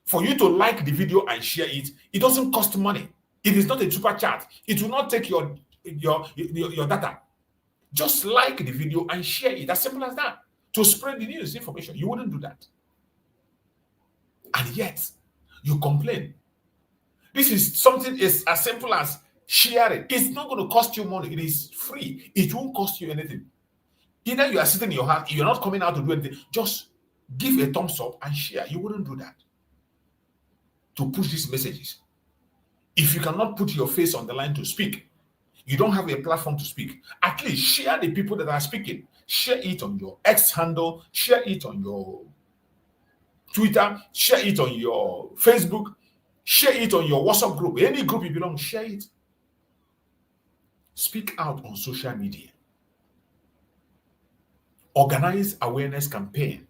For you to like the video and share it, it doesn't cost money. It is not a super chat. It will not take your data. Just like the video and share it. As simple as that. To spread the news information. You wouldn't do that. And yet, you complain. This is something as simple as sharing. It's not going to cost you money. It is free. It won't cost you anything. Either you are sitting in your house, you're not coming out to do anything. Just give a thumbs up and share. You wouldn't do that. To push these messages. If you cannot put your face on the line to speak, you don't have a platform to speak, at least share the people that are speaking. Share it on your X handle, share it on your Twitter, share it on your Facebook, share it on your WhatsApp group. Any group you belong, share it. Speak out on social media. Organize awareness campaign.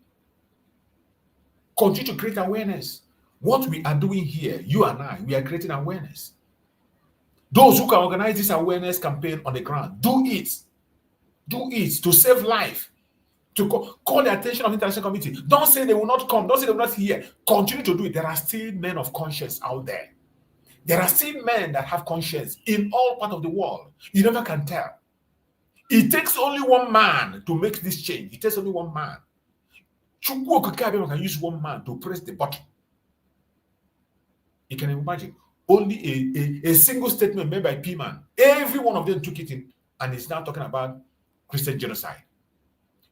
Continue to create awareness. What we are doing here, you and I, we are creating awareness. Those who can organize this awareness campaign on the ground, do it. Do it to save life. To call the attention of the international community. Don't say they will not come. Don't say they will not hear. Continue to do it. There are still men of conscience out there. There are still men that have conscience in all parts of the world. You never can tell. It takes only one man to make this change. It takes only one man. Chukwu can use one man to press the button. You can imagine. Only a single statement made by P-Man. Every one of them took it in and is now talking about Christian genocide.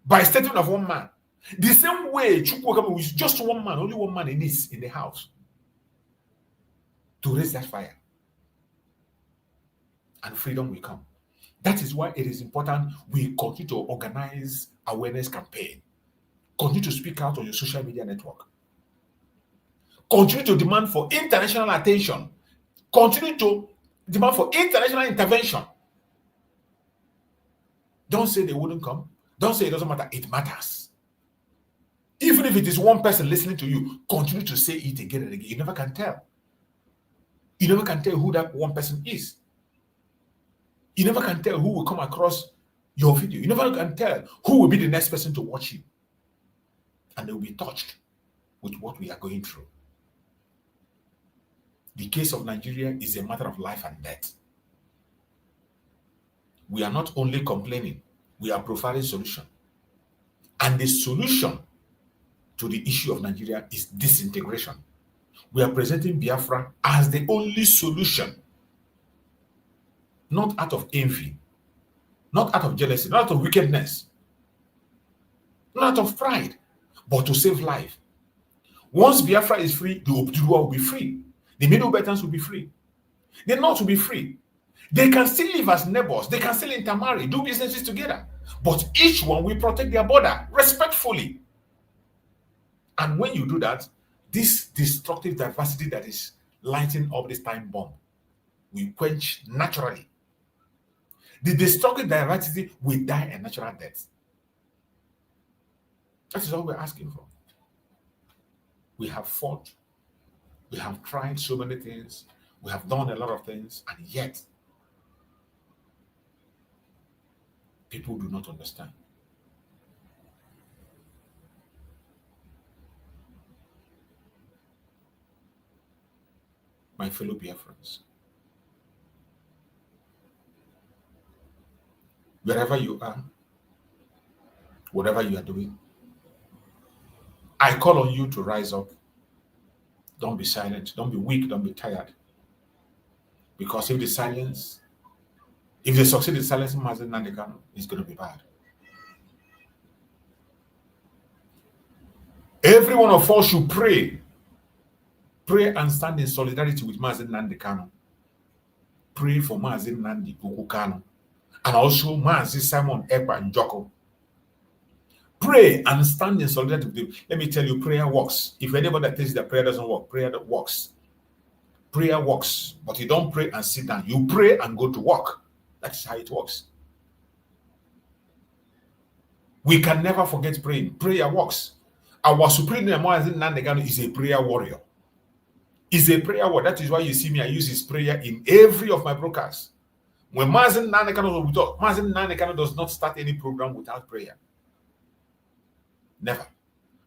By a statement of one man. The same way Chukwu was just one man, only one man in the house to raise that fire. And freedom will come. That is why it is important we continue to organize awareness campaign. Continue to speak out on your social media network. Continue to demand for international attention. Continue to demand for international intervention. Don't say they wouldn't come. Don't say it doesn't matter. It matters. Even if it is one person listening to you, continue to say it again and again. You never can tell. You never can tell who that one person is. You never can tell who will come across your video. You never can tell who will be the next person to watch you. And they will be touched with what we are going through. The case of Nigeria is a matter of life and death. We are not only complaining, we are providing solution. And the solution to the issue of Nigeria is disintegration. We are presenting Biafra as the only solution. Not out of envy, not out of jealousy, not out of wickedness, not out of pride, but to save life. Once Biafra is free, the Obdurwa will be free. The Middle Beltans will be free. The North will be free. They can still live as neighbors. They can still intermarry, do businesses together. But each one will protect their border respectfully. And when you do that, this destructive diversity that is lighting up this time bomb will quench naturally. The destructive diversity will die a natural death. That is all we're asking for. We have fought. We have tried so many things. We have done a lot of things. And yet, people do not understand. My fellow Biafrans, wherever you are, whatever you are doing, I call on you to rise up. Don't be silent. Don't be weak. Don't be tired. Because if they succeed in silencing Mazi Nnamdi Kanu, it's going to be bad. Every one of us should pray. Pray and stand in solidarity with Mazi Nnamdi Kanu. pray for Mazi Nnamdi Kanu and also Mazi Simon Ekpa Njoko. Pray and stand in solidarity with them. Let me tell you, prayer works. If anybody that thinks that prayer doesn't work, prayer that works. Prayer works, but you don't pray and sit down. You pray and go to work. That's how it works. We can never forget praying. Prayer works. Our supreme leader Mazi Nnamdi Kanu is a prayer warrior. Is a prayer warrior. That is why you see me. I use his prayer in every of my broadcasts. When Mazi Nnamdi Kanu will talk, Mazi Nnamdi Kanu does not start any program without prayer. Never.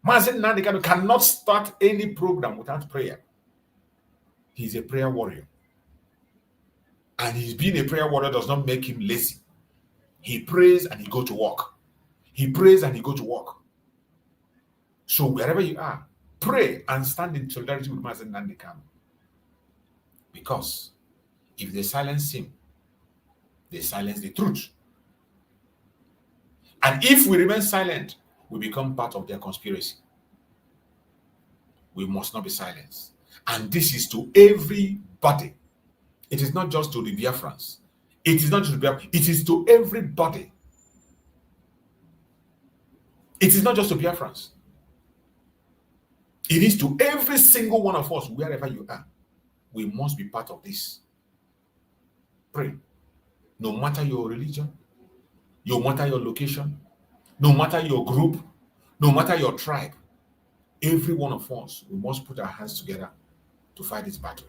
Mazi Nnamdi Kanu cannot start any program without prayer. He's a prayer warrior. And he's being a prayer warrior does not make him lazy. He prays and he go to work. He prays and he go to work. So wherever you are, pray and stand in solidarity with Mazi Nnamdi Kanu. Because if they silence him, they silence the truth. And if we remain silent, we become part of their conspiracy. We must not be silenced. And this is to everybody. It is not just to the Biafrans. It is not just to the Biafrans. It is to everybody. It is not just to Biafrans. It is to every single one of us, wherever you are. We must be part of this. Pray. No matter your religion, no matter your location, no matter your group, no matter your tribe, every one of us, we must put our hands together to fight this battle.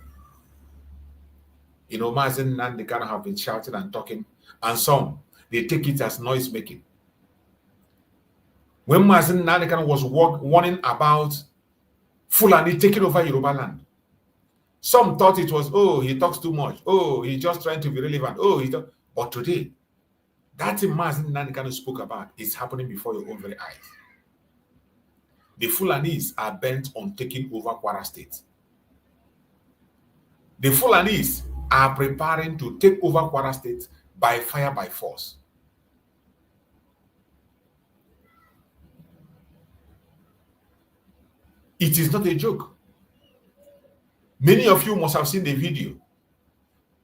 You know, Mazi Nnamdi Kanu have been shouting and talking, and some, they take it as noise making. When Mazi Nnamdi Kanu was warning about Fulani taking over Yoruba land, some thought it was, oh, he talks too much. Oh, he's just trying to be relevant. Oh, but today, that thing Mazi Nnamdi Kanu spoke about is happening before your own very eyes. The Fulanis are bent on taking over Kwara State. The Fulanis are preparing to take over Kwara State by fire, by force. It is not a joke. Many of you must have seen the video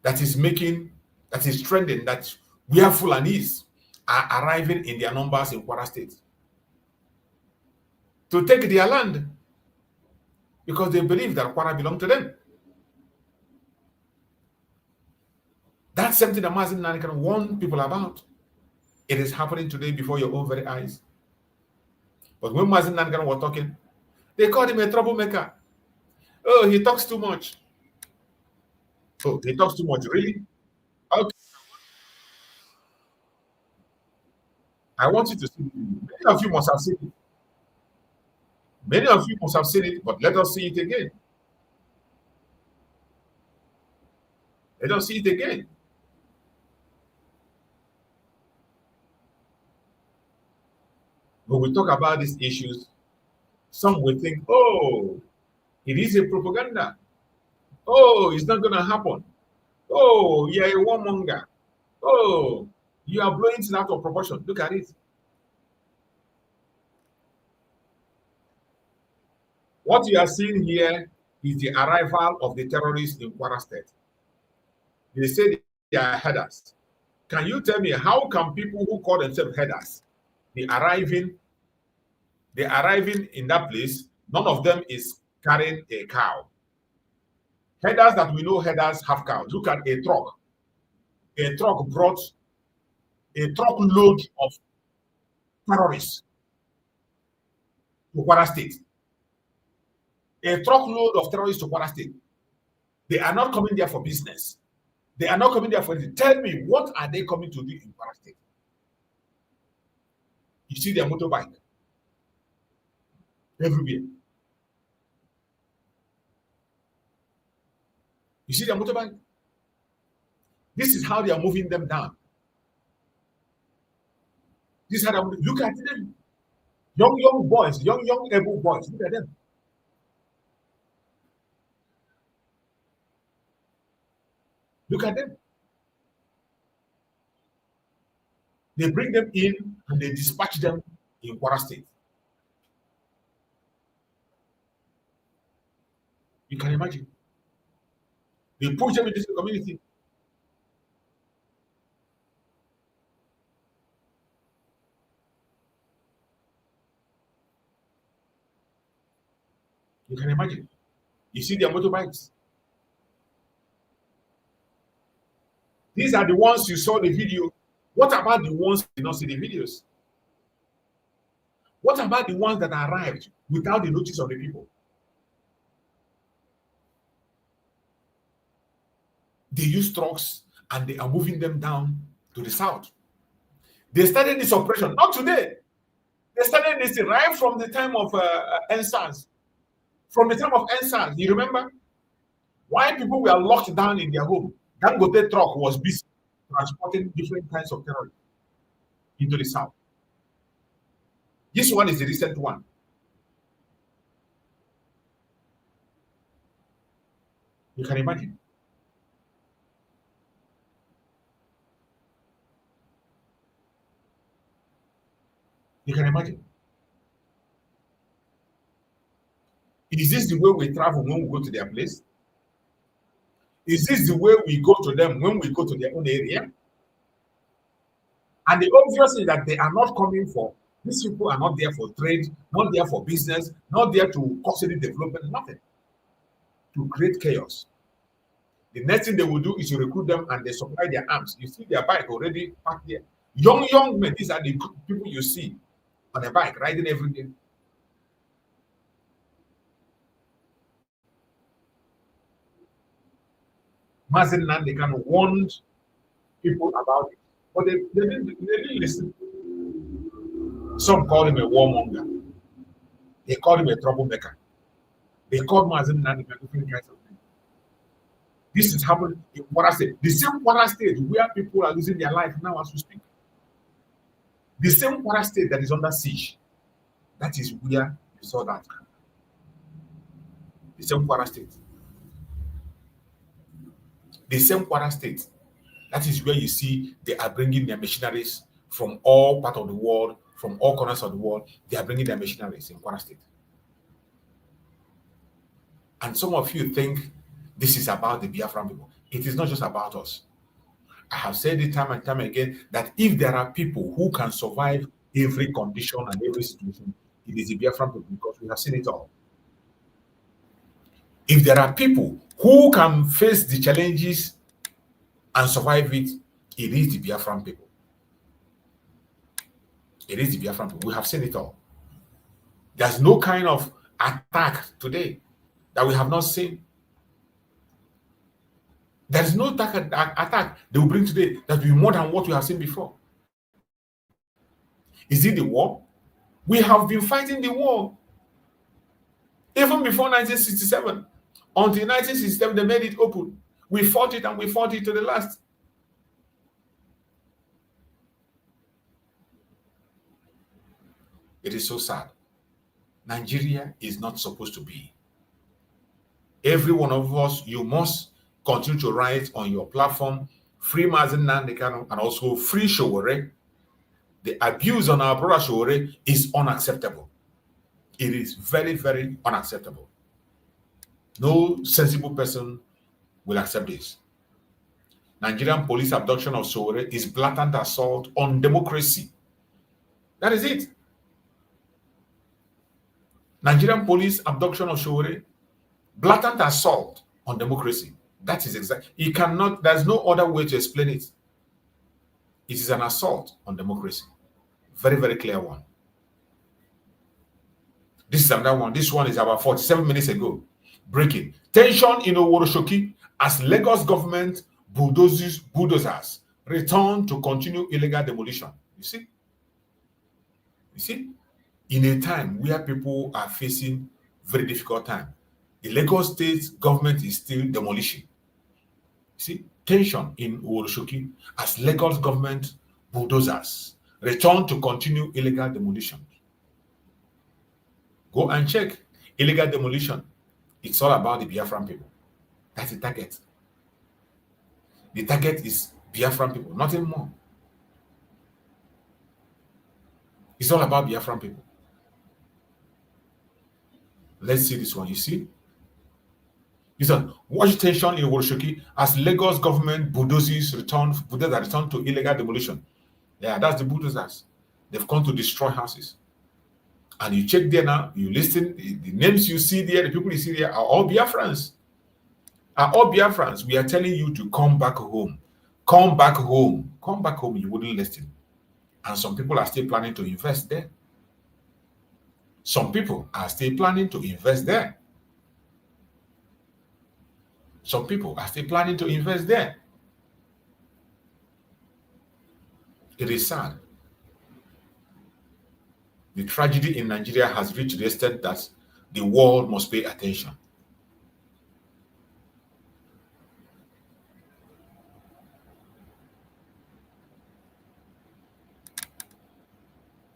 that is trending, that where Fulanis are arriving in their numbers in Kwara State to take their land because they believe that Kwara belongs to them. That's something that Mazi Nnamdi Kanu warn people about. It is happening today before your own very eyes. But when Mazi Nnamdi Kanu was talking, they called him a troublemaker. Oh, he talks too much. Oh, he talks too much, really? Okay. I want you to see it. Many of you must have seen it. Many of you must have seen it, but let us see it again. Let us see it again. When we talk about these issues, some will think, oh, it is a propaganda. Oh, it's not going to happen. Oh, you're a warmonger. Oh, you are blowing it out of proportion. Look at it. What you are seeing here is the arrival of the terrorists in Kwara State. They say they are headers. Can you tell me how can people who call themselves headers be arriving in that place? None of them is carrying a cow. Headers that we know headers have cows. Look at a truck. A truck brought a truckload of terrorists to Kwara State. A truckload of terrorists to Kwara State. They are not coming there for business. They are not coming there for anything. Tell me, what are they coming to do in Kwara State? You see their motorbike everywhere. You see their motorbike? This is how they are moving them down. This is how they are moving. Look at them. Young boys, young able boys. Look at them. Look at them. They bring them in and they dispatch them in Kwara State. You can imagine. They push them into the community. You can imagine. You see their motorbikes. These are the ones you saw the video. What about the ones who did not see the videos? What about the ones that arrived without the notice of the people? They use trucks and they are moving them down to the south. They started this operation, not today. They started this right from the time of NSAS. From the time of NSAS, you remember? Why people were locked down in their home? Dangote truck was busy transporting different kinds of terrorists into the south. This one is the recent one. You can imagine. You can imagine. Is this the way we travel when we go to their place? Is this the way we go to them when we go to their own area? And the obvious is that they are not coming for, these people are not there for trade, not there for business, not there to cause any development, nothing. To create chaos. The next thing they will do is to recruit them and they supply their arms. You see their bike already parked there. Young men, these are the people you see on a bike riding every day. Mazi Nnamdi Kanu warned people about it, but they didn't listen. Some call him a warmonger. They call him a troublemaker. They called Mazi Nnamdi Kanu different kinds of things. This is happening in Kwara State. The same Kwara State where people are losing their life now as we speak. The same Kwara State that is under siege. That is where you saw that. The same Kwara State. The same Kwara State. That is where you see they are bringing their missionaries from all parts of the world, from all corners of the world. They are bringing their missionaries in Kwara State. And some of you think this is about the Biafran people. It is not just about us. I have said it time and time again that if there are people who can survive every condition and every situation, it is the Biafran people, because we have seen it all. If there are people who can face the challenges and survive it, it is the Biafran people. It is the Biafran people. We have seen it all. There's no kind of attack today that we have not seen. There is no attack they will bring today that will be more than what we have seen before. Is it the war? We have been fighting the war even before 1967. Until 1967, they made it open. We fought it and we fought it to the last. It is so sad. Nigeria is not supposed to be. Every one of us, you must continue to write on your platform, free Mazi Nnamdi Kanu and also free Sowore. The abuse on our brother Sowore is unacceptable. It is very, very unacceptable. No sensible person will accept this. Nigerian police abduction of Sowore is blatant assault on democracy. That is it. Nigerian police abduction of Sowore, blatant assault on democracy. That is exactly. You cannot, there's no other way to explain it. It is an assault on democracy. Very, very clear one. This is another one. This one is about 47 minutes ago. Breaking. Tension in Oworoshoki as Lagos government bulldozers return to continue illegal demolition. You see? You see? In a time where people are facing very difficult time, the Lagos state government is still demolishing. See, tension in Oworoshoki as Lagos government bulldozers return to continue illegal demolition. Go and check illegal demolition. It's all about the Biafran people. That's the target. The target is Biafran people, nothing more. It's all about Biafran people. Let's see this one. You see? Listen, watch tension in Oworoshoki as Lagos government bulldozers return to illegal demolition. Yeah, that's the bulldozers. They've come to destroy houses. And you check there now, you listen, the names you see there, the people you see there are all Biafrans. Are all Biafrans. We are telling you to come back home. Come back home. Come back home. You wouldn't listen. And some people are still planning to invest there. Some people are still planning to invest there. Some people are still planning to invest there. It is sad. The tragedy in Nigeria has reached the extent that the world must pay attention.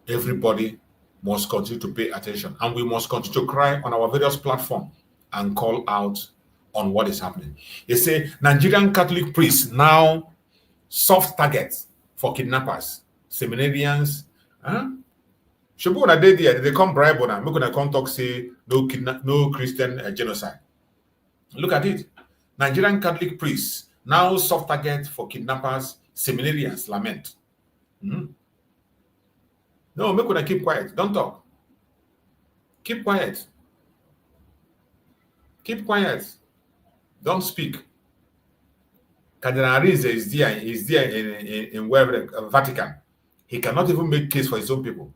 Everybody must continue to pay attention, and we must continue to cry on our various platforms and call out on what is happening. They say Nigerian Catholic priests now soft targets for kidnappers, seminarians. They come bribe on them. We're gonna come talk say no Christian genocide. Look at it. Nigerian Catholic priests now soft target for kidnappers, seminarians lament. No, make una keep quiet. Don't talk. Keep quiet. Keep quiet. Don't speak. Cardinal Arize is there in Vatican. He cannot even make case for his own people.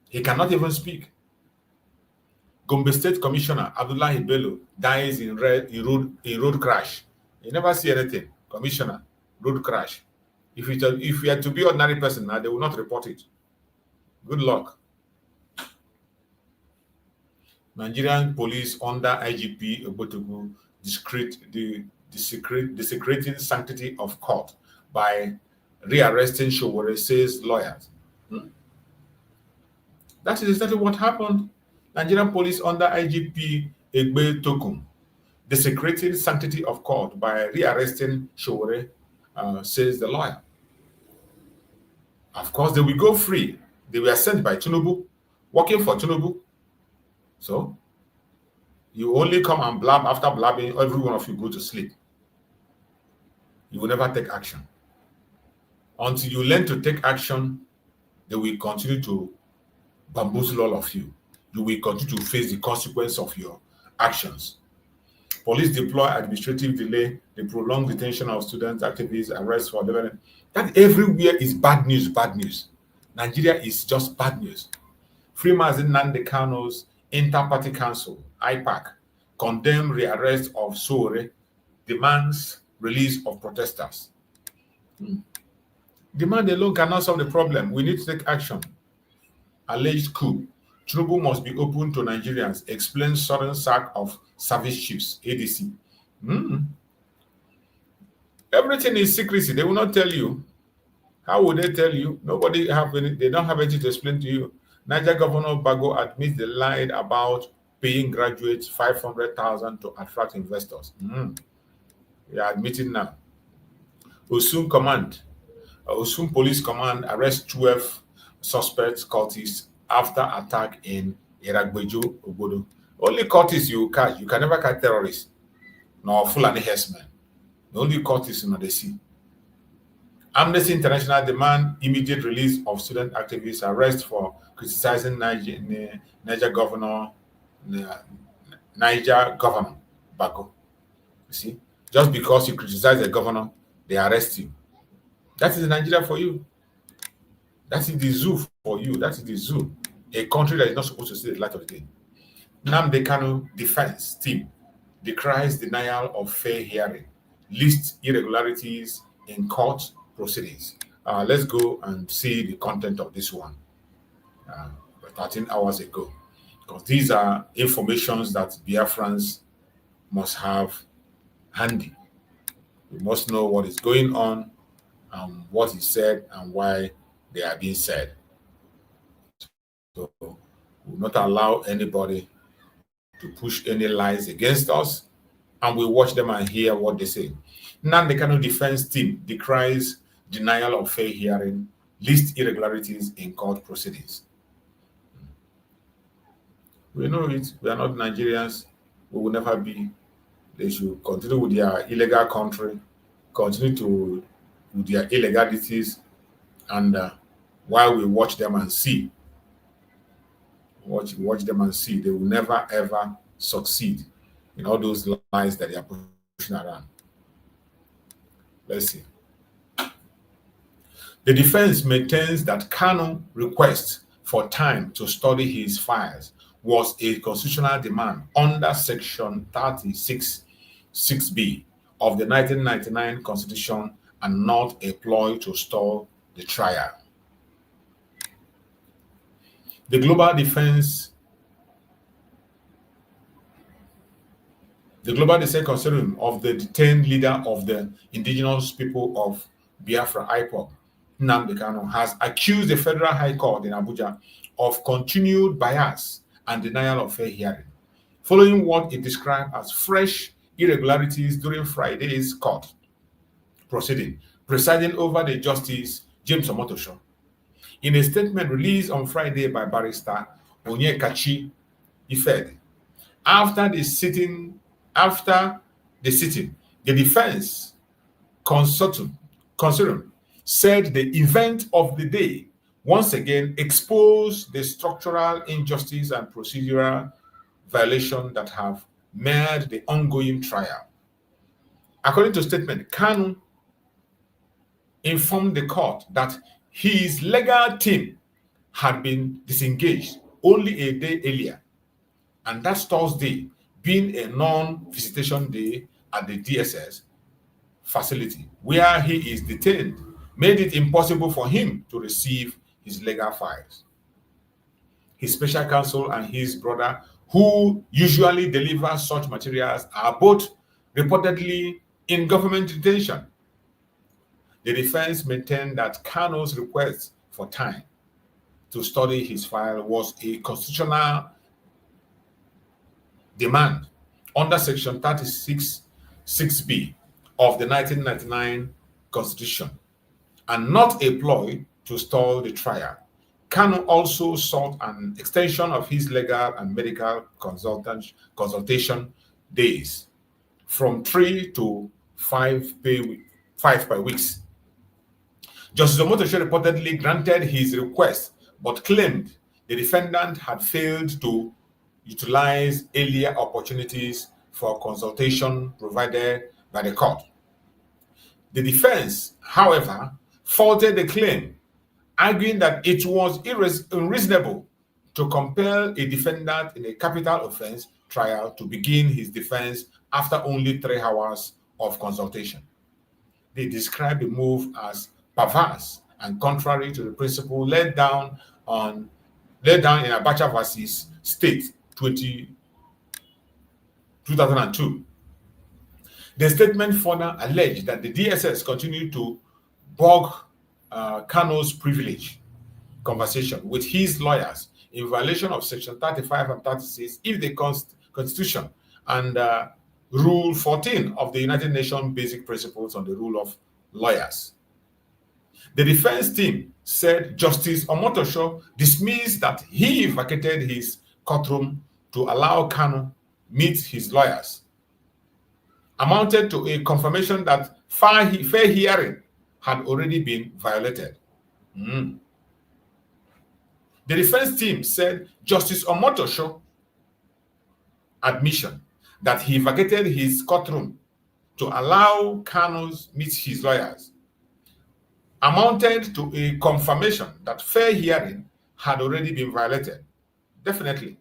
He cannot even speak. Gombe State Commissioner Abdullahi Bello dies in road crash. You never see anything. Commissioner, road crash. If you had to be an ordinary person now, they will not report it. Good luck. Nigerian police under IGP Obotogu desecrating sanctity of court by rearresting Showore, says lawyers. That is exactly what happened. Nigerian police under IGP Egbe Tokum desecrating sanctity of court by rearresting Showore, says the lawyer. Of course, they will go free. They were sent by Tinubu, working for Tinubu. So, you only come and blab. After blabbing, every one of you go to sleep. You will never take action. Until you learn to take action, they will continue to bamboozle all of you. You will continue to face the consequence of your actions. Police deploy administrative delay, the prolonged detention of students, activists, arrests for development. That everywhere is bad news, bad news. Nigeria is just bad news. Free Mazi Nnamdi Kanu's Inter-Party Council, IPAC, condemn rearrest of Sowore, demands release of protesters. Demand alone cannot solve the problem. We need to take action. Alleged coup. Tinubu must be open to Nigerians. Explain sudden sack of service chiefs, ADC. Everything is secrecy. They will not tell you. How would they tell you? Nobody have any. They don't have anything to explain to you. Niger Governor Bago admits they lied about paying graduates 500,000 to attract investors. They are admitting now. Osun Police Command arrests 12 suspects cultists after attack in Iragbejo, Obodo. Only cultists you catch. You can never catch terrorists. Nor Fulani herdsmen. The only cultists in the sea. Amnesty International demand immediate release of student activists arrested for criticizing Niger Governor Bago. You see, just because you criticize the governor, they arrest you. That is Nigeria for you. That is the zoo for you. That is the zoo. A country that is not supposed to see the light of the day. Nnamdi Kanu defense team decries denial of fair hearing, lists irregularities in court proceedings. Let's go and see the content of this one 13 hours ago, because these are informations that Biafrans must have handy. We must know what is going on, what is said, and why they are being said. So we will not allow anybody to push any lies against us, and we watch them and hear what they say. Nnamdi Kanu defense team decries denial of fair hearing, lists irregularities in court proceedings. We know it. We are not Nigerians. We will never be. They should continue with their illegal country, continue with their illegalities, and while we watch them and see Watch them and see. They will never ever succeed in all those lies that they are pushing around. Let's see. The defense maintains that Kanu request for time to study his files was a constitutional demand under Section 36(6)(b) of the 1999 Constitution and not a ploy to stall the trial. The Global Defense Consortium of the detained leader of the indigenous people of Biafra, IPOB, Nnamdi Kanu, has accused the Federal High Court in Abuja of continued bias and denial of fair hearing, following what it described as fresh irregularities during Friday's court proceeding, presiding over the Justice James Omotosho. In a statement released on Friday by Barrister Onyekachi Ifed, after the sitting, the defense consortium said the event of the day once again exposed the structural injustice and procedural violation that have marred the ongoing trial. According to statement, Kanu informed the court that his legal team had been disengaged only a day earlier, and that Thursday, being a non-visitation day at the DSS facility where he is detained, made it impossible for him to receive his legal files. His special counsel and his brother, who usually deliver such materials, are both reportedly in government detention. The defense maintained that Kanu's request for time to study his file was a constitutional demand under Section 36(6)(b) of the 1999 Constitution and not a ploy to stall the trial. Kanu also sought an extension of his legal and medical consultation days from 3 to 5 per week. Justice Omotosho reportedly granted his request, but claimed the defendant had failed to utilize earlier opportunities for consultation provided by the court. The defense, however, faulted the claim, arguing that it was unreasonable to compel a defendant in a capital offense trial to begin his defense after only 3 hours of consultation. They described the move as perverse and contrary to the principle laid down in Abacha versus State 2002. The statement further alleged that the DSS continued to bog Kanu's privilege conversation with his lawyers in violation of Section 35 and 36 if the Constitution and Rule 14 of the United Nations Basic Principles on the Rule of Lawyers. The defense team said Justice Omotosho dismissed that he vacated his courtroom to allow Kanu meet his lawyers, amounted to a confirmation that fair hearing had already been violated. The defense team said Justice Omotosho admission that he vacated his courtroom to allow Kanu meet his lawyers amounted to a confirmation that fair hearing had already been violated. Definitely.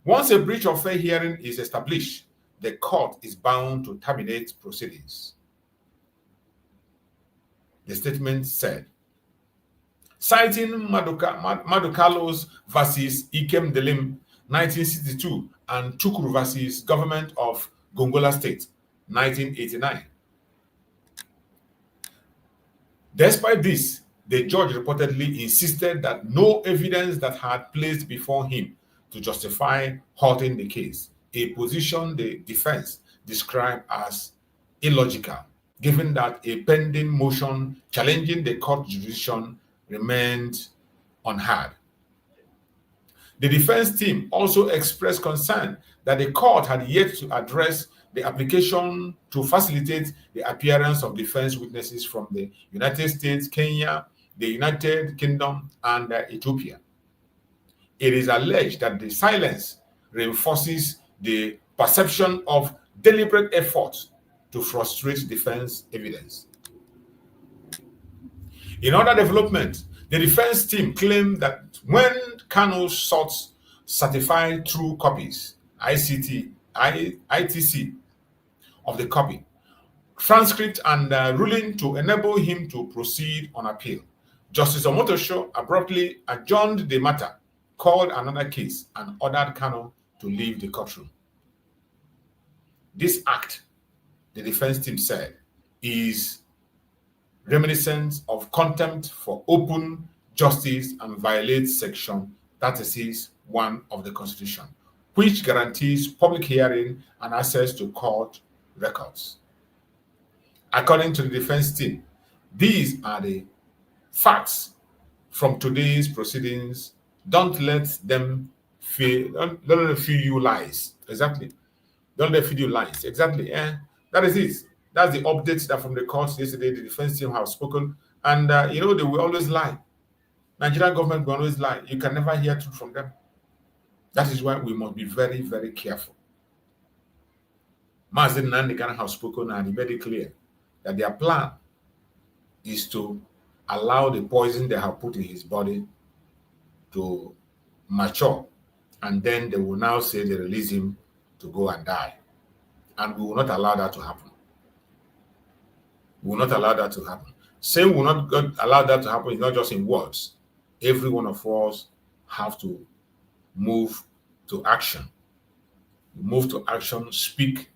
Once a breach of fair hearing is established, the court is bound to terminate proceedings. The statement said, citing Madukalo's versus Ikem Delim 1962 and Chukwu versus Government of Gongola State 1989. Despite this, the judge reportedly insisted that no evidence that had placed before him to justify halting the case, a position the defense described as illogical, given that a pending motion challenging the court jurisdiction remained unheard. The defense team also expressed concern that the court had yet to address the application to facilitate the appearance of defense witnesses from the United States, Kenya, the United Kingdom, and Ethiopia. It is alleged that the silence reinforces the perception of deliberate effort to frustrate defense evidence. In other development, the defense team claimed that when Kanu sought certified true copies, ITC, of the copy, transcript and ruling to enable him to proceed on appeal, Justice Omotosho abruptly adjourned the matter, called another case, and ordered Kanu to leave the courtroom. This act, the defense team said, is reminiscent of contempt for open justice and violates Section 36(1) of the Constitution, which guarantees public hearing and access to court records. According to the defense team, these are the facts from today's proceedings. Don't let them feed you lies. Exactly. Don't let them feed you lies. Exactly. That is it. That's the updates that from the courts yesterday. The defense team have spoken, and they will always lie. Nigerian government will always lie. You can never hear truth from them. That is why we must be very, very careful. Mazi Nnamdi Kanu have spoken, and he made it clear that their plan is to allow the poison they have put in his body to mature, and then they will now say they release him to go and die. And we will not allow that to happen. We will not allow that to happen. Saying we will not allow that to happen is not just in words. Every one of us have to move to action. Move to action, speak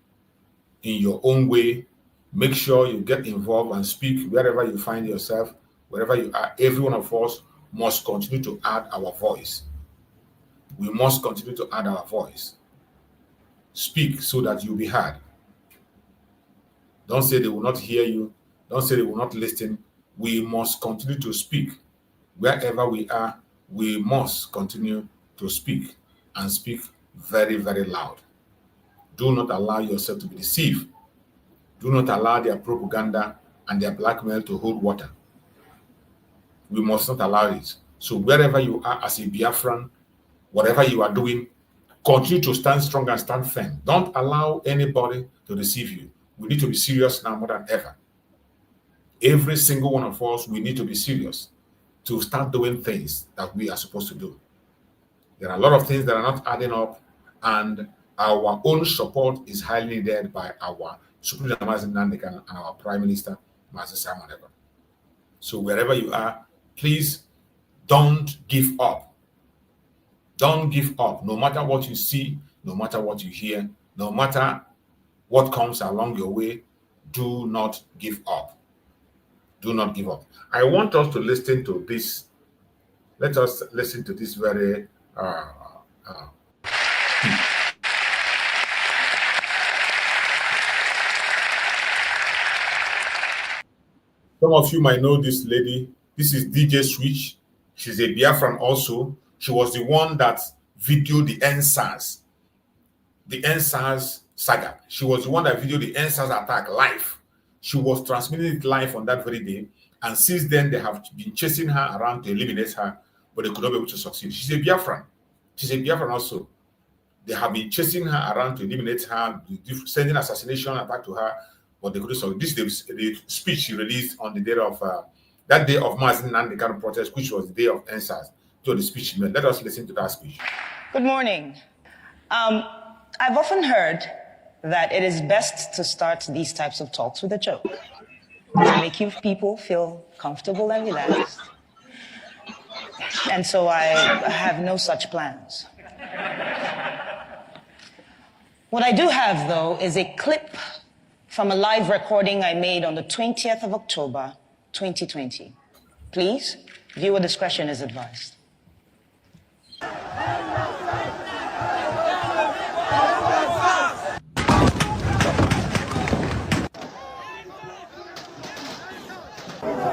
in your own way. Make sure you get involved and speak wherever you find yourself, wherever you are. Every one of us must continue to add our voice. We must continue to add our voice. Speak so that you'll be heard. Don't say they will not hear you. Don't say they will not listen. We must continue to speak. Wherever we are, we must continue to speak, and speak very, very loud. Do not allow yourself to be deceived. Do not allow their propaganda and their blackmail to hold water. We must not allow it. So wherever you are as a Biafran, whatever you are doing, continue to stand strong and stand firm. Don't allow anybody to deceive you. We need to be serious now more than ever. Every single one of us, we need to be serious to start doing things that we are supposed to do. There are a lot of things that are not adding up, and our own support is highly needed by our Supreme Mazi Nnamdi Kanu and our Prime Minister, Mazi Herbert. So wherever you are, please don't give up. Don't give up. No matter what you see, no matter what you hear, no matter what comes along your way, do not give up. Do not give up. I want us to listen to this. Let us listen to this very Some of you might know this lady. This is DJ Switch. She's a Biafran also. She was the one that videoed the NSAS saga. She was the one that videoed the NSAS attack live. She was transmitting it live on that very day. And since then, they have been chasing her around to eliminate her, but they could not be able to succeed. She's a Biafran. She's a Biafran also. They have been chasing her around to eliminate her, sending assassination attack to her, but they couldn't succeed. This is the speech she released on the day of that day of Mazi Nnamdi Kanu protest, which was the day of NSAS. So the speech she made. Let us listen to that speech. Good morning. I've often heard that it is best to start these types of talks with a joke to make you people feel comfortable and relaxed. And so I have no such plans. What I do have, though, is a clip from a live recording I made on the 20th of October, 2020. Please, viewer discretion is advised.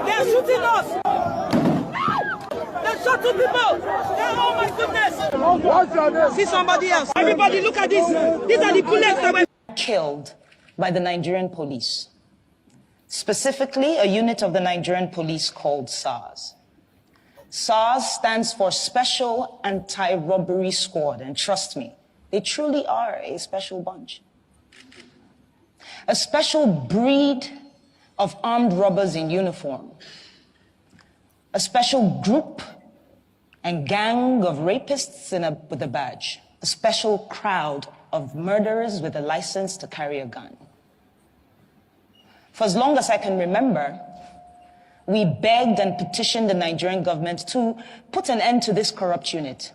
They're shooting us! They're shooting people! Oh my goodness! What's your name? See somebody else. Everybody look at this. These are the bullets that were killed by the Nigerian police. Specifically, a unit of the Nigerian police called SARS. SARS stands for Special Anti-Robbery Squad, and trust me, they truly are a special bunch. A special breed of armed robbers in uniform. A special group and gang of rapists with a badge. A special crowd of murderers with a license to carry a gun. For as long as I can remember, we begged and petitioned the Nigerian government to put an end to this corrupt unit.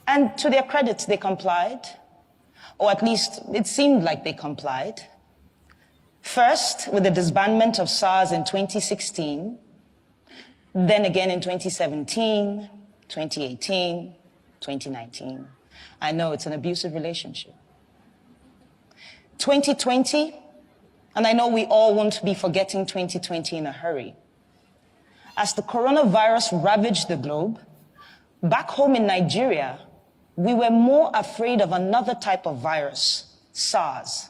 And to their credit, they complied, or at least it seemed like they complied. First, with the disbandment of SARS in 2016, then again in 2017, 2018, 2019. I know it's an abusive relationship. 2020, and I know we all won't be forgetting 2020 in a hurry. As the coronavirus ravaged the globe, back home in Nigeria, we were more afraid of another type of virus, SARS.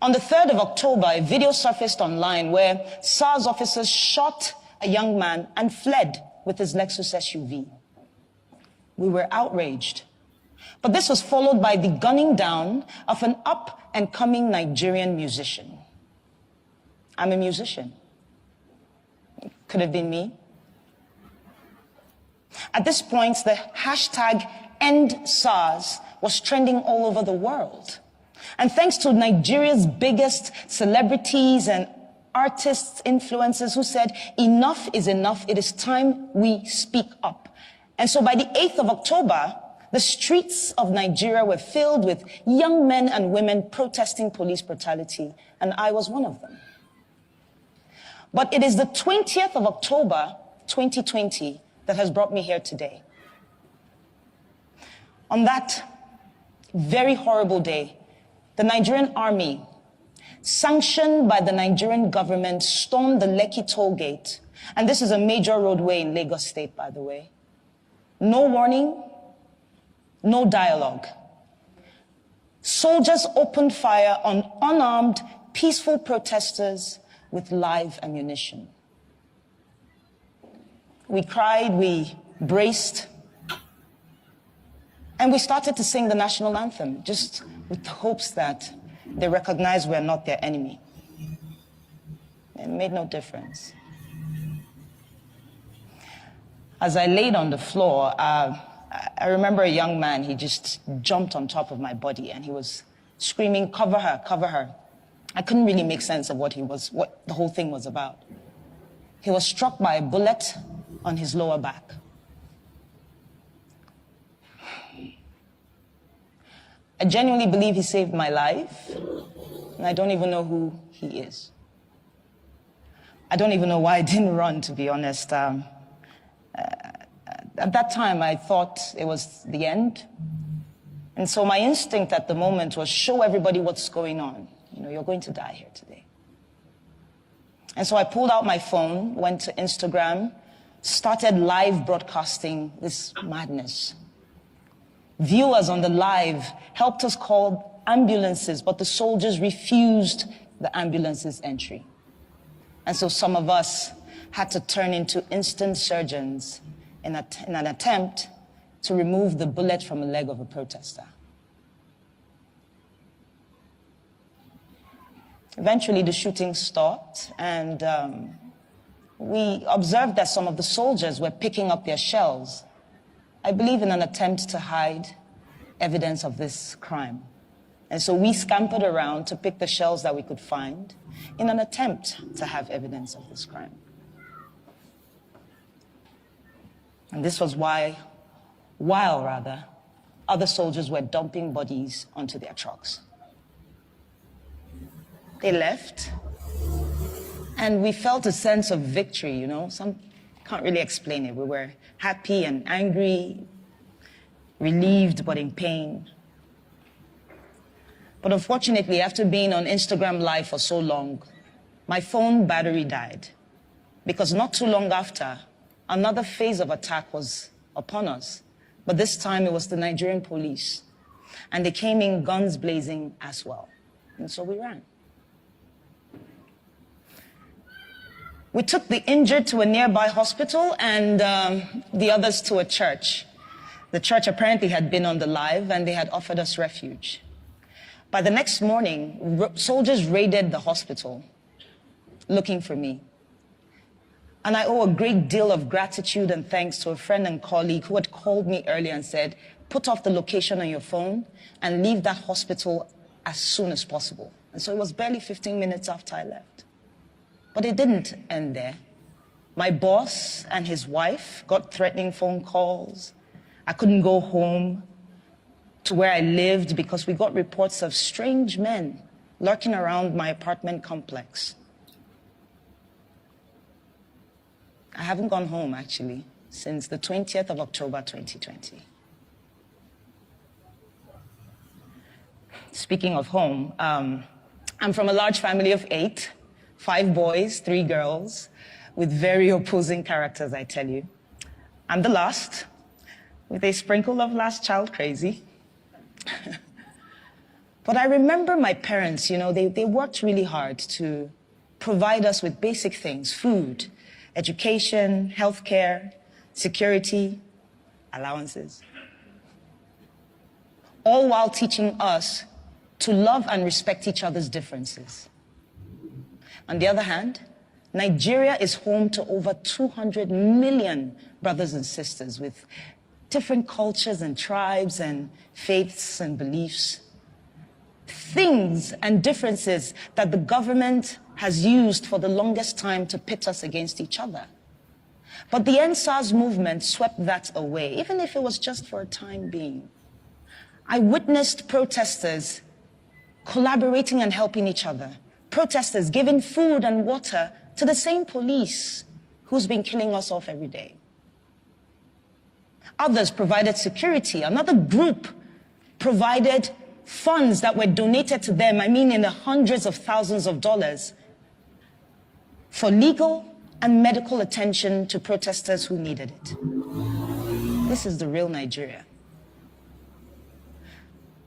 On the 3rd of October, a video surfaced online where SARS officers shot a young man and fled with his Lexus SUV. We were outraged. But this was followed by the gunning down of an up-and-coming Nigerian musician. I'm a musician. Could have been me. At this point, the hashtag #EndSARS was trending all over the world. And thanks to Nigeria's biggest celebrities and artists, influencers who said, enough is enough, it is time we speak up. And so by the 8th of October, the streets of Nigeria were filled with young men and women protesting police brutality, and I was one of them. But it is the 20th of October, 2020, that has brought me here today. On that very horrible day, the Nigerian army, sanctioned by the Nigerian government, stormed the Lekki toll gate. And this is a major roadway in Lagos State, by the way. No warning, no dialogue. Soldiers opened fire on unarmed, peaceful protesters with live ammunition. We cried, we braced, and we started to sing the national anthem, just with the hopes that they recognize we're not their enemy. It made no difference. As I laid on the floor, I remember a young man, he just jumped on top of my body and he was screaming, "Cover her, cover her." I couldn't really make sense of what the whole thing was about. He was struck by a bullet on his lower back. I genuinely believe he saved my life, and I don't even know who he is. I don't even know why I didn't run, to be honest. At that time, I thought it was the end. And so my instinct at the moment was show everybody what's going on. You know, you're going to die here today. And so I pulled out my phone, went to Instagram, started live broadcasting this madness. Viewers on the live helped us call ambulances, but the soldiers refused the ambulance's entry. And so some of us had to turn into instant surgeons in an attempt to remove the bullet from the leg of a protester. Eventually, the shooting stopped, and we observed that some of the soldiers were picking up their shells, I believe in an attempt to hide evidence of this crime. And so we scampered around to pick the shells that we could find in an attempt to have evidence of this crime. And this was while other soldiers were dumping bodies onto their trucks. They left, and we felt a sense of victory, you know. Some can't really explain it. We were happy and angry, relieved but in pain. But unfortunately, after being on Instagram Live for so long, my phone battery died. Because not too long after, another phase of attack was upon us. But this time it was the Nigerian police. And they came in guns blazing as well. And so we ran. We took the injured to a nearby hospital and the others to a church. The church apparently had been on the live and they had offered us refuge. By the next morning, soldiers raided the hospital looking for me. And I owe a great deal of gratitude and thanks to a friend and colleague who had called me earlier and said, put off the location on your phone and leave that hospital as soon as possible. And so it was barely 15 minutes after I left. But it didn't end there. My boss and his wife got threatening phone calls. I couldn't go home to where I lived because we got reports of strange men lurking around my apartment complex. I haven't gone home, actually, since the 20th of October, 2020. Speaking of home, I'm from a large family of 8, 5 boys, 3 girls, with very opposing characters, I tell you. I'm the last, with a sprinkle of last child crazy. But I remember my parents, you know, they worked really hard to provide us with basic things, food, education, healthcare, security, allowances. All while teaching us to love and respect each other's differences. On the other hand, Nigeria is home to over 200 million brothers and sisters with different cultures and tribes and faiths and beliefs. Things and differences that the government has used for the longest time to pit us against each other. But the NSAS movement swept that away, even if it was just for a time being. I witnessed protesters collaborating and helping each other. Protesters giving food and water to the same police who's been killing us off every day. Others provided security. Another group provided funds that were donated to them, I mean in the hundreds of thousands of dollars, for legal and medical attention to protesters who needed it. This is the real Nigeria.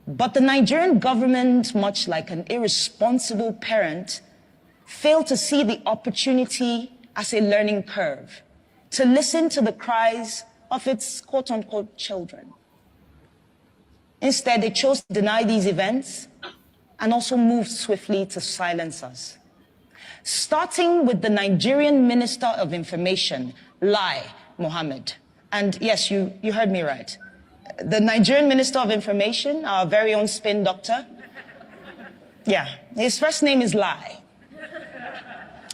But the Nigerian government, much like an irresponsible parent, failed to see the opportunity as a learning curve, to listen to the cries of its quote-unquote children. Instead, they chose to deny these events and also moved swiftly to silence us. Starting with the Nigerian Minister of Information, Lai Mohammed. And yes, you heard me right. The Nigerian Minister of Information, our very own spin doctor. Yeah, his first name is Lai.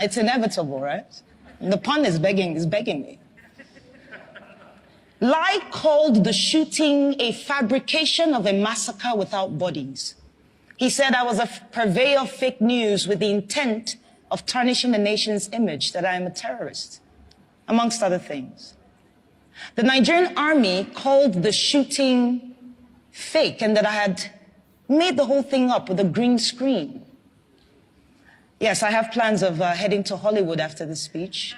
It's inevitable, right? The pun is begging me. Lai called the shooting a fabrication of a massacre without bodies. He said I was a purveyor of fake news with the intent of tarnishing the nation's image, that I am a terrorist, amongst other things. The Nigerian army called the shooting fake and that I had made the whole thing up with a green screen. Yes, I have plans of heading to Hollywood after this speech.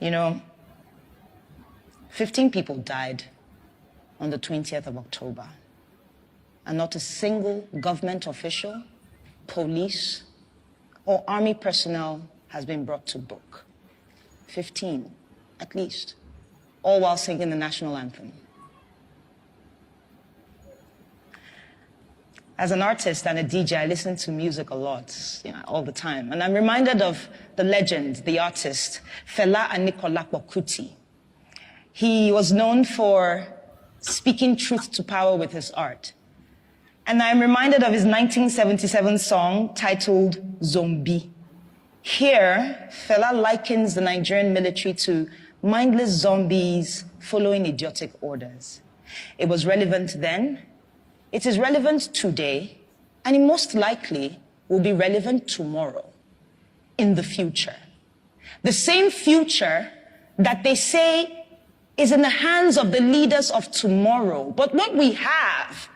You know, 15 people died on the 20th of October, and not a single government official, police, or army personnel has been brought to book. 15, at least, all while singing the national anthem. As an artist and a DJ, I listen to music a lot, all the time. And I'm reminded of the legend, the artist, Fela Anikulapo Kuti. He was known for speaking truth to power with his art. And I'm reminded of his 1977 song titled Zombie. Here, Fela likens the Nigerian military to mindless zombies following idiotic orders. It was relevant then, it is relevant today, and it most likely will be relevant tomorrow, in the future. The same future that they say is in the hands of the leaders of tomorrow. But what we have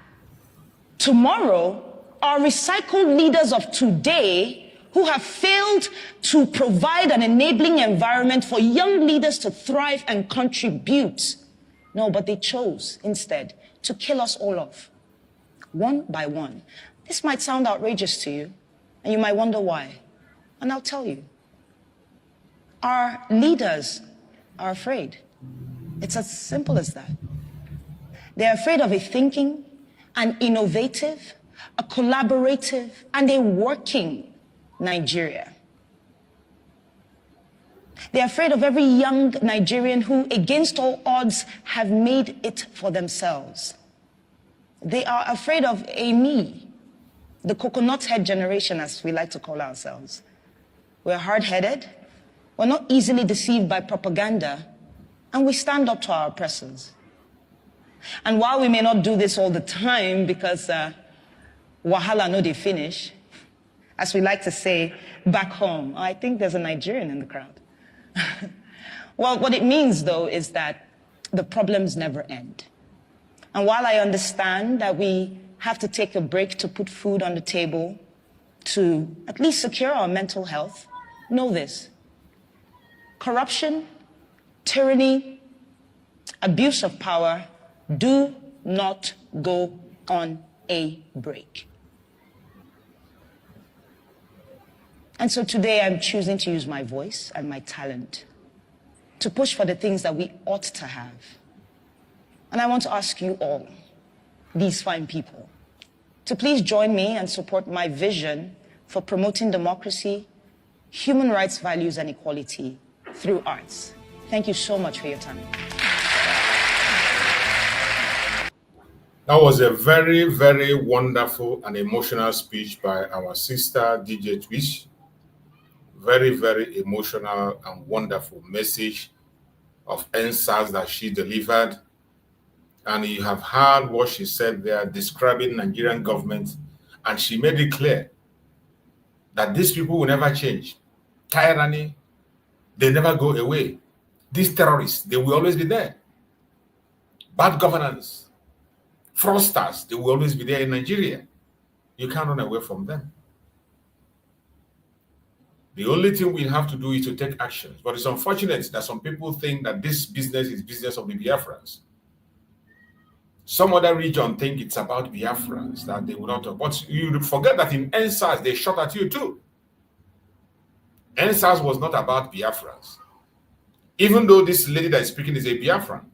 tomorrow are recycled leaders of today who have failed to provide an enabling environment for young leaders to thrive and contribute. No, but they chose instead to kill us all off. one by one. This might sound outrageous to you, and you might wonder why. And I'll tell you. Our leaders are afraid. It's as simple as that. They're afraid of a thinking, an innovative, a collaborative, and a working Nigeria. They're afraid of every young Nigerian who, against all odds, have made it for themselves. They are afraid of a me, the coconut head generation, as we like to call ourselves. We're hard-headed, we're not easily deceived by propaganda, and we stand up to our oppressors. And while we may not do this all the time because wahala no dey finish, as we like to say back home, I think there's a Nigerian in the crowd. Well, what it means, though, is that the problems never end. And while I understand that we have to take a break to put food on the table, to at least secure our mental health, know this. Corruption, tyranny, abuse of power do not go on a break. And so today I'm choosing to use my voice and my talent to push for the things that we ought to have. And I want to ask you all, these fine people, to please join me and support my vision for promoting democracy, human rights values, and equality through arts. Thank you so much for your time. That was a very, very wonderful and emotional speech by our sister DJ Twish. Very, very emotional and wonderful message of answers that she delivered. And you have heard what she said there, describing Nigerian government. And she made it clear that these people will never change. Tyranny, they never go away. These terrorists, they will always be there. Bad governance, fraudsters, they will always be there in Nigeria. You can't run away from them. The only thing we have to do is to take actions. But it's unfortunate that some people think that this business is business of the Biafrans. Some other region think it's about Biafrans, that they will not talk. But you forget that in NSAS, they shot at you too. NSAS was not about Biafrans. Even though this lady that is speaking is a Biafran.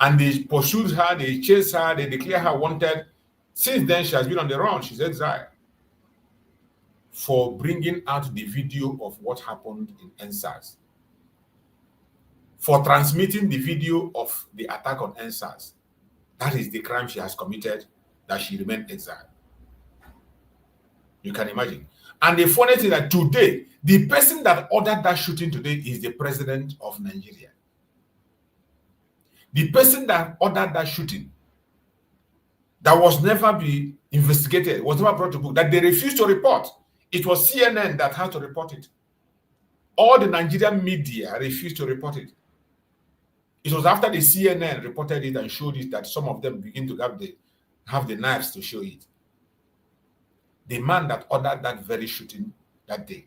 And they pursued her, they chased her, they declared her wanted. Since then, she has been on the run. She's exiled for bringing out the video of what happened in NSAS, for transmitting the video of the attack on NSAS. That is the crime she has committed, that she remained exiled. You can imagine. And the funny thing that today, the person that ordered that shooting today is the president of Nigeria. The person that ordered that shooting, that was never be investigated, was never brought to book, that they refused to report. It was CNN that had to report it. All the Nigerian media refused to report it. It was after the CNN reported it and showed it that some of them begin to have the knives to show it. The man that ordered that very shooting that day,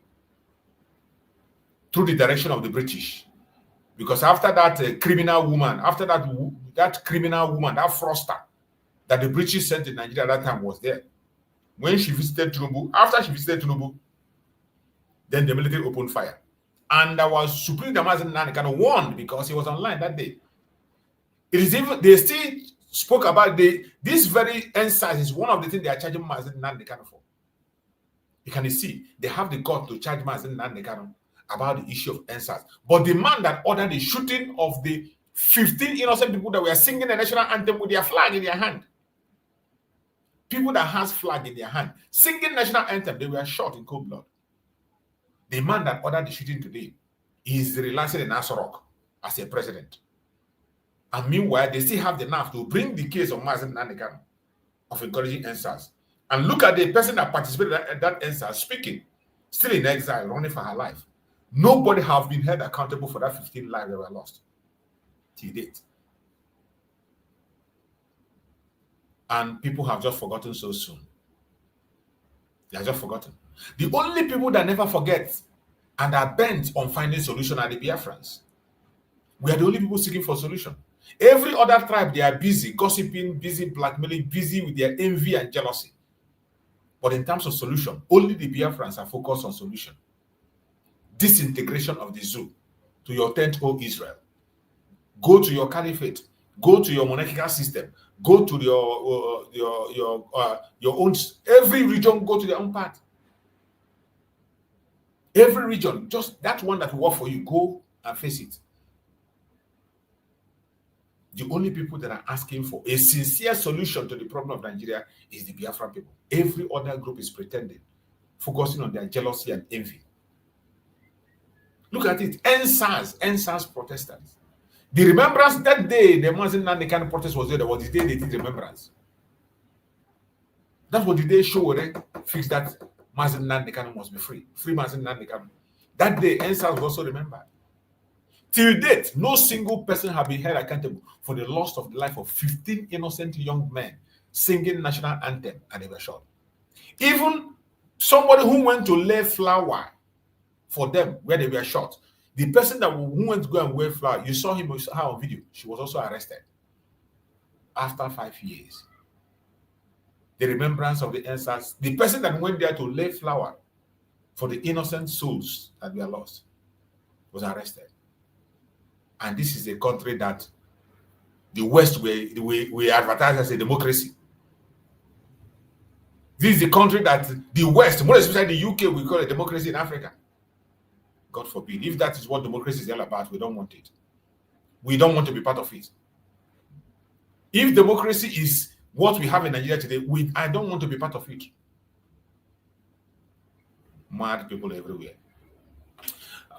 through the direction of the British, because after that criminal woman, that fraudster that the British sent to Nigeria at that time was there. When she visited Tinubu, after she visited Tinubu, then the military opened fire. And there was Supreme Mazi Nnamdi Kanu warned because he was online that day. It is even, they still spoke about this very NSAS is one of the things they are charging Mazi Nnamdi Kanu for. You can see, they have the gut to charge Mazi Nnamdi Kanu about the issue of NSAS. But the man that ordered the shooting of the 15 innocent people that were singing the national anthem with their flag in their hand, people that has flag in their hand, singing national anthem, they were shot in cold blood. The man that ordered the shooting today is relaxing in Asorok as a president. And meanwhile, they still have the nerve to bring the case of Mazi Nnamdi Kanu of encouraging NSAS. And look at the person that participated at that NSAS speaking, still in exile, running for her life. Nobody have been held accountable for that 15 lives that were lost till date. And people have just forgotten so soon. They are just forgotten. The only people that never forget and are bent on finding solution are the Biafrans. We are the only people seeking for solution. Every other tribe, they are busy gossiping, busy blackmailing, busy with their envy and jealousy. But in terms of solution, only the Biafrans are focused on solution. Disintegration of the zoo to your tent, O Israel. Go to your caliphate. Go to your monarchical system. Go to your own. Every region go to their own part. Every region, just that one that will work for you, go and face it. The only people that are asking for a sincere solution to the problem of Nigeria is the Biafra people. Every other group is pretending, focusing on their jealousy and envy. Look at it. NSAS protesters. The remembrance that day, the Mazi Nnamdi Kanu protest was there. That was the day they did remembrance. That's what the day show, right? Fix that Mazi Nnamdi Kanu must be free. Free Mazi Nnamdi Kanu. That day, NSAS was also remembered. Till date, no single person has been held accountable for the loss of the life of 15 innocent young men singing national anthem and they were shot. Even somebody who went to lay flower for them where they were shot, the person that who went to go and wear flower, you saw him on video, she was also arrested after 5 years. The remembrance of the ancestors, the person that went there to lay flower for the innocent souls that were lost was arrested. And this is a country that the West we advertise as a democracy. This is the country that the West, more especially the UK, we call a democracy in Africa. God forbid. If that is what democracy is all about, we don't want it. We don't want to be part of it. If democracy is what we have in Nigeria today, I don't want to be part of it. Mad people everywhere.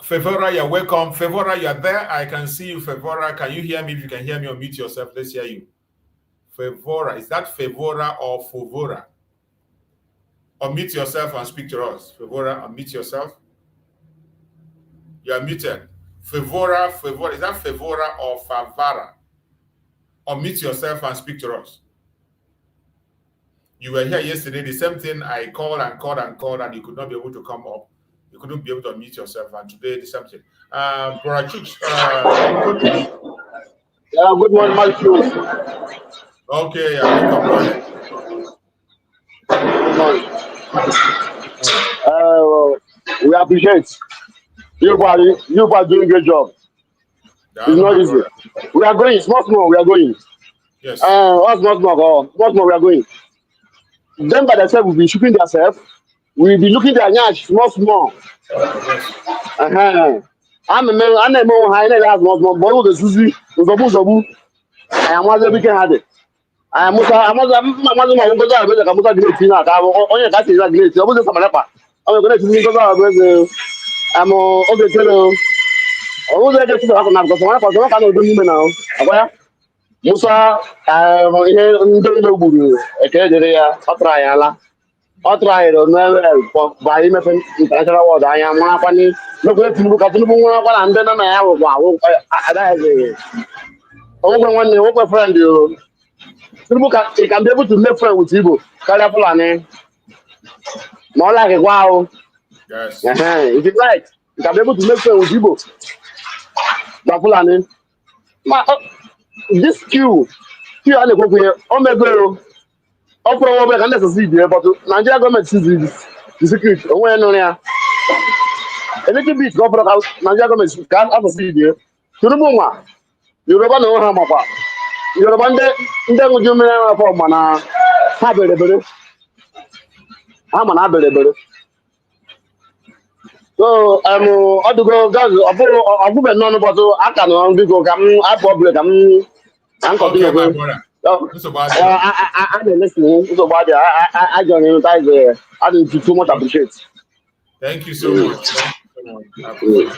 Fevora, you're welcome. Fevora, you're there. I can see you, Fevora. Can you hear me? If you can hear me, unmute yourself. Let's hear you. Fevora, is that Fevora or Fovora? Unmute yourself and speak to us. Fevora, unmute yourself. You're muted. Fevora, is that Fevora or Favara? Unmute yourself and speak to us. You were here yesterday, the same thing. I called and you could not be able to come up. You couldn't be able to unmute yourself, and today the same thing. Brother Chooks, yeah, good morning, my friends. Okay, welcome. Go ahead. We appreciate you are doing a great job. It's not easy. Brother. We are going small. We are going. Yes. Small. We are going. Them by themselves will be shooting themselves. We'll be looking at nyash small. Yes. I'm a man. I'm a man. I never have small. But the Susie, the Zabu. I am one of the weekend had it. I am Musa. I'm going to go to Musa Great Tina. Only that is a great. I was a Samarapa. I'm going to go. I'm okay. Hello. I was there to talk about because one cannot do me now. Where Musa, I'm doing no good. Okay, there. I'll try it for by international world. I am one funny. Look at you, look at you, and then I have wow. One friend, you can be able to make friends with Igbo. Colorful and more like a wow. Yes. If you like, you can be able to make friends with Igbo. This queue on the go oh my God. Probably can succeed there, but Nigeria government sees the security. When a little bit government house, Nigeria government can't succeed there. To the moment, you don't know how much. You're a band, then would you mean for Mana? Have a I'm an available. So I'm out to go. I've been none about I can't go. I'm public. I'm continue. I'm listening. So bad. I don't know. I didn't too much appreciate. Thank you so much. Thank you so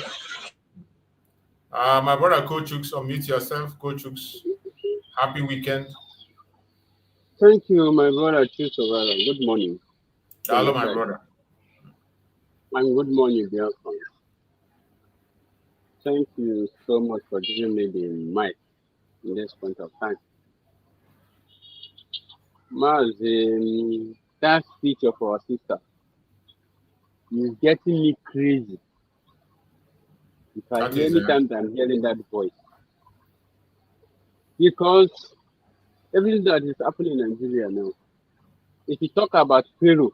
much. My brother Coach Chooks, unmute yourself. Coach Chooks, happy weekend. Thank you, my brother Chooks. Good morning. Hello, my brother. And good morning, dear friend. Thank you so much for giving me the mic in this point of time. Mazi, that speech of our sister is getting me crazy. If I hear any time I'm hearing that voice, Because everything that is happening in Nigeria now, if you talk about Pharaoh,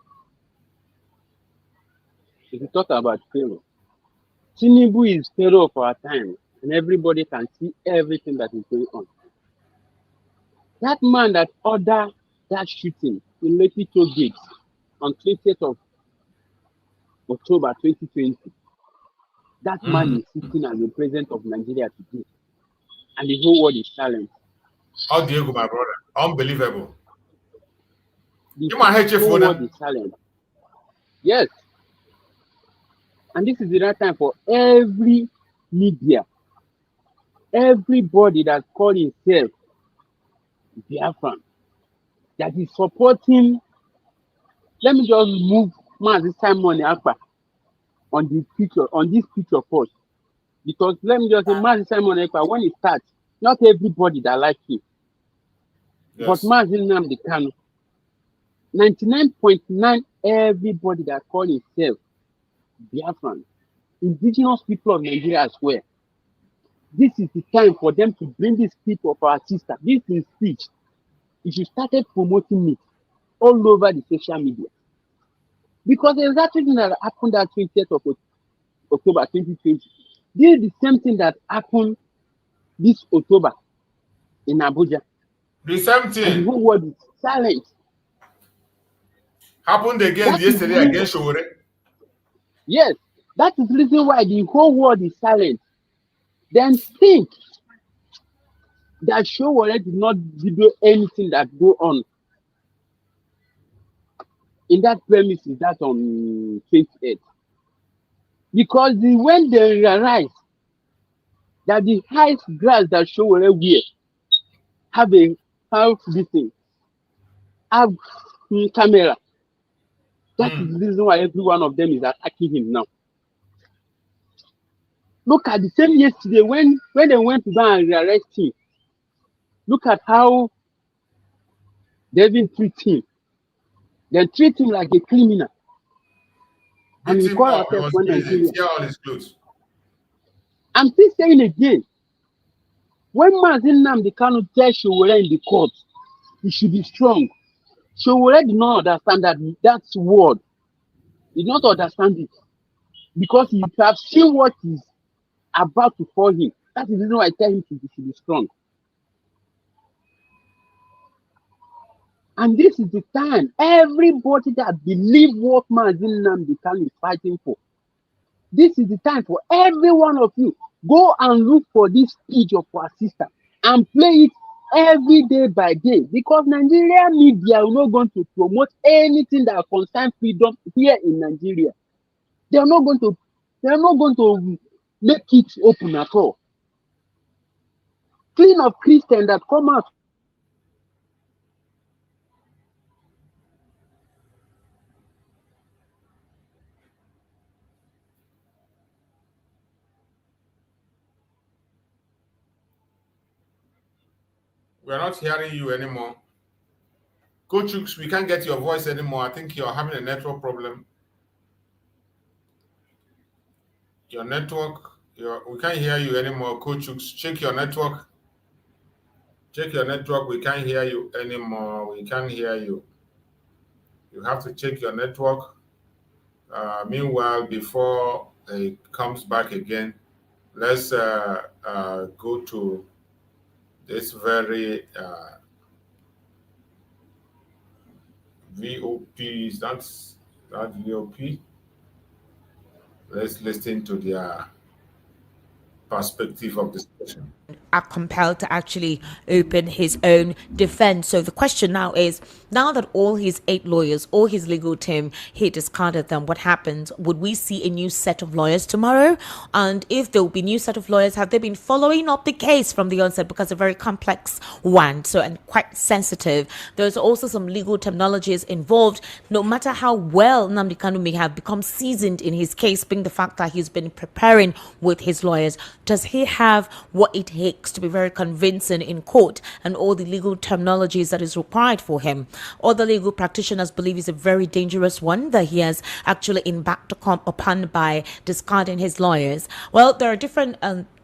Tinubu is Pharaoh of our time, and everybody can see everything that is going on. That man that ordered that shooting in Lekki Toll Gate on 20th of October 2020, that man is sitting as the president of Nigeria today, and the whole world is silent. Oh, Diego, my brother, unbelievable. The whole world is silent. Yes. And this is the right time for every media, everybody that calls himself Biafran, that is supporting. Let me just move Mazi Nnamdi Kanu on the picture, on this picture first. Because let me just say Mazi Nnamdi Kanu, when it starts, not everybody that likes him. Yes. But Mazi Nnamdi Kanu, 99.9 everybody that calls himself Biafran, indigenous people of Nigeria as well. This is the time for them to bring this people of our sister. This is speech. If you started promoting it all over the social media. Because there's that thing that happened that 20th of October 2020. This is the same thing that happened this October in Abuja. The same thing. And the whole world is silent. Happened again yesterday against Showore. Yes, that is the reason why the whole world is silent. Then think that Showore did not video anything that go on in that premises that on 28th. Because when they realize that the highest grass that Showore wear have this thing, have camera. That is the reason why every one of them is attacking him now. Look at the same yesterday when they went to go and arrest him. Look at how they even treat him. They treat him like a criminal. And we call ourselves one Nigeria. I'm still saying again, when Mazi Nnamdi Kanu tells Showore in the court, he should be strong. Showore did not understand that word. He did not understand it. Because he have seen what is about to fall him. That is the reason why I tell him he should be strong. And this is the time everybody that believes what Mazi Nnamdi Kanu is fighting for. This is the time for every one of you. Go and look for this speech of our sister and play it every day by day. Because Nigerian media are not going to promote anything that concerns freedom here in Nigeria. They are not going to make it open at all. Clean of Christians that come out. We are not hearing you anymore. Coach Hooks, we can't get your voice anymore. I think you're having a network problem. Your network, we can't hear you anymore. Coach Hooks, check your network. Check your network. We can't hear you anymore. We can't hear you. You have to check your network. Meanwhile, before it comes back again, let's go to this very VOP. Is that VOP? Let's listen to their perspective of this question. Are compelled to actually open his own defense. So the question now is, now that all his 8 lawyers, all his legal team, he discarded them, what happens? Would we see a new set of lawyers tomorrow? And if there will be a new set of lawyers, have they been following up the case from the onset? Because it's a very complex one, so, and quite sensitive. There's also some legal terminologies involved. No matter how well Nnamdi Kanu may have become seasoned in his case, being the fact that he's been preparing with his lawyers, does he have what it takes to be very convincing in court and all the legal terminologies that is required for him? Other legal practitioners believe is a very dangerous one that he has actually embarked upon by discarding his lawyers. Well, there are different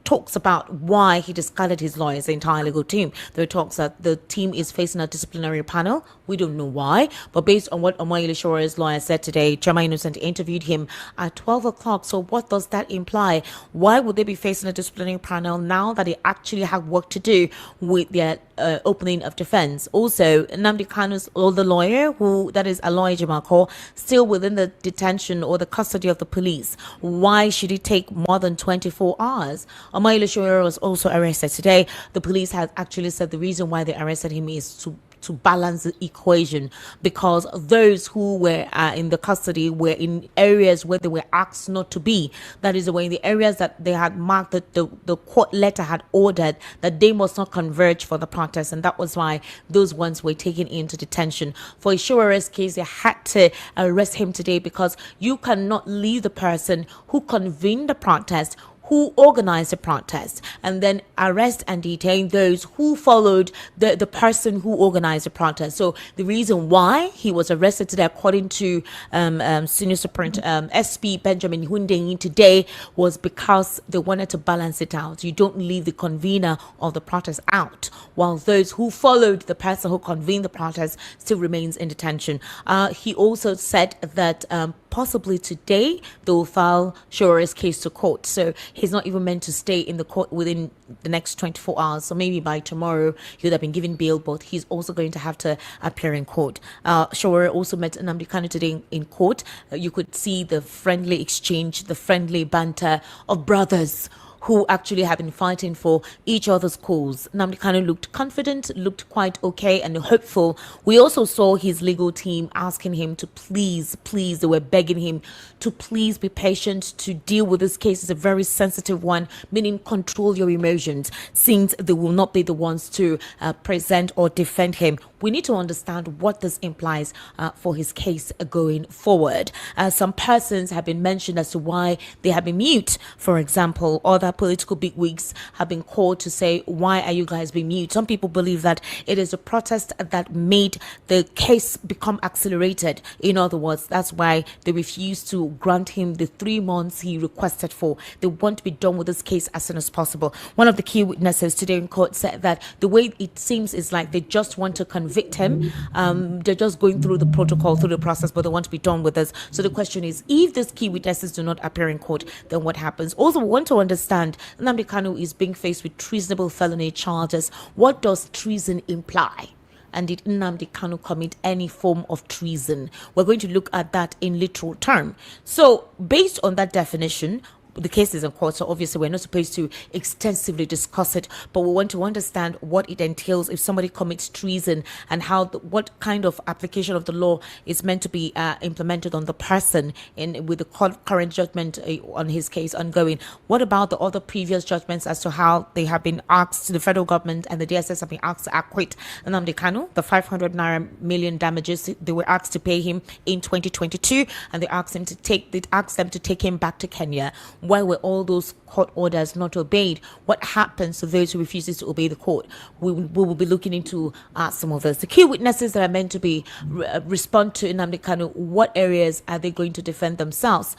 talks about why he discarded his lawyers, the entire legal team. There are talks that the team is facing a disciplinary panel. We don't know why, but based on what Omoyele Shore's lawyer said today, Chama Innocent interviewed him at 12 o'clock. So what does that imply? Why would they be facing a disciplinary panel now that they actually have work to do with their opening of defense? Also, Nnamdi Kanu's older lawyer, that is Aloy Jimako, still within the detention or the custody of the police. Why should it take more than 24 hours? Omoyele Shore was also arrested today. The police has actually said the reason why they arrested him is to balance the equation, because those who were in the custody were in areas where they were asked not to be. That is, in the areas that they had marked that the court letter had ordered that they must not converge for the protest, and that was why those ones were taken into detention. For Ishore's case, they had to arrest him today because you cannot leave the person who convened the protest, who organized the protest, and then arrest and detain those who followed the person who organized the protest. So the reason why he was arrested today, according to Senior Superintendent SP Benjamin Hundengi today, was because they wanted to balance it out. You don't leave the convener of the protest out, while those who followed the person who convened the protest still remains in detention. He also said that possibly today they will file Shore's case to court. So he's not even meant to stay in the court within the next 24 hours. So maybe by tomorrow he would have been given bail, but he's also going to have to appear in court. Shore also met Nnamdi Kanu today in court. You could see the friendly exchange, the friendly banter of brothers who actually have been fighting for each other's cause. Nnamdi Kanu looked confident, looked quite okay and hopeful. We also saw his legal team asking him to please, they were begging him to please be patient, to deal with this case. It's a very sensitive one, meaning control your emotions, since they will not be the ones to present or defend him. We need to understand what this implies for his case going forward. Some persons have been mentioned as to why they have been mute. For example, other political bigwigs have been called to say, why are you guys being mute? Some people believe that it is a protest that made the case become accelerated. In other words, that's why they refused to grant him the 3 months he requested for. They want to be done with this case as soon as possible. One of the key witnesses today in court said that the way it seems is like they just want to convict him. They're just going through the protocol, through the process, but they want to be done with this. So the question is, if these key witnesses do not appear in court, then what happens? Also, we want to understand Nnamdi Kanu is being faced with treasonable felony charges. What does treason imply? And did Nnamdi Kanu commit any form of treason? We're going to look at that in literal term. So based on that definition, the case is in court, so obviously we're not supposed to extensively discuss it, but we want to understand what it entails if somebody commits treason, and how what kind of application of the law is meant to be implemented on the person with the current judgment on his case ongoing. What about the other previous judgments as to how they have been asked, to the federal government and the DSS have been asked to acquit Nnamdi Kanu, the 500 million damages they were asked to pay him in 2022, and they asked them to take him back to Kenya. Why were all those court orders not obeyed? What happens to those who refuses to obey the court? We will be looking into some of those. The key witnesses that are meant to be respond to Nnamdi Kanu, what areas are they going to defend themselves?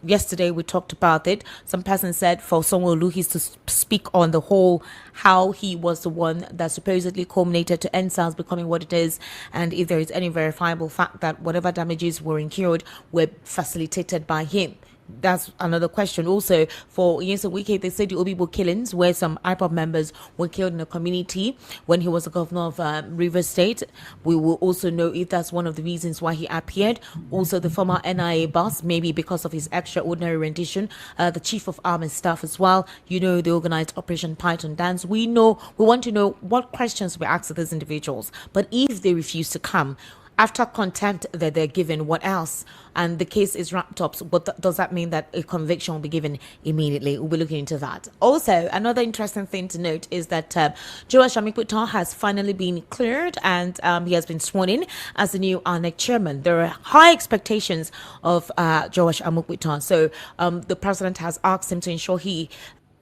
Yesterday we talked about it. Some person said for Sanwo-Olu, he's to speak on the whole, how he was the one that supposedly culminated to NSAS becoming what it is, and if there is any verifiable fact that whatever damages were incurred were facilitated by him. That's another question. Also, for Nyesom Wike, they said the Obibo killings, where some IPOB members were killed in a community when he was the governor of Rivers State. We will also know if that's one of the reasons why he appeared. Also, the former NIA boss, maybe because of his extraordinary rendition, the chief of army staff as well. You know, they organized Operation Python Dance. We want to know what questions were asked of these individuals. But if they refuse to come, after contempt that they're given, what else? And the case is wrapped up. So what does that mean that a conviction will be given immediately? We'll be looking into that. Also, another interesting thing to note is that Joash Amikbuta has finally been cleared, and he has been sworn in as the new ANEC chairman. There are high expectations of Joash Amikbuta. So the president has asked him to ensure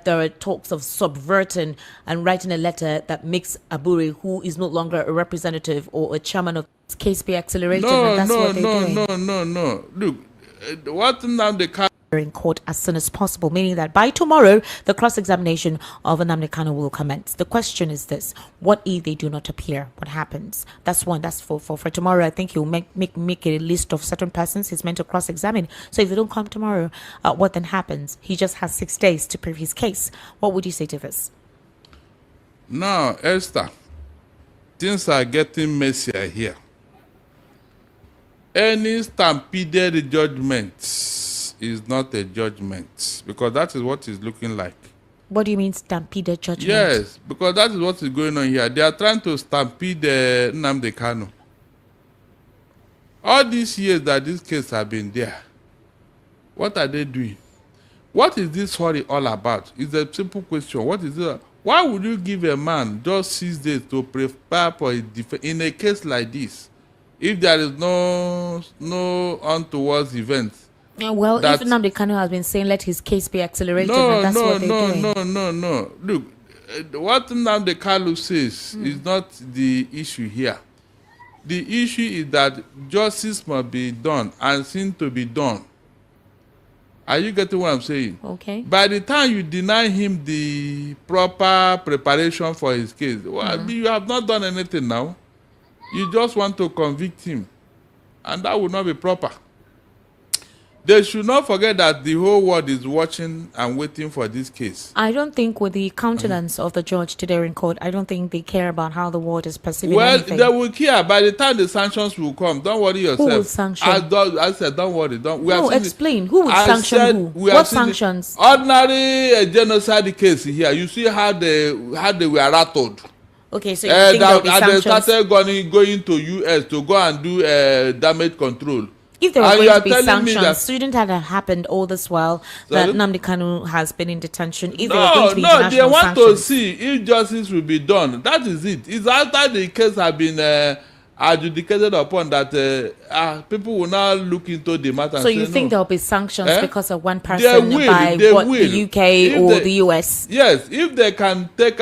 there are talks of subverting and writing a letter that makes Aburi, who is no longer a representative or a chairman of case, be accelerated. No. Look, what Nnamdi Kanu in court as soon as possible, meaning that by tomorrow, the cross-examination of Nnamdi Kanu will commence. The question is this: what if they do not appear? What happens? That's one. That's for tomorrow. I think he'll make a list of certain persons he's meant to cross-examine. So if they don't come tomorrow, what then happens? He just has 6 days to prove his case. What would you say to this? Now, Esther, things are getting messier here. Any stampeded judgment is not a judgment, because that is what it's looking like. What do you mean stampeded judgment? Yes, because that is what is going on here. They are trying to stampede Nnamdi Kanu. All these years that this case has been there, what are they doing? What is this hurry all about? It's a simple question. What is it? Why would you give a man just 6 days to prepare for a defense in a case like this, if there is no untoward event? Well, if Nnamdi Kanu has been saying let his case be accelerated, and that's what they're doing. No. Look, what Nnamdi Kanu says is not the issue here. The issue is that justice must be done and seem to be done. Are you getting what I'm saying? Okay. By the time you deny him the proper preparation for his case, well, you have not done anything now. You just want to convict him, and that would not be proper. They should not forget that the whole world is watching and waiting for this case. I don't think with the countenance of the judge today in court, I don't think they care about how the world is perceiving anything. They will care. By the time the sanctions will come, don't worry yourself. Who will sanction? I said, don't worry. Explain. Who will sanction who? What sanctions? Ordinary genocide case here. You see how they were rattled. Okay, so you think there will be sanctions? They started going to US to go and do damage control. If there were going to be sanctions, shouldn't that have happened all this while that Nnamdi Kanu has been in detention? If there were going to be international they want sanctions, to see if justice will be done. That is it. It's after the case has been adjudicated upon that people will now look into the matter. So you think there will be sanctions because of one person by the UK or the US? Yes, if they can take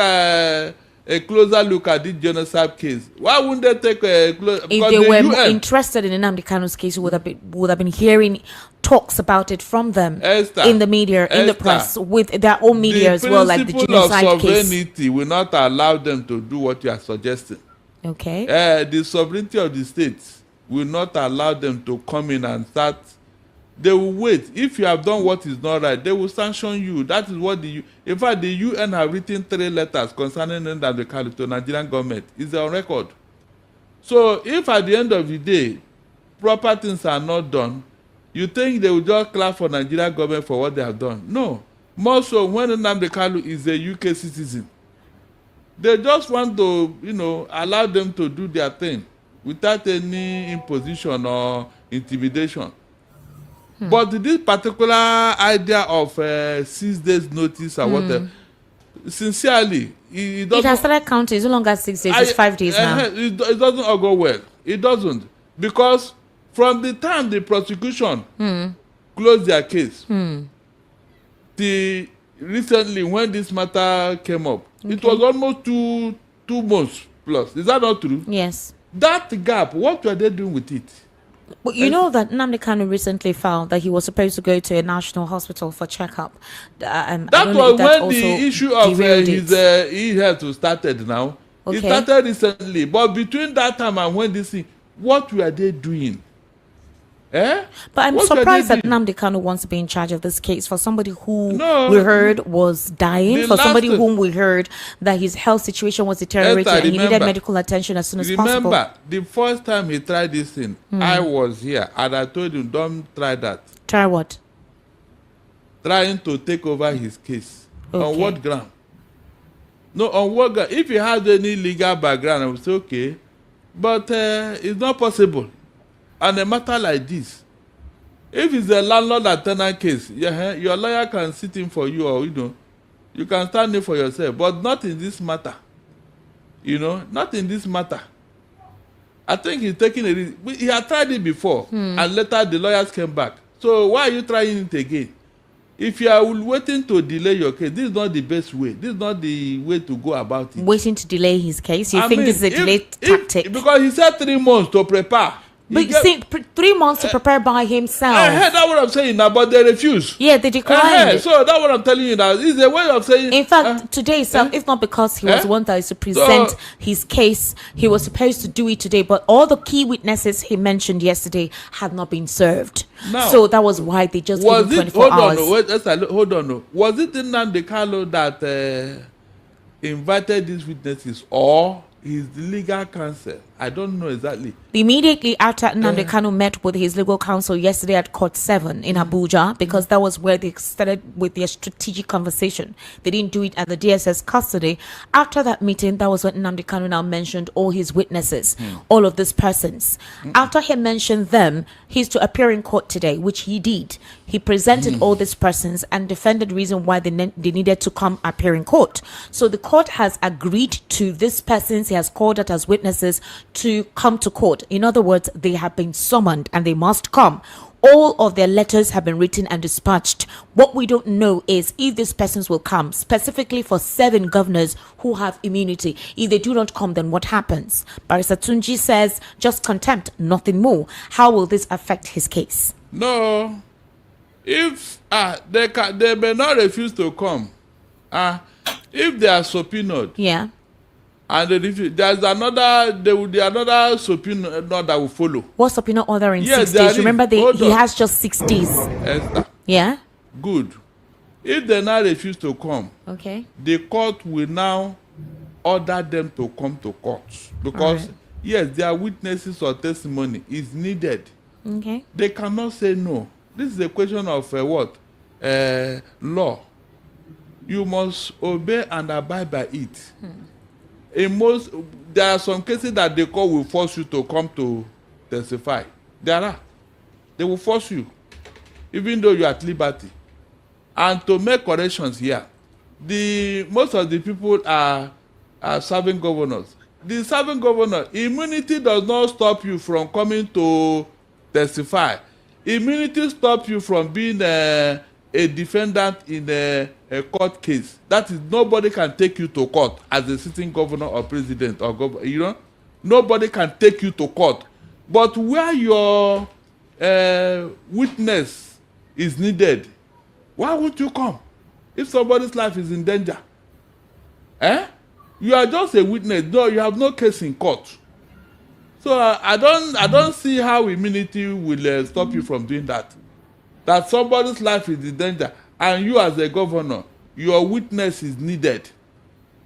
a closer look at this genocide case. Why wouldn't they take a closer? If they were more interested in Nnamdi Kanu's case, would have been hearing talks about it from them in the media, in the press, with their own media as well, like the genocide case. The principle of sovereignty will not allow them to do what you are suggesting. Okay. The sovereignty of the states will not allow them to come in and start. They will wait. If you have done what is not right, they will sanction you. That is what in fact, the UN have written 3 letters concerning Nnamdi Kanu to Nigerian government. It's on record. So if at the end of the day, proper things are not done, you think they will just clap for Nigerian government for what they have done? No. More so when Nnamdi Kanu is a UK citizen. They just want to, allow them to do their thing without any imposition or intimidation. But this particular idea of 6 days notice or whatever, sincerely, it has started counting. It's no longer 6 days, it's 5 days now. It doesn't all go well. It doesn't. Because from the time the prosecution closed their case, recently when this matter came up, it was almost two months plus. Is that not true? Yes. That gap, what were they doing with it? But you know that Nnamdi Kanu recently found that he was supposed to go to a national hospital for checkup. That was when the issue of his health started now. Okay. It started recently. But between that time and when this thing, what were they doing? But I'm surprised that Nnamdi Kanu wants to be in charge of this case for somebody who we heard was dying, for somebody whom we heard that his health situation was deteriorating and he needed medical attention as soon as possible. Remember, the first time he tried this thing, I was here and I told him, don't try that. Try what? Trying to take over his case. Okay. On what ground? No, on what ground? If he has any legal background, I would say, okay. But it's not possible. And a matter like this, if it's a landlord and tenant case, your lawyer can sit in for you, or you can stand in for yourself, but not in this matter. Not in this matter. I think he's taking a risk. He had tried it before, and later the lawyers came back. So why are you trying it again? If you are waiting to delay your case, this is not the best way. This is not the way to go about it. Waiting to delay his case? You think this is a delay tactic? Because he said 3 months to prepare. But you see, 3 months to prepare by himself. That's what I'm saying now, but they refuse. Yeah, they declined. So that's what I'm telling you now. It's a way of saying. In fact, today itself, if not because he was one that is to present his case, he was supposed to do it today, but all the key witnesses he mentioned yesterday had not been served. Now, so that was why they just gave him 24 hours. Hold on. Was it Nnamdi Kanu that invited these witnesses or his legal counsel? I don't know exactly. Immediately after Nnamdi Kanu met with his legal counsel yesterday at Court 7 in Abuja, because that was where they started with their strategic conversation. They didn't do it at the DSS custody. After that meeting, that was when Nnamdi Kanu now mentioned all his witnesses, all of these persons. After he mentioned them, he's to appear in court today, which he did. He presented all these persons and defended the reason why they needed to come appear in court. So the court has agreed to these persons he has called out as witnesses to come to court. In other words, they have been summoned and they must come. All of their letters have been written and dispatched. What we don't know is if these persons will come, specifically for 7 governors who have immunity. If they do not come, then what happens? Barrister Tunji says just contempt, nothing more. How will this affect his case? No. If they may not refuse to come. If they are subpoenaed. Yeah. And there's another subpoena that will follow. What subpoena order in 6 days? Remember, he has just 6 days. Esther. Yeah. Good. If they now refuse to come, okay, the court will now order them to come to court because yes, their witnesses or testimony is needed. Okay. They cannot say no. This is a question of what? Law. You must obey and abide by it. There are some cases that the court will force you to come to testify. They will force you, even though you are at liberty. And to make corrections here, most of the people are serving governors. The serving governor, immunity does not stop you from coming to testify. Immunity stops you from being a defendant in a court case. That is, nobody can take you to court as a sitting governor or president or governor. Nobody can take you to court. But where your witness is needed, why would you come? If somebody's life is in danger, you are just a witness. No, you have no case in court. So I don't see how immunity will stop you from doing that. That somebody's life is in danger, and you as a governor, your witness is needed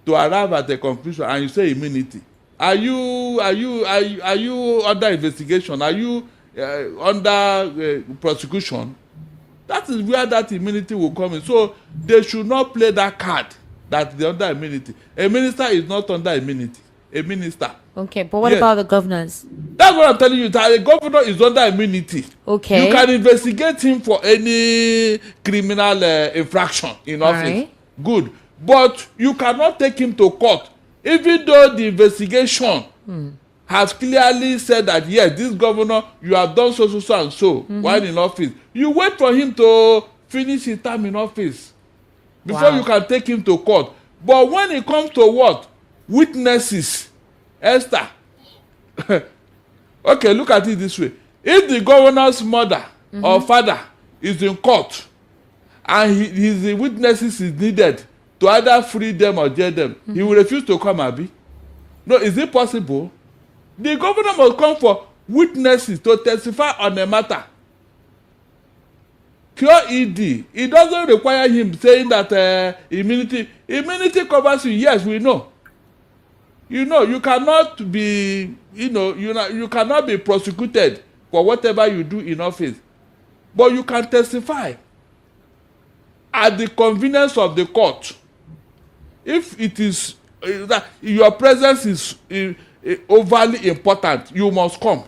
to arrive at a conclusion, and you say immunity. Are you under investigation? Are you under prosecution? That is where that immunity will come in. So they should not play that card that they're under immunity. A minister is not under immunity. A minister. Okay, but what about the governors? That's what I'm telling you. That a governor is under immunity. Okay. You can investigate him for any criminal infraction in office. Right. Good. But you cannot take him to court, even though the investigation has clearly said that, yes, this governor, you have done so and so while in office. You wait for him to finish his time in office before you can take him to court. But when it comes to what? Witnesses, Esther. Okay, look at it this way. If the governor's mother or father is in court and his witnesses is needed to either free them or jail them, he will refuse to come, Abi. No, is it possible? The governor must come for witnesses to testify on a matter. Pure ED. It doesn't require him saying that immunity covers you. Yes, we know. You cannot be, you cannot be prosecuted for whatever you do in office. But you can testify at the convenience of the court. If it is that your presence is overly important, you must come.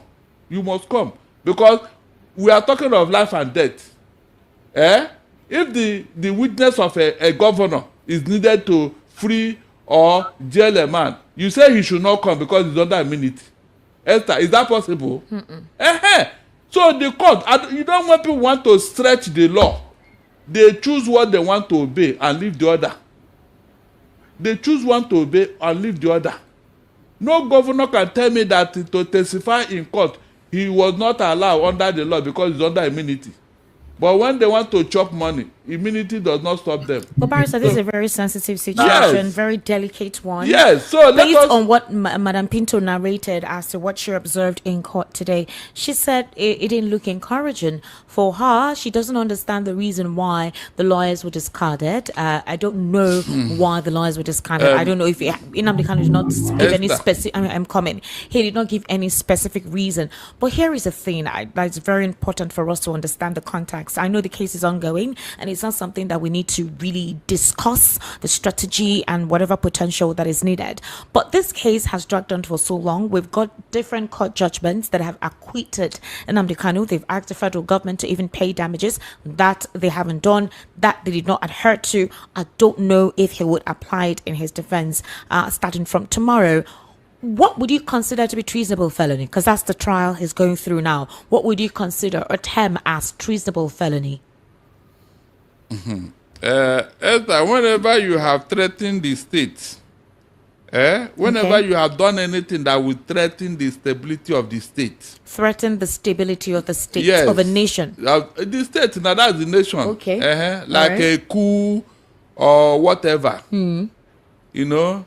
You must come. Because we are talking of life and death. If the witness of a governor is needed to free or jail a man, you say he should not come because he's under immunity. Esther, is that possible? So the court, you don't want people want to stretch the law. They choose what they want to obey and leave the other. They choose one to obey and leave the other. No governor can tell me that to testify in court, he was not allowed under the law because he's under immunity. But when they want to chop money, immunity does not stop them. But Barrister, this is a very sensitive situation, very delicate one. Yes, so based on what Madam Pinto narrated as to what she observed in court today, she said it didn't look encouraging for her. She doesn't understand the reason why the lawyers were discarded. I don't know why the lawyers were discarded. I don't know if Nnamdi Kanu did not give any specific. I'm coming. He did not give any specific reason. But here is the thing that's very important for us to understand the context. I know the case is ongoing, and it's not something that we need to really discuss the strategy and whatever potential that is needed. But this case has dragged on for so long. We've got different court judgments that have acquitted Nnamdi Kanu. They've asked the federal government to even pay damages. That they haven't done. That they did not adhere to. I don't know if he would apply it in his defense starting from tomorrow. What would you consider to be treasonable felony? Because that's the trial he's going through now. What would you consider or term as treasonable felony? Esther, whenever you have threatened the state, whenever you have done anything that would threaten the stability of the state. Threaten the stability of the state, of a nation. The state, now that's the nation. Okay. Like a coup or whatever. You know,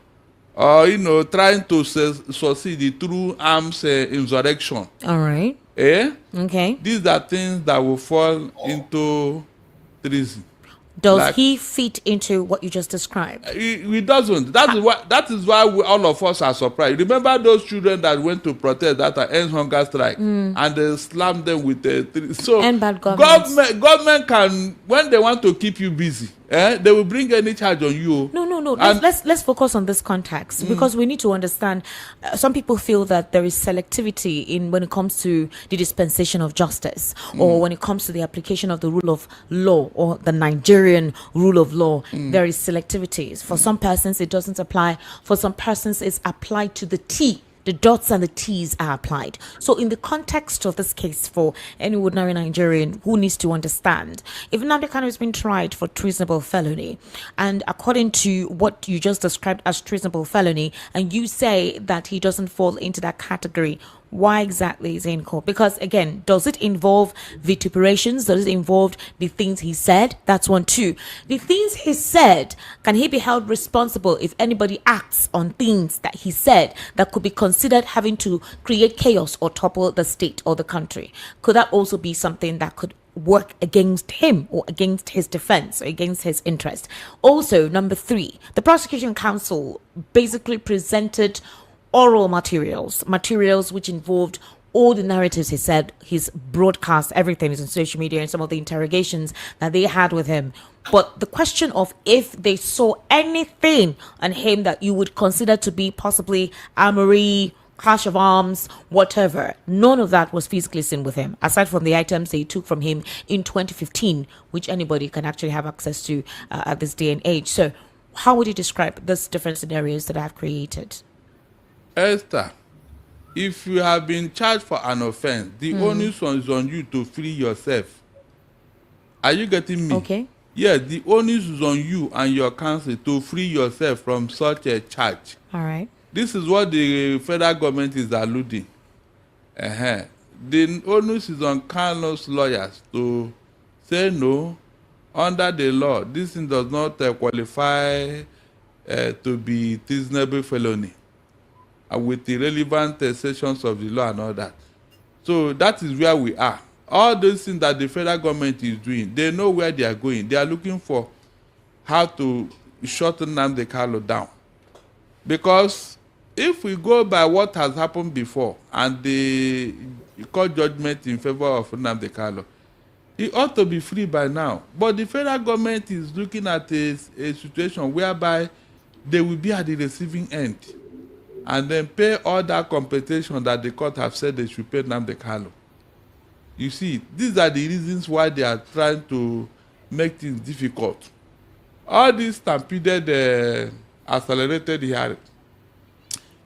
trying to succeed through arms insurrection. All right. Okay. These are things that will fall into treason. Does he fit into what you just described? He doesn't. That is why all of us are surprised. Remember those children that went to protest that end hunger strike, and they slammed them with a so and bad government can, when they want to keep you busy, they will bring any charge on you. No. Let's focus on this context, because we need to understand. Some people feel that there is selectivity in when it comes to the dispensation of justice, or when it comes to the application of the rule of law or the Nigerian rule of law. There is selectivities. For some persons, it doesn't apply. For some persons, it's applied to the T. The dots and the T's are applied. So in the context of this case, for any ordinary Nigerian who needs to understand, if Nnamdi Kanu has been tried for treasonable felony, and according to what you just described as treasonable felony, and you say that he doesn't fall into that category, why exactly is he in court? Because again, does it involve vituperations? Does it involve the things he said? That's one. Two, the things he said, can he be held responsible if anybody acts on things that he said that could be considered having to create chaos or topple the state or the country? Could that also be something that could work against him or against his defense or against his interest? Also, number three, the prosecution counsel basically presented oral materials which involved all the narratives he said, his broadcast, everything is on social media, and some of the interrogations that they had with him. But the question of if they saw anything on him that you would consider to be possibly armory, clash of arms, whatever, none of that was physically seen with him, aside from the items they took from him in 2015, which anybody can actually have access to at this day and age. So how would you describe these different scenarios that I've created? Esther, if you have been charged for an offense, the onus is on you to free yourself. Are you getting me? Okay. Yes, the onus is on you and your counsel to free yourself from such a charge. All right. This is what the federal government is alluding. The onus is on Kanu's lawyers to say no. Under the law, this thing does not qualify to be treasonable felony. With the relevant sections of the law and all that. So that is where we are. All those things that the federal government is doing, they know where they are going. They are looking for how to shorten Nnamdi Kanu down. Because if we go by what has happened before and the court judgment in favor of Nnamdi Kanu, he ought to be free by now. But the federal government is looking at a situation whereby they will be at the receiving end and then pay all that compensation that the court have said they should pay Nnamdi Kanu. You see, these are the reasons why they are trying to make things difficult. All this stampeded, accelerated hearing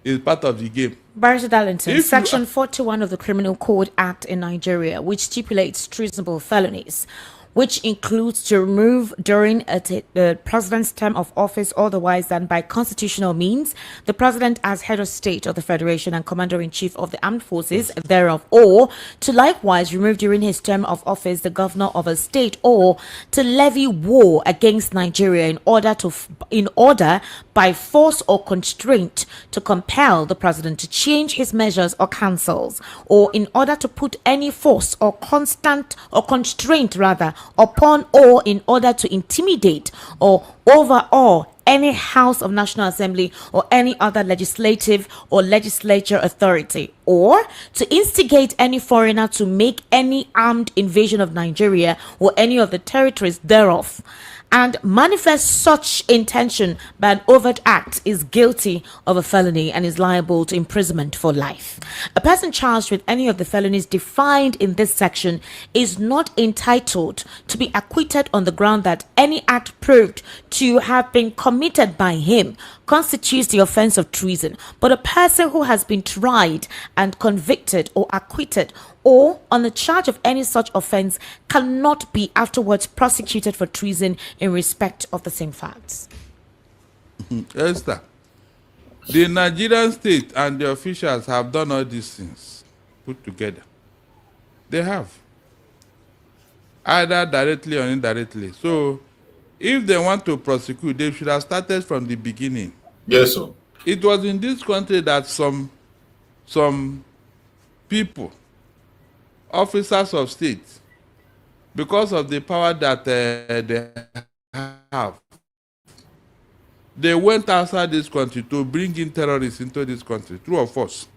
is part of the game. Barrister Darlington, Section 41 of the Criminal Code Act in Nigeria, which stipulates treasonable felonies, which includes to remove during the president's term of office otherwise than by constitutional means the president as head of state of the federation and commander-in-chief of the armed forces thereof, or to likewise remove during his term of office the governor of a state, or to levy war against Nigeria in order by force or constraint to compel the president to change his measures or counsels, or in order to put any force or constraint upon, or in order to intimidate or overawe any House of National Assembly or any other legislative or legislature authority, or to instigate any foreigner to make any armed invasion of Nigeria or any of the territories thereof, and manifest such intention by an overt act, is guilty of a felony and is liable to imprisonment for life. A person charged with any of the felonies defined in this section is not entitled to be acquitted on the ground that any act proved to have been committed by him constitutes the offense of treason, but a person who has been tried and convicted or acquitted or on the charge of any such offense cannot be afterwards prosecuted for treason in respect of the same facts. Esther, the Nigerian state and the officials have done all these things put together. They have, either directly or indirectly. So if they want to prosecute, they should have started from the beginning. Yes, sir. It was in this country that some people, officers of state, because of the power that they have, they went outside this country to bring in terrorists into this country. True or false?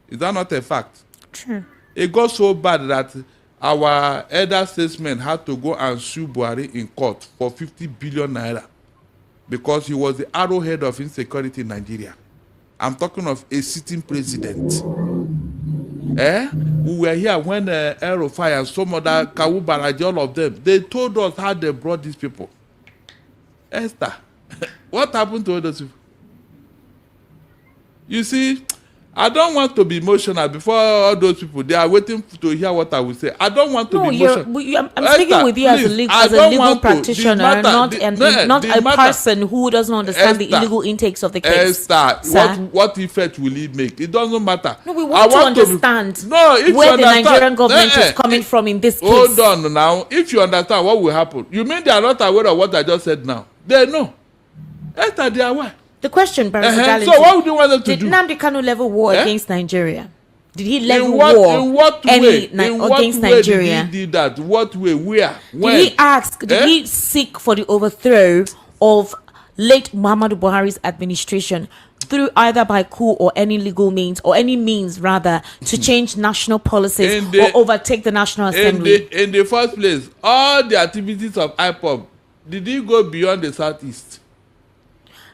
Is that not a fact? True. It got so bad that our elder statesmen had to go and sue Buhari in court for 50 billion naira because he was the arrowhead of insecurity in Nigeria. I'm talking of a sitting president. We were here when Aerofire and some other Kawu Baraji, all of them, they told us how they brought these people. Esther, what happened to all those people? You see, I don't want to be emotional before all those people. They are waiting to hear what I will say. I don't want to be emotional. I'm speaking with you as a legal practitioner, not a person who doesn't understand the illegal intakes of the case. Esther, what effect will it make? It doesn't matter. No, we want to understand where the Nigerian government is coming from in this case. Hold on now. If you understand what will happen, you mean they are not aware of what I just said now? They know. Esther, they are aware. The question, Barrister So what would you want them to do? Did Nnamdi Kanu level war against Nigeria? Did he level war against Nigeria? Did he do that? What way? Where? When? Did he seek for the overthrow of late Muhammadu Buhari's administration through either by coup or any legal means, or any means rather, to change national policies or overtake the National Assembly? In the first place, all the activities of IPOB, did he go beyond the southeast?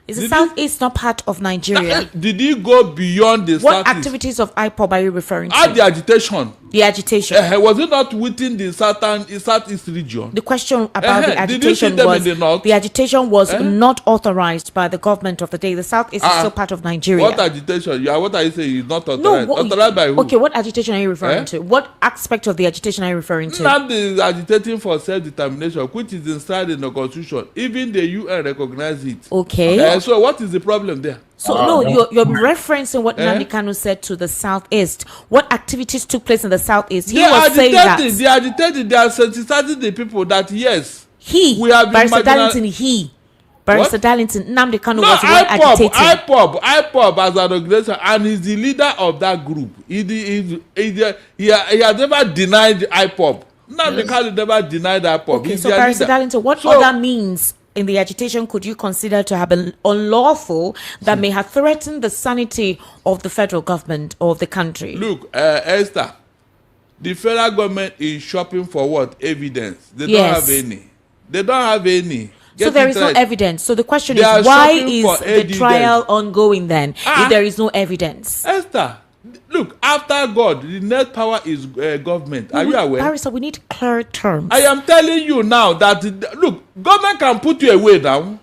Is the southeast not part of Nigeria? Did he go beyond the southeast? What activities of IPOB are you referring to? The agitation. The agitation. Was it not within the southeast region? The question about the agitation was the agitation was not authorized by the government of the day. The southeast is still part of Nigeria. What agitation? What are you saying is not authorized? Authorized by who? Okay, what agitation are you referring to? What aspect of the agitation are you referring to? Nnamdi is agitating for self-determination, which is inside in the constitution. Even the UN recognizes it. Okay. So what is the problem there? So no, you're referencing what Nnamdi Kanu said to the southeast. What activities took place in the southeast? He was saying that they agitated, they are sensitizing the people that yes, we have been Barrister Darlington, Nnamdi Kanu was the one agitating. IPOB as an organization, and he's the leader of that group. He has never denied IPOB. Nnamdi Kanu never denied IPOB. Okay, so Barrister Darlington, what other means in the agitation could you consider to have been unlawful that may have threatened the sanity of the federal government or of the country? Look, Esther, the federal government is shopping for what? Evidence. They don't have any. They don't have any. So there is no evidence. So the question is, why is the trial ongoing then if there is no evidence? Esther, look, after God, the net power is government. Are you aware? Barrister, we need clear terms. I am telling you now that, look, government can put you away now.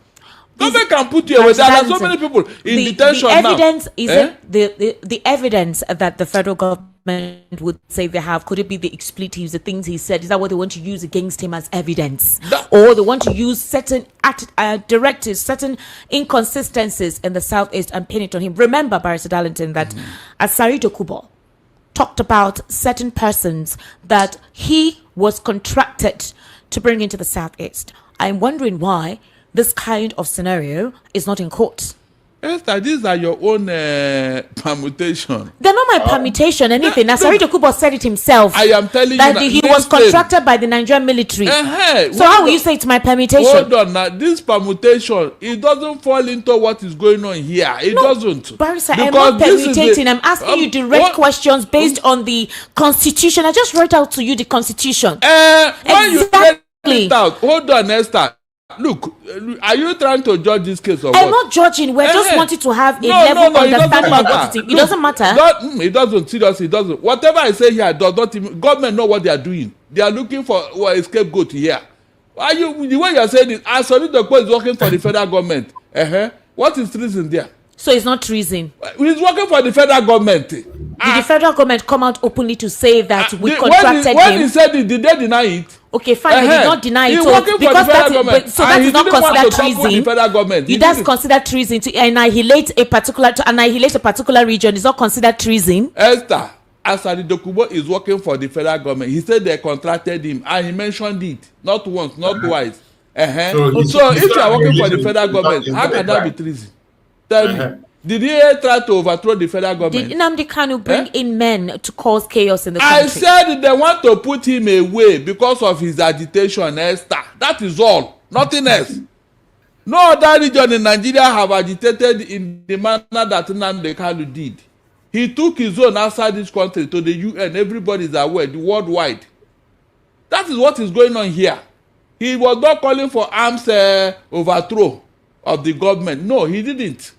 Government can put you away. There are so many people in detention now. The evidence is the evidence that the federal government government would say they have? Could it be the expletives, the things he said? Is that what they want to use against him as evidence? Or they want to use certain directives, certain inconsistencies in the Southeast and pin it on him? Remember, Barrister Darlington, that Asari Dokubo talked about certain persons that he was contracted to bring into the Southeast. I'm wondering why this kind of scenario is not in court. Esther, these are your own permutation. They're not my permutation, anything. Asari Dokubo said it himself. I am telling you that he was contracted by the Nigerian military. So how will you say it's my permutation? Hold on now. This permutation, it doesn't fall into what is going on here. It doesn't. Barrister, I'm not permutating. I'm asking you direct questions based on the Constitution. I just wrote out to you the Constitution. When you read it out, hold on, Esther. Look, are you trying to judge this case or what? I'm not judging. We're just wanting to have a level understanding of what it is. It doesn't matter. It doesn't. Seriously, it doesn't. Whatever I say here does not even. Government know what they are doing. They are looking for a scapegoat here. Why the way you are saying it? Asari Dokubo is working for the federal government. What is treason there? So it's not treason. He's working for the federal government. Did the federal government come out openly to say that we contracted him? When he said it, did they deny it? Okay, fine. They did not deny it. So that is not considered treason. You just consider treason to annihilate a particular region. Is not considered treason. Esther, Asari Dokubo is working for the federal government. He said they contracted him, and he mentioned it not once, not twice. So if you are working for the federal government, how can that be treason? Tell me. Did he try to overthrow the federal government? Did Nnamdi Kanu bring in men to cause chaos in the country? I said they want to put him away because of his agitation, Esther. That is all. Nothing else. No other region in Nigeria have agitated in the manner that Nnamdi Kanu did. He took his own outside this country to the UN. Everybody is aware, the worldwide. That is what is going on here. He was not calling for arms overthrow of the government. No, he didn't.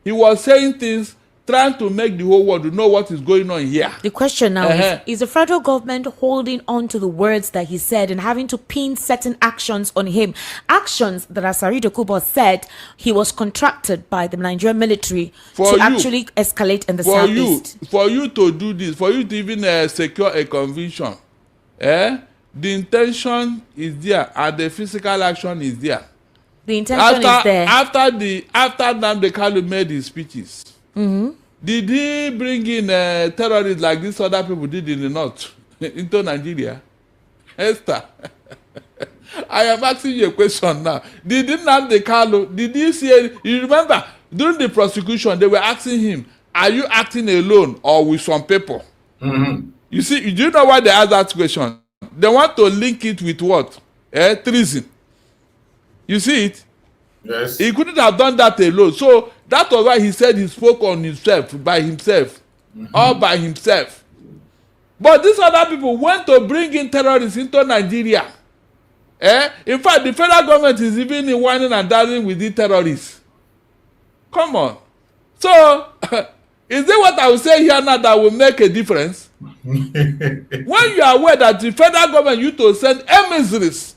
He was saying things, trying to make the whole world know what is going on here. The question now is the federal government holding on to the words that he said and having to pin certain actions on him? Actions that Asari Dokubo said he was contracted by the Nigerian military actually escalate in the Southeast. For you to do this, for you to even secure a conviction, the intention is there and the physical action is there. The intention is there. After Nnamdi Kanu made his speeches, did he bring in terrorists like these other people did in the north into Nigeria? Esther, I am asking you a question now. Did Nnamdi Kanu, did he say, you remember, during the prosecution, they were asking him, are you acting alone or with some people? You see, do you know why they asked that question? They want to link it with what? Treason. You see it? Yes. He couldn't have done that alone. So that was why he said he spoke on himself, by himself, all by himself. But these other people went to bring in terrorists into Nigeria. In fact, the federal government is even whining and dining with the terrorists. Come on. So, is it what I will say here now that will make a difference? When you are aware that the federal government used to send emissaries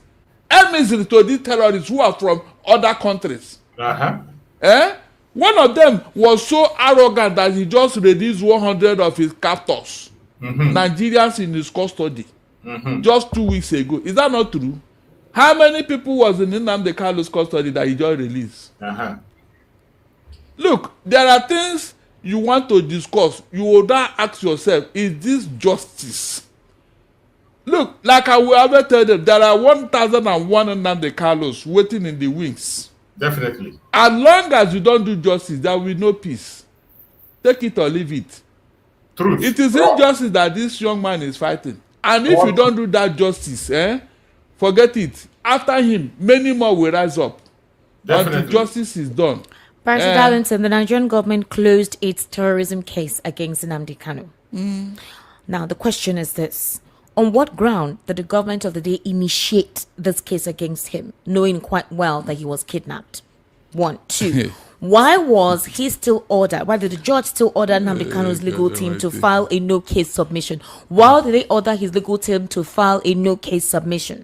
to these terrorists who are from other countries. One of them was so arrogant that he just released 100 of his captors, Nigerians in his custody, just 2 weeks ago. Is that not true? How many people was in Nnamdi Kanu's custody that he just released? Look, there are things you want to discuss. You will now ask yourself, is this justice? Look, like I will ever tell them, there are 1,001 Nnamdi Kanus waiting in the wings. Definitely. As long as you don't do justice, there will be no peace. Take it or leave it. Truth. It is injustice that this young man is fighting. And if you don't do that justice, forget it. After him, many more will rise up. Definitely. Until justice is done. Barrister Darlington, the Nigerian government closed its terrorism case against Nnamdi Kanu. Now, the question is this. On what ground did the government of the day initiate this case against him, knowing quite well that he was kidnapped? 1, 2. Why was he still ordered? Why did the judge still order Nnamdi Kanu's legal team to file a no-case submission? Why did they order his legal team to file a no-case submission?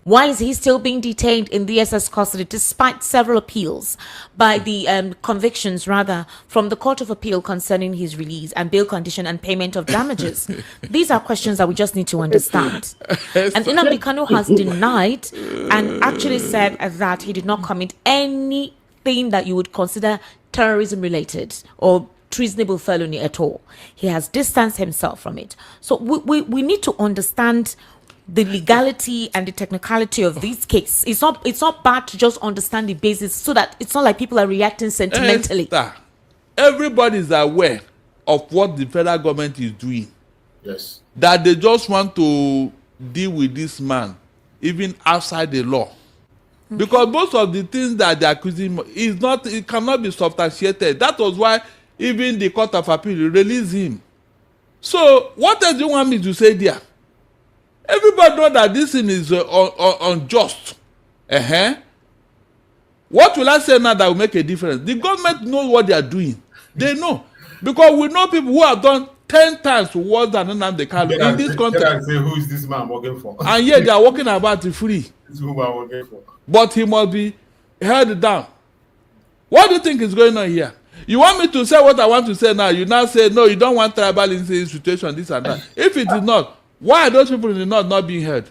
Why is he still being detained in DSS custody despite several appeals by the convictions rather from the Court of Appeal concerning his release and bail condition and payment of damages? These are questions that we just need to understand. And Nnamdi Kanu has denied and actually said that he did not commit anything that you would consider terrorism related or treasonable felony at all. He has distanced himself from it. So we need to understand the legality and the technicality of this case. It's not bad to just understand the basis so that it's not like people are reacting sentimentally. Everybody is aware of what the federal government is doing. Yes. That they just want to deal with this man even outside the law. Okay. Because most of the things that they are accusing it cannot be substantiated. That was why even the Court of Appeal released him. So what else do you want me to say there? Everybody know that this thing is unjust. What will I say now that will make a difference? The government knows what they are doing. They know. Because we know people who have done 10 times worse than Nnamdi Kanu in this country. Say, who is this man working for? And yet they are working about it free. This is who I'm working for. But he must be held down. What do you think is going on here? You want me to say what I want to say now? You now say, no, you don't want tribal in this situation, this and that. If it is not, why are those people in the north not being heard?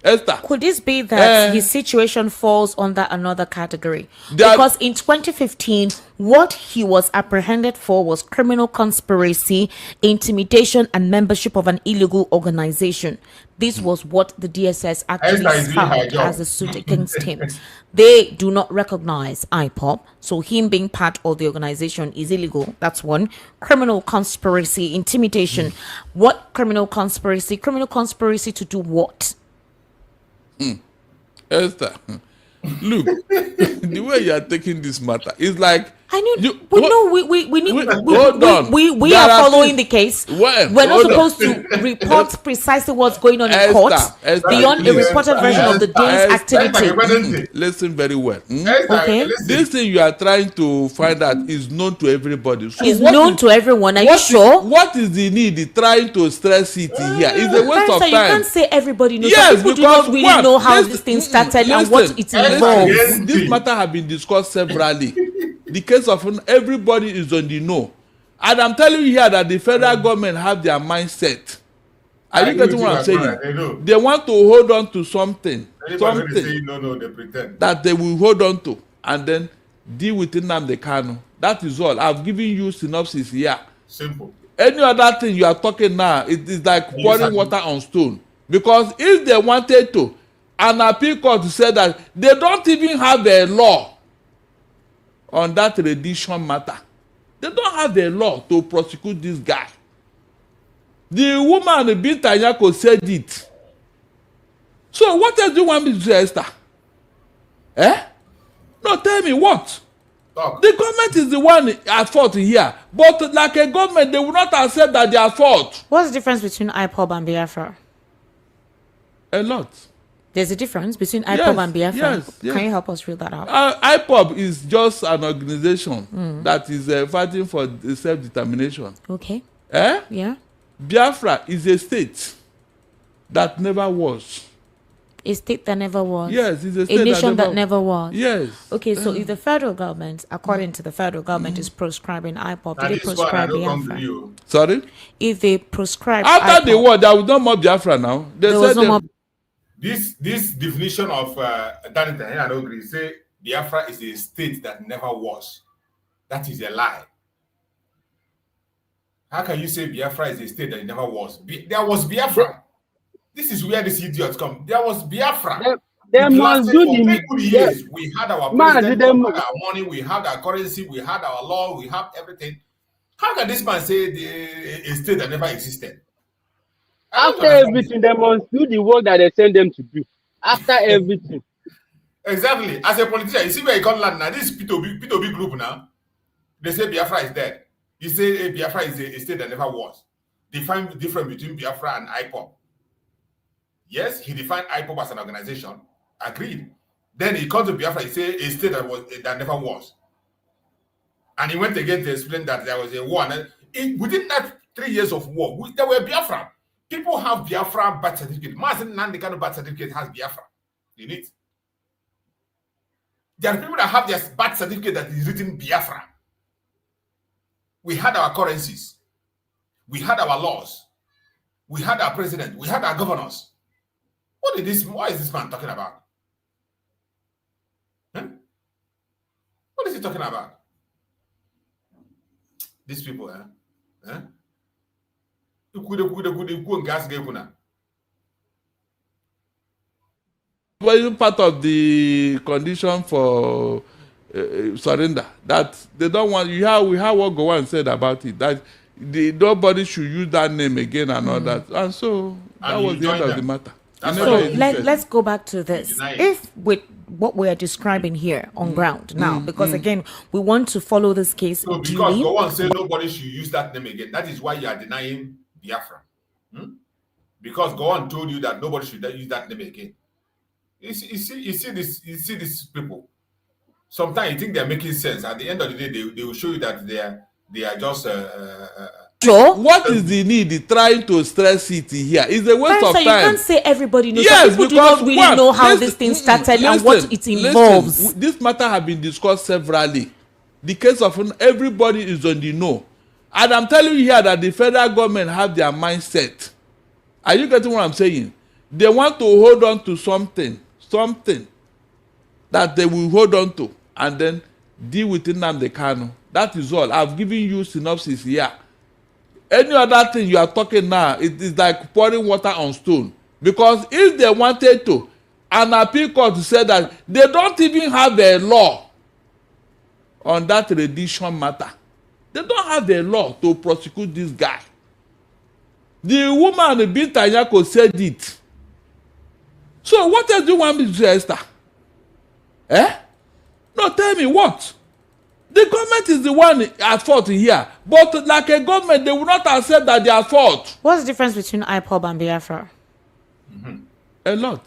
Esther. Could this be that his situation falls under another category? Because in 2015, what he was apprehended for was criminal conspiracy, intimidation, and membership of an illegal organization. This was what the DSS actually found as a suit against him. They do not recognize IPOB, so him being part of the organization is illegal. That's one. Criminal conspiracy, intimidation. What criminal conspiracy? Criminal conspiracy to do what? Esther, look, the way you are taking this matter is like we are following the case. We're not supposed to report precisely what's going on in court beyond a reported version of the day's activity. Listen very well. Okay. This thing you are trying to find out is known to everybody. So it's known to everyone. Are you sure? What is the need trying to stress it here? It's a waste of time. You can't say everybody knows. Yes, people do not really know how this thing started and what it involves. This matter has been discussed severally. The case of everybody is on the know. And I'm telling you here that the federal government have their mindset. Are you getting what I'm saying? They want to hold on to something. They pretend. That they will hold on to and then deal with Nnamdi Kanu. That is all. I've given you synopsis here. Simple. Any other thing you are talking now, it is like pouring water on stone. Because if they wanted to, an appeal court said that they don't even have a law on that rendition matter. They don't have a law to prosecute this guy. The woman Binta Nyako said it. So what else do you want me to say, Esther? No, tell me what? Talk. The government is the one at fault here. But like a government, they will not accept that they are at fault. What's the difference between IPOB and Biafra? A lot. There's a difference between IPOB and Biafra. Yes. Can you help us read that out? IPOB is just an organization that is fighting for self-determination. Okay. Yeah. Biafra is a state that never was. A state that never was. Yes, it's a state nation that never was. Yes. Okay, so if the federal government, according to the federal government, is proscribing IPOB, do they proscribe Biafra? Sorry? If they proscribe after IPOB, the war, there was no more Biafra now. There was no more. This definition of Danita, I don't agree. Say Biafra is a state that never was. That is a lie. How can you say Biafra is a state that never was? There was Biafra. This is where this idiot come. There was Biafra. They must do the years. We had our president, we had our money, we had our currency, we had our law, we have everything. How can this man say a state that never existed? After everything, they must do the work that they send them to do. After everything. Exactly. As a politician, you see where you come land now. This is P2B group now. They say Biafra is dead. You say Biafra is a state that never was. Define the difference between Biafra and IPOB. Yes, he defined IPOB as an organization. Agreed. Then he comes to Biafra, he said a state that never was. And he went again to explain that there was a war. And within that 3 years of war, there were Biafra. People have Biafra birth certificate. Mazi Nnamdi Kanu birth certificate has Biafra. in it. There are people that have their birth certificate that is written Biafra. We had our currencies. We had our laws. We had our president. We had our governors. What is this man talking about? Huh? What is he talking about? These people, eh? Well, part of the condition for surrender that they don't want. We have what Govt said about it, that nobody should use that name again and all that, and so that was the end of the matter. So let's go back to this. If with what we are describing here on ground now, because again, we want to follow this case. So because Govt said nobody should use that name again, that is why you are denying Biafra. Because Govt told you that nobody should use that name again. You see these people. Sometimes you think they're making sense. At the end of the day, they will show you that they are just. So what is the need trying to stress it here? It's a waste of time. You can't say everybody knows. Yes, people do not really know how this thing started and what it involves. This matter has been discussed severally. The case of everybody is on the know, and I'm telling you here that the federal government have their mindset. Are you getting what I'm saying? They want to hold on to something that they will hold on to, and then deal with Nnamdi Kanu. That is all. I've given you synopsis here. Any other thing you are talking now, it is like pouring water on stone. Because if they wanted to, an appeal court said that they don't even have a law on that rendition matter. They don't have a law to prosecute this guy. The woman, Binta Nyako, said it. So what else do you want me to say, Esther? No, tell me what? The government is the one at fault here. But like a government, they will not accept that they are at fault. What's the difference between IPOB and Biafra? A lot.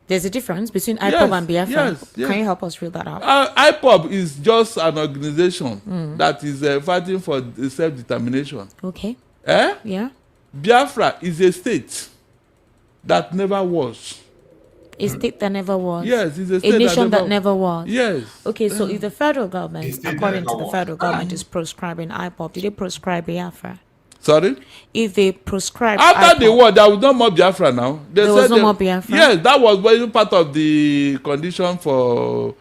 There's a difference between IPOB and Biafra. Yes. Can you help us read that out? IPOB is just an organization that is fighting for self-determination. Okay. Yeah. Biafra is a state that never was. A state that never was. Yes, it's a state nation that never was. Yes. Okay, so if the federal government, according to the federal government, is proscribing IPOB, did they proscribe Biafra? Sorry? If they proscribe after IPOB, the war, there was no more Biafra now. There was no more Biafra? Yes, that was part of the condition for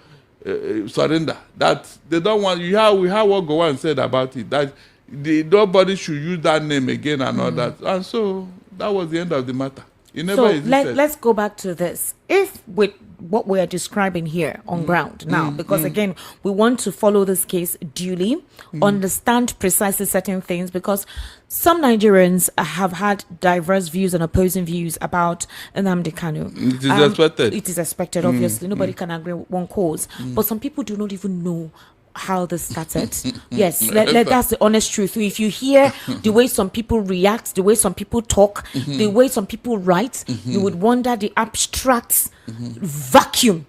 surrender. That they don't want. We have what Govt said about it, that nobody should use that name again and all that. And so that was the end of the matter. So let's go back to this. If with what we are describing here on ground now, because again, we want to follow this case duly, understand precisely certain things, because some Nigerians have had diverse views and opposing views about Nnamdi Kanu. It is expected. It is expected, obviously. Nobody can agree with one cause. But some people do not even know how this started. Yes, that's the honest truth. If you hear the way some people react, the way some people talk, the way some people write, you would wonder the abstract vacuum.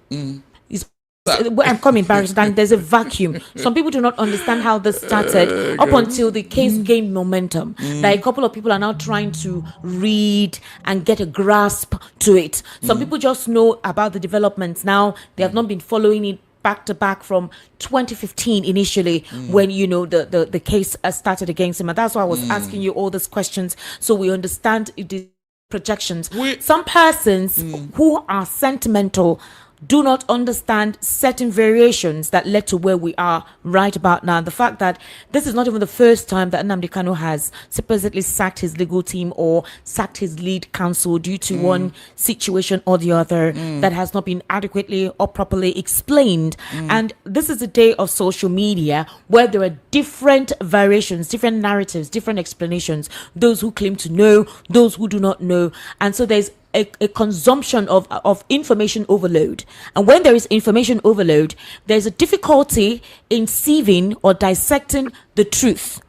I'm coming, Barrister. There's a vacuum. Some people do not understand how this started up until the case gained momentum. Like a couple of people are now trying to read and get a grasp to it. Some people just know about the developments now. They have not been following it back to back from 2015 initially, when the case started against him, and that's why I was asking you all these questions, so we understand the projections. Some persons who are sentimental do not understand certain variations that led to where we are right about now. The fact that this is not even the first time that Nnamdi Kanu has supposedly sacked his legal team or sacked his lead counsel due to one situation or the other that has not been adequately or properly explained. And this is a day of social media where there are different variations, different narratives, different explanations, those who claim to know, those who do not know. And so there's a consumption of information overload. And when there is information overload, there's a difficulty in sieving or dissecting the truth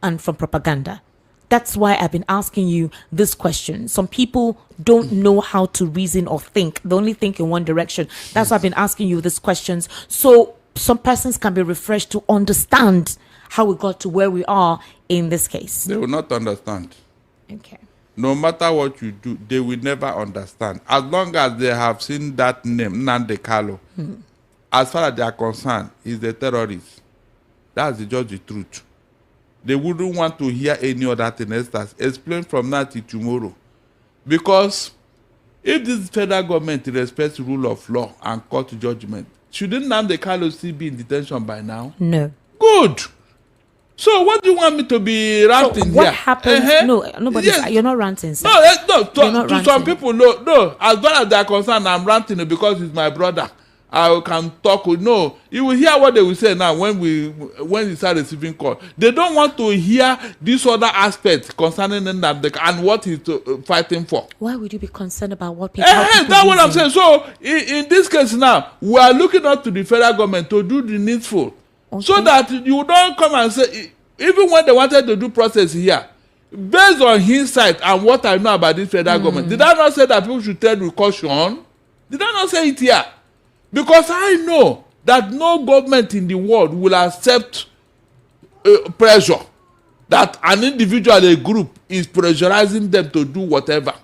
and from propaganda. That's why I've been asking you this question. Some people don't know how to reason or think. They only think in one direction. That's why I've been asking you these questions, so some persons can be refreshed to understand how we got to where we are in this case. They will not understand. Okay. no matter what you do, they will never understand. As long as they have seen that name, Nnamdi Kanu, as far as they are concerned, is a terrorist. That's just the truth. They wouldn't want to hear any other thing else that's explained from now till tomorrow. Because if this federal government respects rule of law and court judgment, shouldn't Nnamdi Kanu still be in detention by now? No. Good. So what do you want me to be ranting so what here? happens? No, nobody. Yes. You're not ranting, sir. No. To some people, no. As far as they are concerned, I'm ranting because he's my brother. I can talk. No, you will hear what they will say now when we start receiving call. They don't want to hear this other aspect concerning Nnamdi and what he's fighting for. Why would you be concerned about what people? That's what I'm saying. So in this case now, we are looking up to the federal government to do the needful. Okay. So that you don't come and say, even when they wanted to do process here, based on hindsight and what I know about this federal government, did I not say that people should tread with caution? Did I not say it here? Because I know that no government in the world will accept pressure, that an individual, a group, is pressurizing them to do whatever.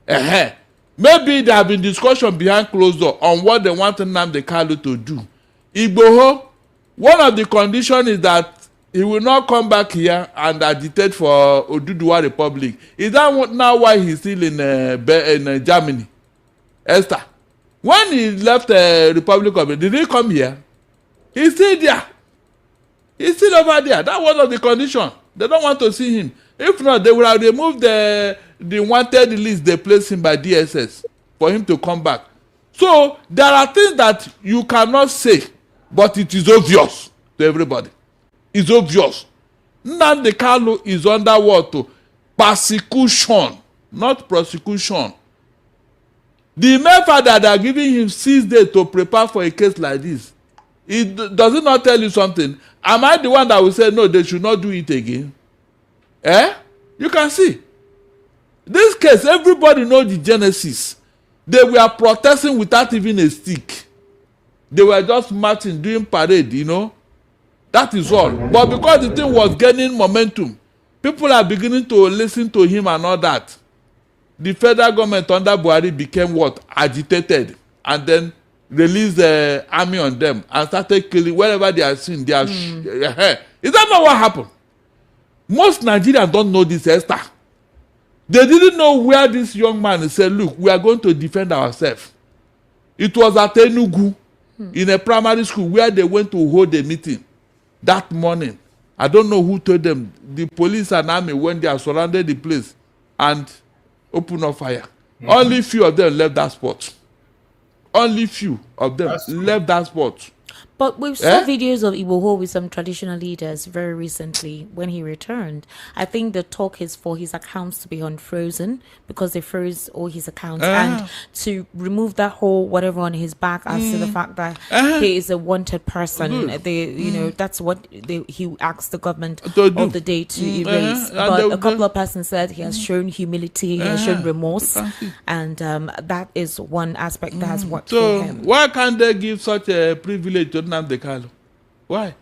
Maybe there have been discussion behind closed door on what they want Nnamdi Kanu to do. Igbo, one of the conditions is that he will not come back here and agitate for Oduduwa Republic. Is that now why he's still in Germany? Esther, when he left the Republic of Benin, did he come here? He's still there. He's still over there. That was one of the conditions. They don't want to see him. If not, they will have removed the wanted list they placed him by DSS for him to come back. So there are things that you cannot say, but it is obvious to everybody. It's obvious. Nnamdi Kanu is under what? Persecution, not prosecution. The mere fact that they are giving him 6 days to prepare for a case like this, does it not tell you something? Am I the one that will say, no, they should not do it again? You can see. This case, everybody knows the genesis. They were protesting without even a stick. They were just marching, doing parade, you know. That is all. But because the thing was gaining momentum, people are beginning to listen to him and all that. The federal government under Buhari became what? Agitated. And then released the army on them and started killing wherever they are seen. They are Is that not what happened? Most Nigerians don't know this, Esther. They didn't know where this young man said, look, we are going to defend ourselves. It was at Enugu, in a primary school, where they went to hold a meeting that morning. I don't know who told them. The police and army went there, surrounded the place, and opened up fire. Only few of them left that spot. Only few of them left that spot. But we saw videos of Igbo with some traditional leaders very recently when he returned. I think the talk is for his accounts to be unfrozen because they froze all his accounts and to remove that whole whatever on his back as to the fact that he is a wanted person. They, you know, that's what he asked the government of the day to erase. But a couple of persons said he has shown humility, he has shown remorse, and that is one aspect that has worked for him. Why can't they give such a privilege to Nnamdi Kanu? Why?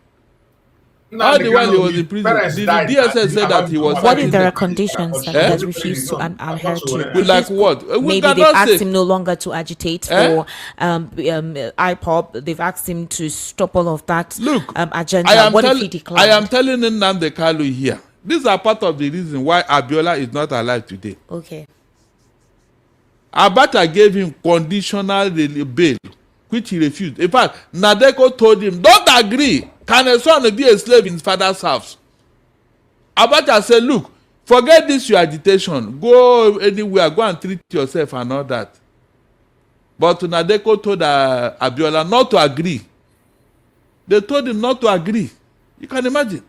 All the while he was in prison, the DSS said that he was. What if there are conditions that he has refused to adhere to? Like what? Maybe they've asked him no longer to agitate for IPOB. They've asked him to stop all of that agenda. What if he declined? I am telling Nnamdi Kanu here. These are part of the reason why Abiola is not alive today. Okay. Abacha gave him conditional bail, which he refused. In fact, Nadeko told him, don't agree. Can a son be a slave in his father's house? Abacha said, look, forget this your agitation. Go anywhere, go and treat yourself and all that. But Nadeko told Abiola not to agree. They told him not to agree. You can imagine.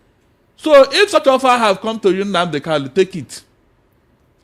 So if such offer have come to you, Nnamdi Kanu, take it.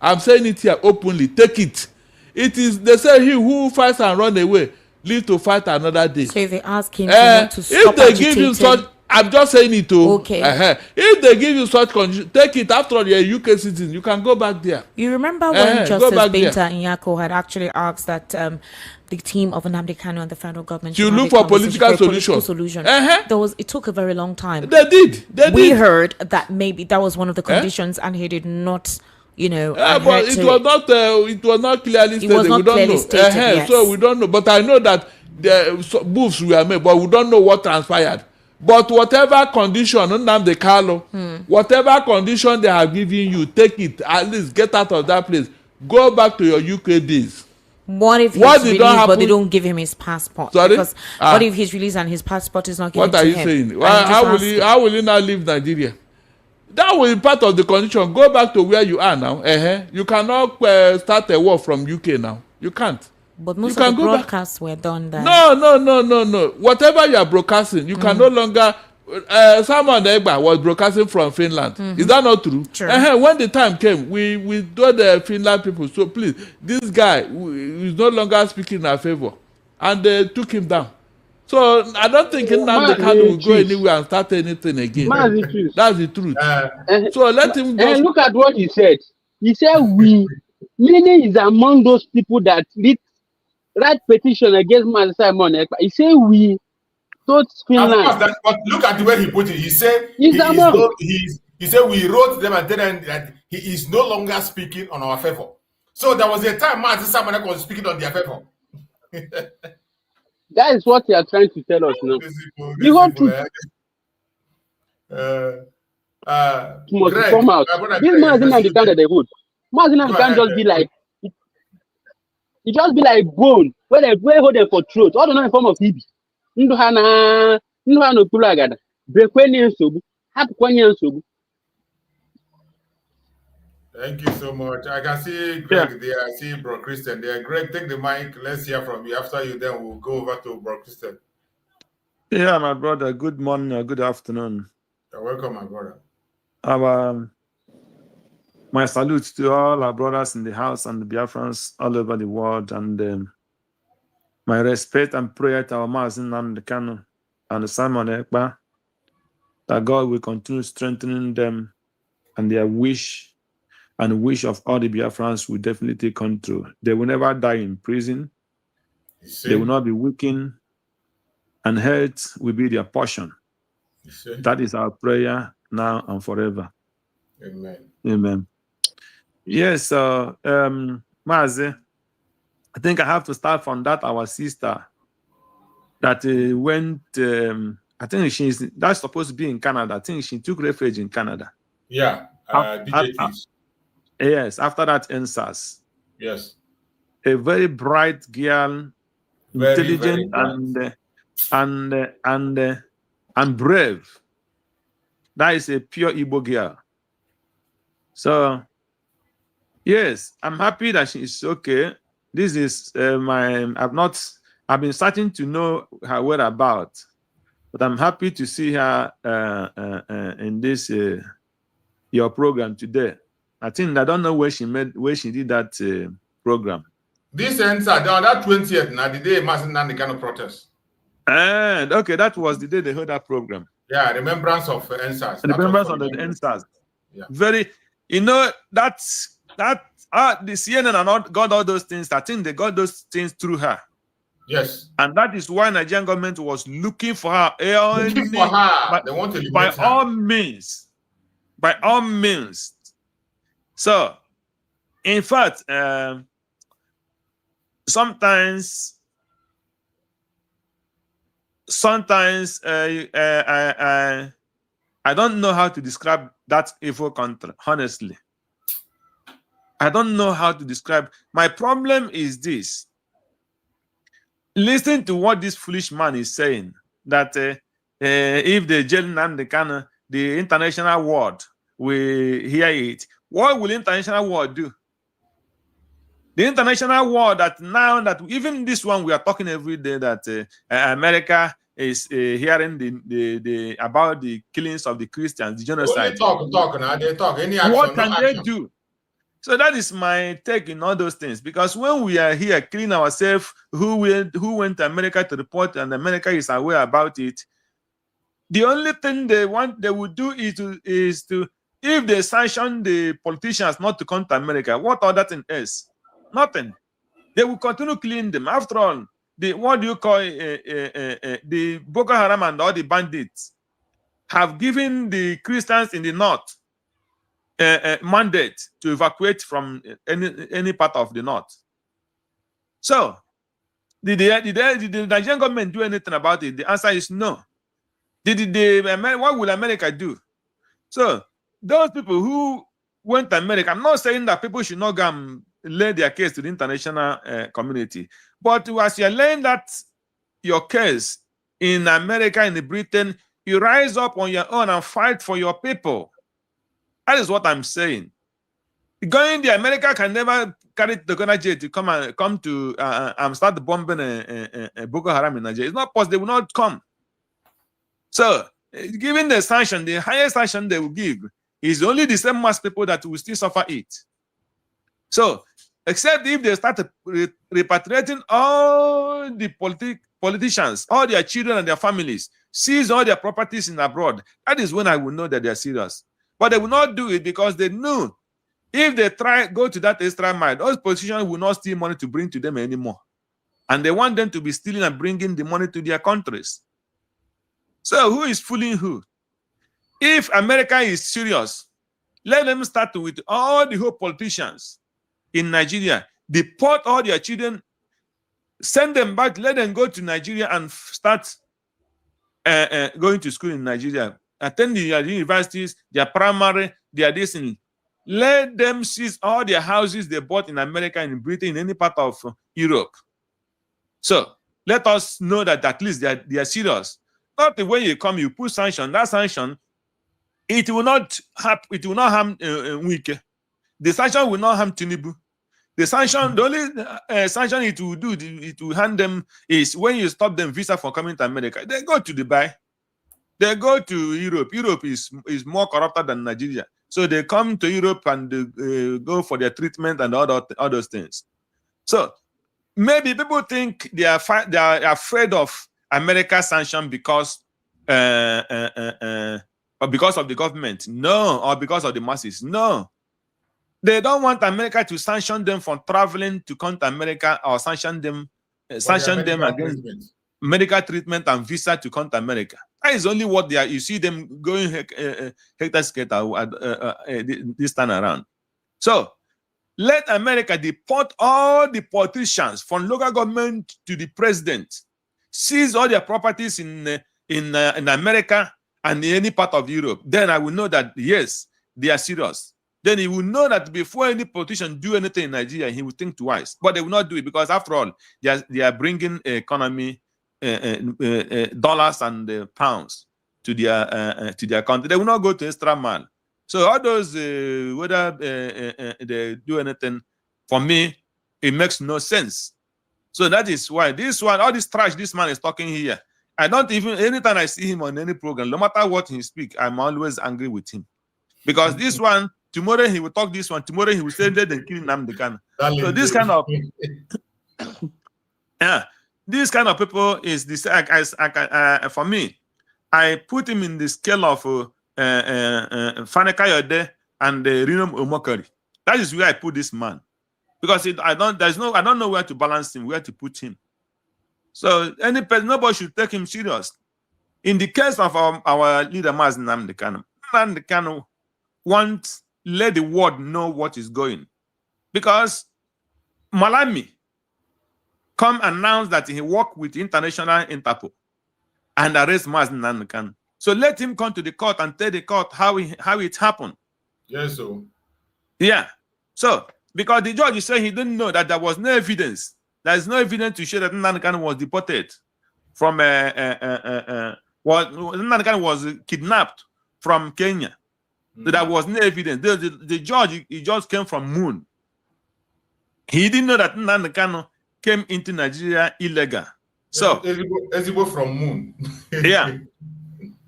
I'm saying it here openly. Take it. It is, they say, he who fights and run away live to fight another day. So if they ask him not to stop if they give you such, I'm just saying it too. Okay. If they give you such condition, take it. After all, you're a UK citizen. You can go back there. You remember when Justice Binta Nyako had actually asked that the team of Nnamdi Kanu and the federal government you look for political solution. It took a very long time. They did. We heard that maybe that was one of the conditions, and he did not you know, but it was not clearly stated. Was not we don't clearly know. stated, yes. So we don't know. But I know that the moves were made, but we don't know what transpired. But whatever condition, Nnamdi Kanu, whatever condition they have given you, take it. At least get out of that place. Go back to your UK days. What if he's released, but they don't give him his passport? Sorry? Because what if he's released and his passport is not given to him? What are you saying? How will he now leave Nigeria? That will be part of the condition. Go back to where you are now. You cannot start a war from UK now. You can't. But most of the broadcasts were done there. No. Whatever you are broadcasting, you can no longer. Simon Egba was broadcasting from Finland. Is that not true? True. When the time came, we told the Finland people, so please, this guy is no longer speaking in our favor. And they took him down. So I don't think Nnamdi Kanu will go anywhere and start anything again. That's the truth. So let him go. And look at what he said. He said Nene is among those people that write petition against Mazi Simon Ekpa. He said we told Finland. But look at the way he put it. He said he said we wrote them and then that he is no longer speaking on our favor. So there was a time Mazi Simon Ekpa was speaking on their favor. That is what they are trying to tell us now. You want to come out. This Mazi Nnamdi Kanu they would. Mazi Nnamdi Kanu just be like, it just be like bone where they hold them for throat. All the know in form of TB. Ndu ha no kulu agada. Brekweni nsogbu. Hapụkwanye nsogbu. Thank you so much. I can see Greg there. I see Bro Christian there. Greg, take the mic. Let's hear from you. After you, then we'll go over to Bro Christian. Yeah, my brother. Good morning or good afternoon. You're welcome, my brother. My salute to all our brothers in the house and the Biafrans all over the world, and my respect and prayer to our Mazi Nnamdi Kanu and Simon Ekpa, that God will continue strengthening them, and their wish and the wish of all the Biafrans will definitely come true. They will never die in prison. They will not be weakened, and health will be their portion. That is our prayer now and forever. Amen. Amen. Yes, Mazi, I think I have to start from that our sister that went. I think that's supposed to be in Canada. I think she took refuge in Canada. Yeah, DJTs. Yes, after that NSAS. Yes. A very bright girl, intelligent, very and brave. That is a pure Igbo girl. So, yes, I'm happy that she is okay. This is I've been starting to know her whereabouts, but I'm happy to see her in this your program today. I don't know where she did that program. This ends on that 20th, now the day Mazi Nnamdi Kanu protest. And okay, that was the day they heard that program. Yeah, remembrance of NSAS. Remembrance of the NSAS. Yeah. Very, the CNN and all got all those things. I think they got those things through her. Yes. And that is why Nigerian government was looking for her. They want to eliminate her. All means. By all means. So, in fact, sometimes I don't know how to describe that evil country, honestly. I don't know how to describe. My problem is this. Listen to what this foolish man is saying, that if they jail Nnamdi Kanu, the international world will hear it. What will international world do? The international world that now that even this one we are talking every day that America is hearing the about the killings of the Christians, the genocide. They talk now. They talk. Any action? What can they do? So that is my take in all those things. Because when we are here killing ourselves, who went to America to report, and America is aware about it, the only thing they would do is to if they sanction the politicians not to come to America, what other thing is? Nothing. They will continue killing them. After all, the Boko Haram and all the bandits have given the Christians in the north mandate to evacuate from any part of the north. So, did the Nigerian government do anything about it? The answer is no. What will America do? So, those people who went to America, I'm not saying that people should not go and lay their case to the international community, but as you're laying that your case in America, in Britain, you rise up on your own and fight for your people. That is what I'm saying. Going there, America can never carry the gunner jet to come to start bombing Boko Haram in Nigeria. It's not possible. They will not come. So, given the sanction, the highest sanction they will give is only the same mass people that will still suffer it. So, except if they start repatriating all the politicians, all their children and their families, seize all their properties in abroad, that is when I will know that they are serious. But they will not do it because they know if they go to that extra mile, those politicians will not steal money to bring to them anymore. And they want them to be stealing and bringing the money to their countries. So who is fooling who? If America is serious, let them start with all the whole politicians in Nigeria, deport all their children, send them back, let them go to Nigeria and start going to school in Nigeria, attend the universities, their primary, their destiny. Let them seize all their houses they bought in America, in Britain, in any part of Europe. So let us know that at least they are serious. Not the way you come, you put sanction. That sanction, it will not harm Wike. The sanction will not harm Tinubu. The sanction, the only sanction it will do, it will hand them is when you stop them visa from coming to America. They go to Dubai. They go to Europe. Europe is more corrupted than Nigeria. So they come to Europe and go for their treatment and all those things. So maybe people think they are afraid of America sanction because of the government. No, or because of the masses. No. They don't want America to sanction them for traveling to come to America or sanction them against medical treatment and visa to come to America. That is only what they are. You see them going hector-scatter this time around. So let America deport all the politicians from local government to the president, seize all their properties in America and in any part of Europe. Then I will know that yes, they are serious. Then he will know that before any politician do anything in Nigeria, he will think twice. But they will not do it because, after all, they are bringing economy, dollars and pounds to their country. They will not go to extra mile. So all those, whether they do anything, for me, it makes no sense. So that is why this one, all this trash this man is talking here, I don't even, anytime I see him on any program, no matter what he speaks, I'm always angry with him. Because this one, tomorrow he will talk this one, tomorrow he will say that they kill Nnamdi Kanu. So this kind of this kind of people is this. For me, I put him in the scale of Fane Kayode and Rino Omokari. That is where I put this man, because I don't know where to balance him, where to put him. So nobody should take him serious. In the case of our leader Mazi Nnamdi Kanu, let the world know what is going, because Malami come announce that he worked with international Interpol and arrest Mazi Nnamdi Kanu. So let him come to the court and tell the court how it happened. Yes, so. Yeah. So because the judge said he didn't know that there was no evidence. There is no evidence to show that Nnamdi Kanu was deported from Nnamdi Kanu was kidnapped from Kenya. So there was no evidence. The judge, he just came from Moon. He didn't know that Nnamdi Kanu came into Nigeria illegal. So Igbo from Moon. Yeah.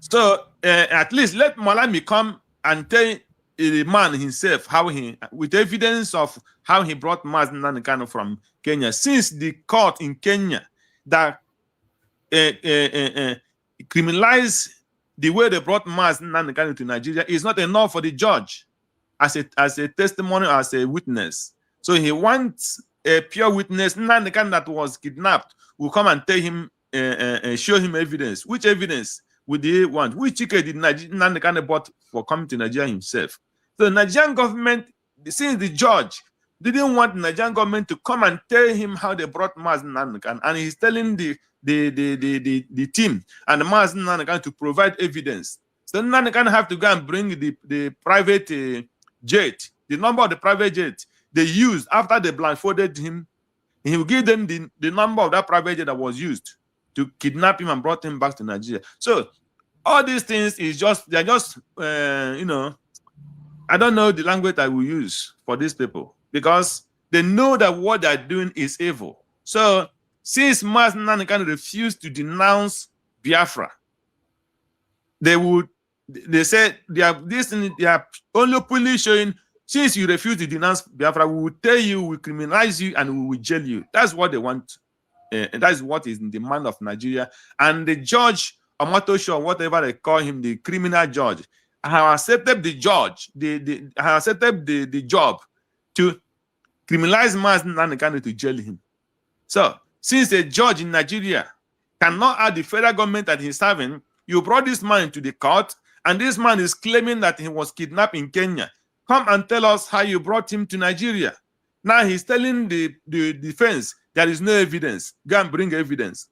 So at least let Malami come and tell the man himself how with evidence of how he brought Mazi Nnamdi Kanu from Kenya. Since the court in Kenya that criminalized the way they brought Mazi Nnamdi Kanu to Nigeria is not enough for the judge as a testimony, as a witness. So he wants a pure witness. Nnamdi Kanu that was kidnapped will come and tell him, show him evidence. Which evidence would he want? Which ticket did Nnamdi Kanu bought for coming to Nigeria himself? So the Nigerian government, since the judge didn't want the Nigerian government to come and tell him how they brought Mazi Nnamdi Kanu, and he's telling the team and the Mazi Nnamdi Kanu to provide evidence. So Nnamdi Kanu have to go and bring the private jet, the number of the private jet they used after they blindfolded him. He will give them the number of that private jet that was used to kidnap him and brought him back to Nigeria. So all these things is just, they're just, you know, I don't know the language I will use for these people because they know that what they're doing is evil. So since Mazi Nnamdi Kanu refused to denounce Biafra, they said they are only openly showing, since you refuse to denounce Biafra, we will tell you, we will criminalize you, and we will jail you. That's what they want. That's what is in the mind of Nigeria. And the judge, Amatosho, whatever they call him, the criminal judge, I have accepted the judge, I have accepted the job to criminalize Mazi Nnamdi Kanu, to jail him. So, since a judge in Nigeria cannot add the federal government that he's serving, you brought this man to the court, and this man is claiming that he was kidnapped in Kenya. Come and tell us how you brought him to Nigeria. Now he's telling the defense there is no evidence. Go and bring evidence.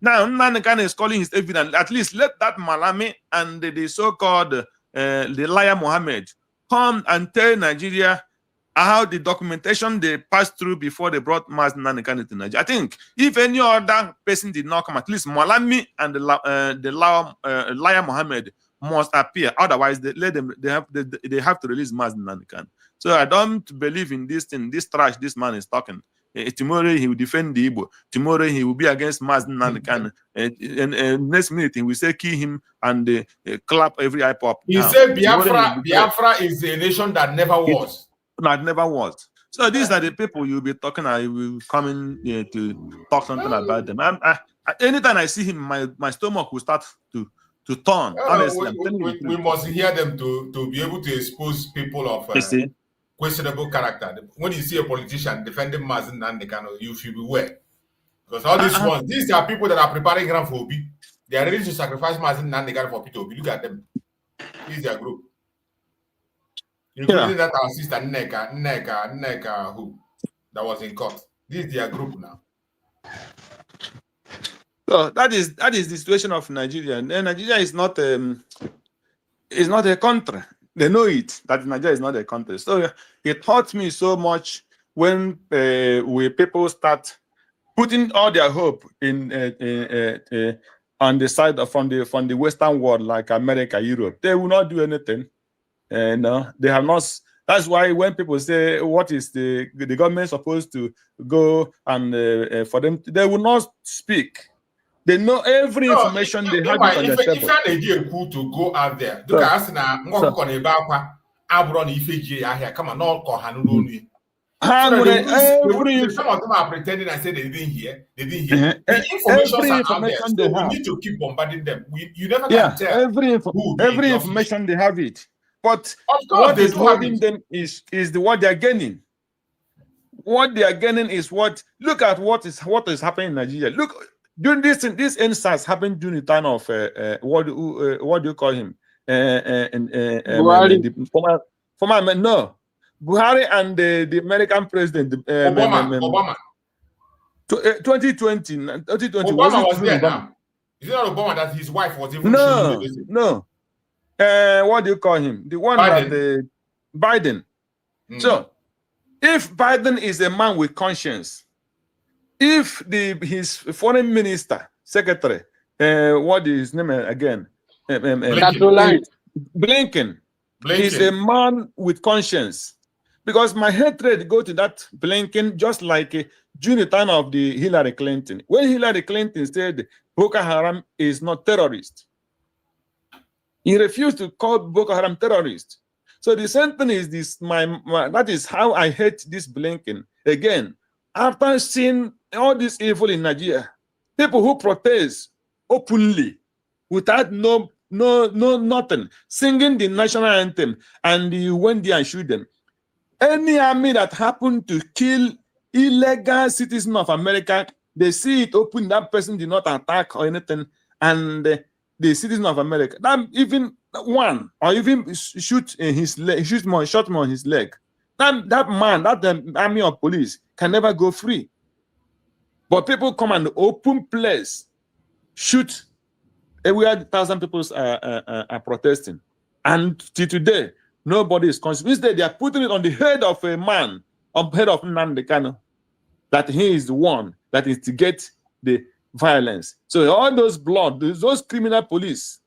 Now Nnamdi Kanu is calling his evidence. At least let that Malami and the so-called the liar Mohammed come and tell Nigeria how the documentation they passed through before they brought Mazi Nnamdi Kanu to Nigeria. I think if any other person did not come, at least Malami and the liar Mohammed must appear. Otherwise, they have to release Mazi Nnamdi Kanu. So I don't believe in this thing, this trash this man is talking. Tomorrow he will defend the Igbo. Tomorrow he will be against Mazi Nnamdi Kanu. And next minute he will say kill him and clap every eye pop. He said Biafra is a nation that never was. That never was. So these are the people you'll be talking. I will come in to talk something about them. Anytime I see him, my stomach will start to turn. Honestly, we must hear them to be able to expose people of questionable character. When you see a politician defending Mazi Nnamdi Kanu, you should beware. Because all these ones, these are people that are preparing ground for Obi. They are ready to sacrifice Mazi Nnamdi Kanu for Peter Obi. Look at them. This is their group. Including that our sister Nneka, who that was in court. This is their group now. So that is the situation of Nigeria. And Nigeria is not a country. They know it, that Nigeria is not a country. So it hurts me so much when people start putting all their hope in on the side of from the Western world, like America, Europe. They will not do anything. No, they have not. That's why when people say, "What is the government supposed to go and for them?" They will not speak. They know every information they have on their table. If Nigeria cool to go out there, look at us now. Come on, no call Hanu. Some of them are pretending and say they didn't hear. They didn't hear. The information are out there, so we need to keep bombarding them. You never can tell. Every information they have it. But what is holding them is what they are gaining. What they are gaining is what. Look at what is happening in Nigeria. Look, during this instance happened during the time of what do you call him? Buhari. Buhari and the American president Obama. 2020. Obama was there now. Is it not Obama that his wife was even? No. What do you call him? The one Biden. Biden. So, if Biden is a man with conscience, if his foreign minister, secretary, what is his name again? Blinken is a man with conscience. Because my hatred go to that Blinken just like during the time of the Hillary Clinton. When Hillary Clinton said Boko Haram is not terrorist, he refused to call Boko Haram terrorist. So the same thing is this. That is how I hate this Blinken. Again, after seeing all this evil in Nigeria, people who protest openly without nothing, singing the national anthem, and you went there and shoot them. Any army that happened to kill illegal citizens of America, they see it open. That person did not attack or anything, and the citizen of America. That even one, or even shoot in his leg, shot him on his leg, that man, that army of police can never go free. But people come and open place, shoot. We had 1,000 people are protesting, and till today nobody is conscious. Instead, they are putting it on the head of a man, on the head of Nnamdi Kanu, that he is the one that instigates the violence. So all those blood, those criminal police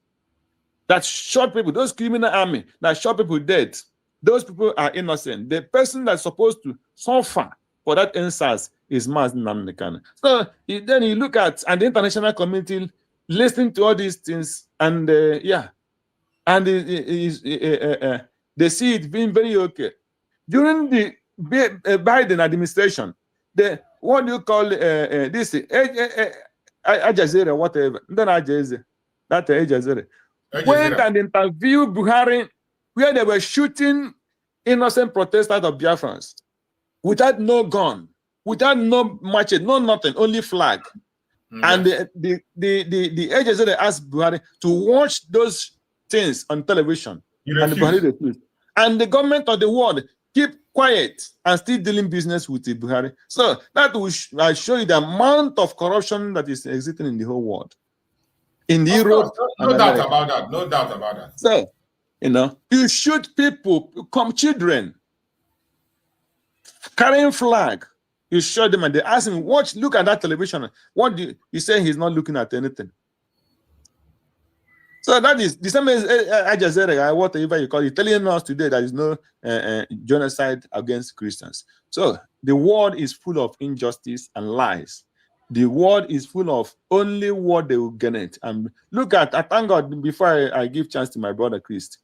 that shot people, those criminal army that shot people dead, those people are innocent. The person that's supposed to suffer for that instance is Mazi Nnamdi Kanu. So then you look at, and the international community listening to all these things, and they see it being very okay. During the Biden administration, what do you call this? Al Jazeera, whatever. That Al Jazeera went and interviewed Buhari, where they were shooting innocent protesters of Biafrans without no gun, without no machete, no nothing, only flag. And the Al Jazeera asked Buhari to watch those things on television, and Buhari refused. And the government of the world keep quiet and still dealing business with the Buhari. So that will show you the amount of corruption that is existing in the whole world. In Europe, no doubt about that. No doubt about that. So, you shoot people, children, carrying flag. You show them and they ask him, look at that television. What do you say? He's not looking at anything. So that is the same as Al Jazeera, whatever you call it, telling us today there is no genocide against Christians. So the world is full of injustice and lies. The world is full of only what they will gain it. And look at, I thank God, before I give chance to my brother Christ,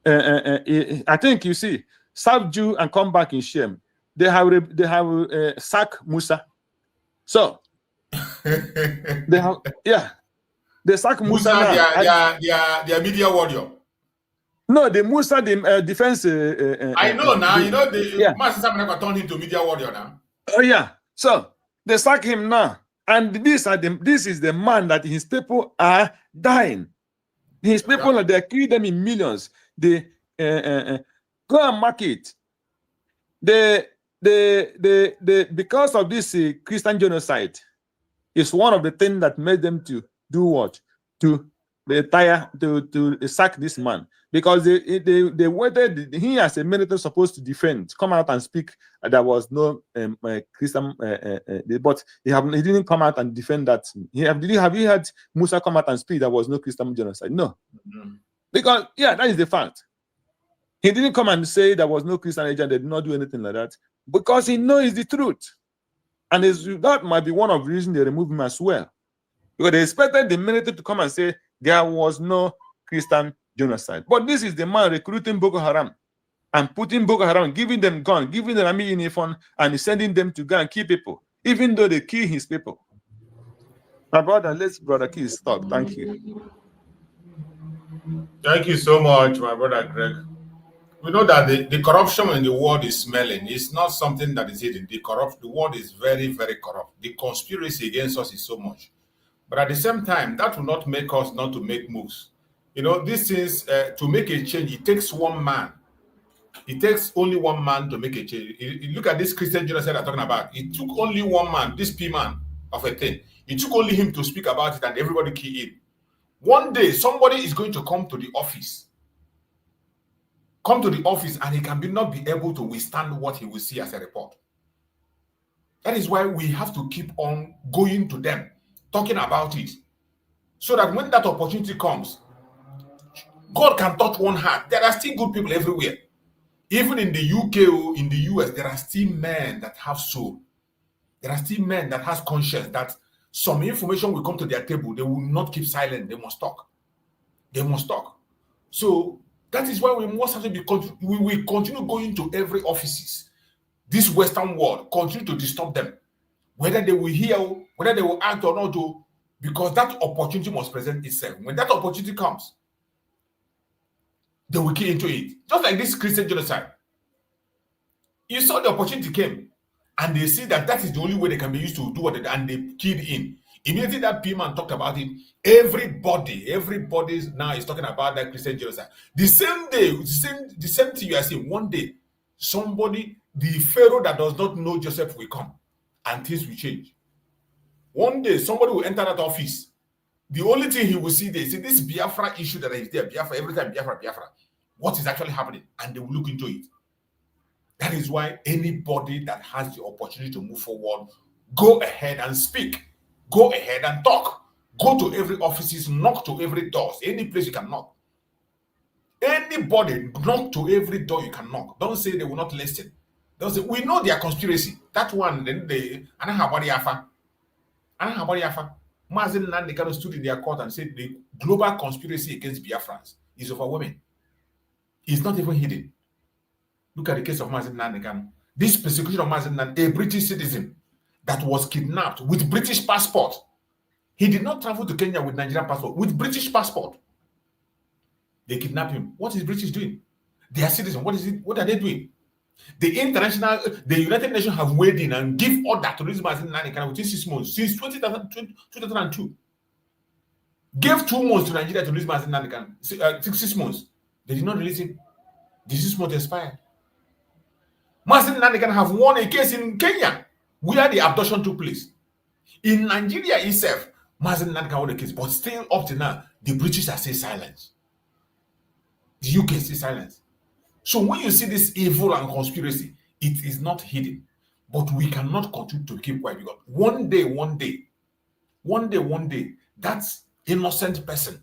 I think you see, serve Jew and come back in shame. They have sacked Musa. So they have, they sack Musa now. They are media warrior. No, the Musa, the defense. I know now. The Mazi Nnamdi turned into media warrior now. Oh yeah. So they sack him now, and this is the man that his people are dying. His people they kill them in millions. They go and mark it. Because of this Christian genocide, is one of the things that made them to do what? To retire, to sack this man. Because they waited, he as a military supposed to defend, come out and speak. There was no Christian, but he didn't come out and defend that. Have you had Musa come out and speak there was no Christian genocide? No. Because, that is the fact. He didn't come and say there was no Christian agent, they did not do anything like that. Because he knows the truth. And that might be one of the reasons they removed him as well. Because they expected the military to come and say there was no Christian genocide. But this is the man recruiting Boko Haram and putting Boko Haram, giving them gun, giving them army uniform, and sending them to go and kill people, even though they kill his people. My brother, let's Brother Keys talk. Thank you. Thank you so much, my brother Greg. We know that the corruption in the world is smelling. It's not something that is hidden. The world is very, very corrupt. The conspiracy against us is so much. But at the same time, that will not make us not to make moves. This is to make a change. It takes one man. It takes only one man to make a change. You look at this Christian genocide I'm talking about. It took only one man, this P-man of a thing. It took only him to speak about it and everybody key in. One day, somebody is going to come to the office. And he can not be able to withstand what he will see as a report. That is why we have to keep on going to them, talking about it, so that when that opportunity comes, God can touch one heart. There are still good people everywhere. Even in the UK or in the US, there are still men that have soul. There are still men that have conscience, that some information will come to their table. They will not keep silent. They must talk. So that is why we must have to we will continue going to every offices. This Western world, continue to disturb them. Whether they will hear, whether they will act or not, because that opportunity must present itself. When that opportunity comes, they will key into it. Just like this Christian genocide. You saw the opportunity came, and they see that is the only way they can be used to do what they do, and they keyed in. Immediately that P-man talked about it, everybody now is talking about that Christian genocide. The same day, the same thing you are saying, one day, somebody, the Pharaoh that does not know Joseph will come and things will change. One day, somebody will enter that office. The only thing he will see there is this Biafra issue that is there, Biafra, every time Biafra. What is actually happening? And they will look into it. That is why anybody that has the opportunity to move forward, go ahead and speak. Go ahead and talk. Go to every offices, knock to every door. Any place you can knock. Anybody, knock to every door you can knock. Don't say they will not listen. Don't say, we know their conspiracy. That one, then they, Mazi Nnamdi Kanu stood in their court and said the global conspiracy against Biafrans is over women. It's not even hidden. Look at the case of Mazi Nnamdi Kanu. This persecution of Mazi Nnamdi, a British citizen that was kidnapped with British passport. He did not travel to Kenya with Nigerian passport, with British passport. They kidnapped him. What is British doing? They are citizens. What are they doing? The United Nations have weighed in and give order to release Mazi Nnamdi Kanu within 6 months, since 2002. Gave 2 months to Nigeria to release Mazi Nnamdi Kanu. 6 months. They did not release him. The 6 months expired. Mazi Nnamdi Kanu have won a case in Kenya where the abduction took place. In Nigeria itself, Mazi Nnamdi Kanu won a case, but still up to now, the British are still silent. The UK is still silent. So when you see this evil and conspiracy, it is not hidden. But we cannot continue to keep quiet because one day, that innocent person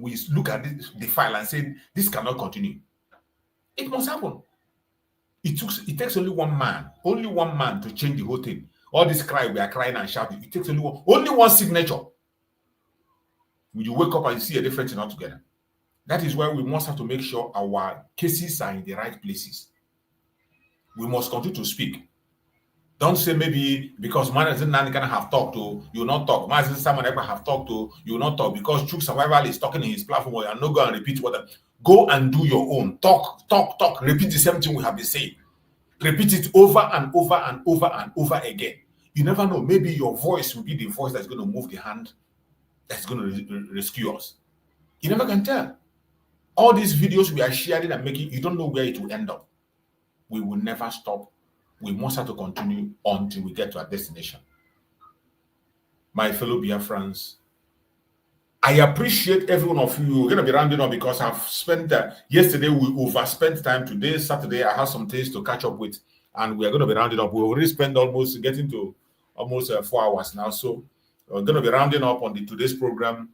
will look at the file and say, this cannot continue. It must happen. It takes only one man to change the whole thing. All this cry, we are crying and shouting. It takes only one signature. When you wake up and you see a difference in altogether. That is why we must have to make sure our cases are in the right places. We must continue to speak. Don't say maybe because Mazi Nnamdi Kanu have talked to, you will not talk. Mazi Simon Ekpa have talked to, you will not talk. Because Chuk Survival is talking in his platform, and not go and repeat what. Go and do your own. Talk. Repeat the same thing we have been saying. Repeat it over and over and over and over again. You never know. Maybe your voice will be the voice that's going to move the hand that's going to rescue us. You never can tell. All these videos we are sharing and making, you don't know where it will end up. We will never stop. We must have to continue until we get to our destination. My fellow Biafrans, I appreciate every one of you. We're going to be rounding up because I've spent, yesterday we overspent time. Today, Saturday, I have some things to catch up with. And we are going to be rounding up. We already spent getting to almost 4 hours now. So we're going to be rounding up on today's program.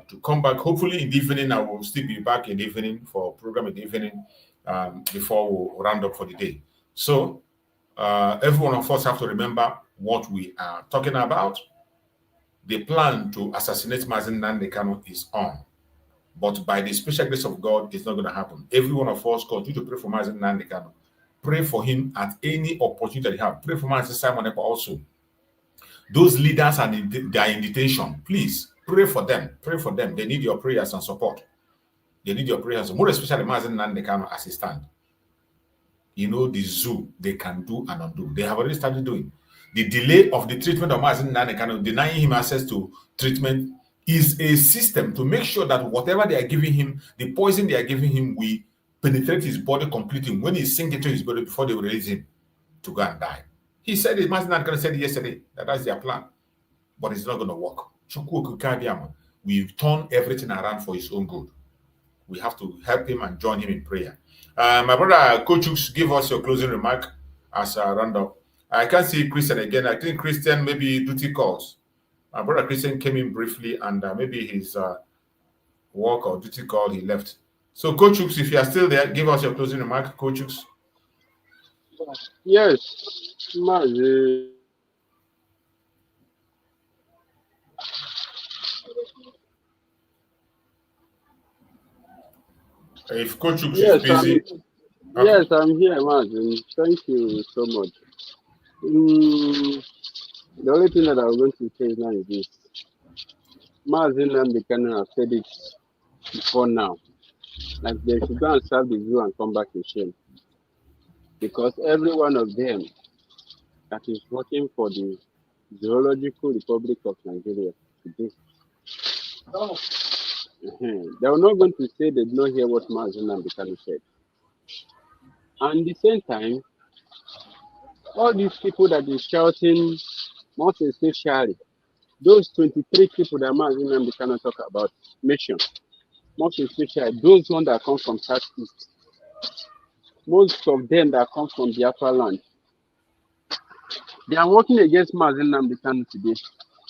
To come back, hopefully in the evening. I will still be back in the evening for a program in the evening before we round up for the day. So every one of us have to remember what we are talking about. The plan to assassinate Mazi Nnamdi Kanu is on, but by the special grace of God, it's not going to happen. Every one of us continue to pray for Mazi Nnamdi Kanu. Pray for him at any opportunity that you have. Pray for Mazi Simon Ekpa also. Those leaders are they are in detention. Please. Pray for them. Pray for them. They need your prayers and support. They need your prayers. More especially Mazi Nnamdi Kanu as he stand. You know, the zoo, they can do and undo. They have already started doing. The delay of the treatment of Mazi Nnamdi Kanu, denying him access to treatment, is a system to make sure that whatever they are giving him, the poison they are giving him, will penetrate his body completely. When he sink into his body before they will release him to go and die. He said it, Mazi Nnamdi Kanu said it yesterday, that's their plan. But it's not going to work. We've turned everything around for his own good. We have to help him and join him in prayer. My brother Coach, give us your closing remark as a roundup. I can't see Christian again. I think Christian maybe duty calls. My brother Christian came in briefly and maybe his work or duty call he left. So Coach, if you are still there, give us your closing remark, Coach. Yes, Mazi. If Coach is busy. Yes, I'm here, Mazi. Thank you so much. The only thing that I'm going to say now is this. Mazi Nnamdi Kanu have said it before now. Like they should go and serve the zoo and come back in shame. Because every one of them that is working for the Zoological Republic of Nigeria today. They were not going to say they did not hear what Mazi Nnamdi Kanu said. And at the same time, all these people that is shouting, most especially those 23 people that Mazi Nnamdi Kanu talk about, mention, most especially those ones that come from Southeast, most of them that come from Biafra land, they are working against Mazi Nnamdi Kanu today.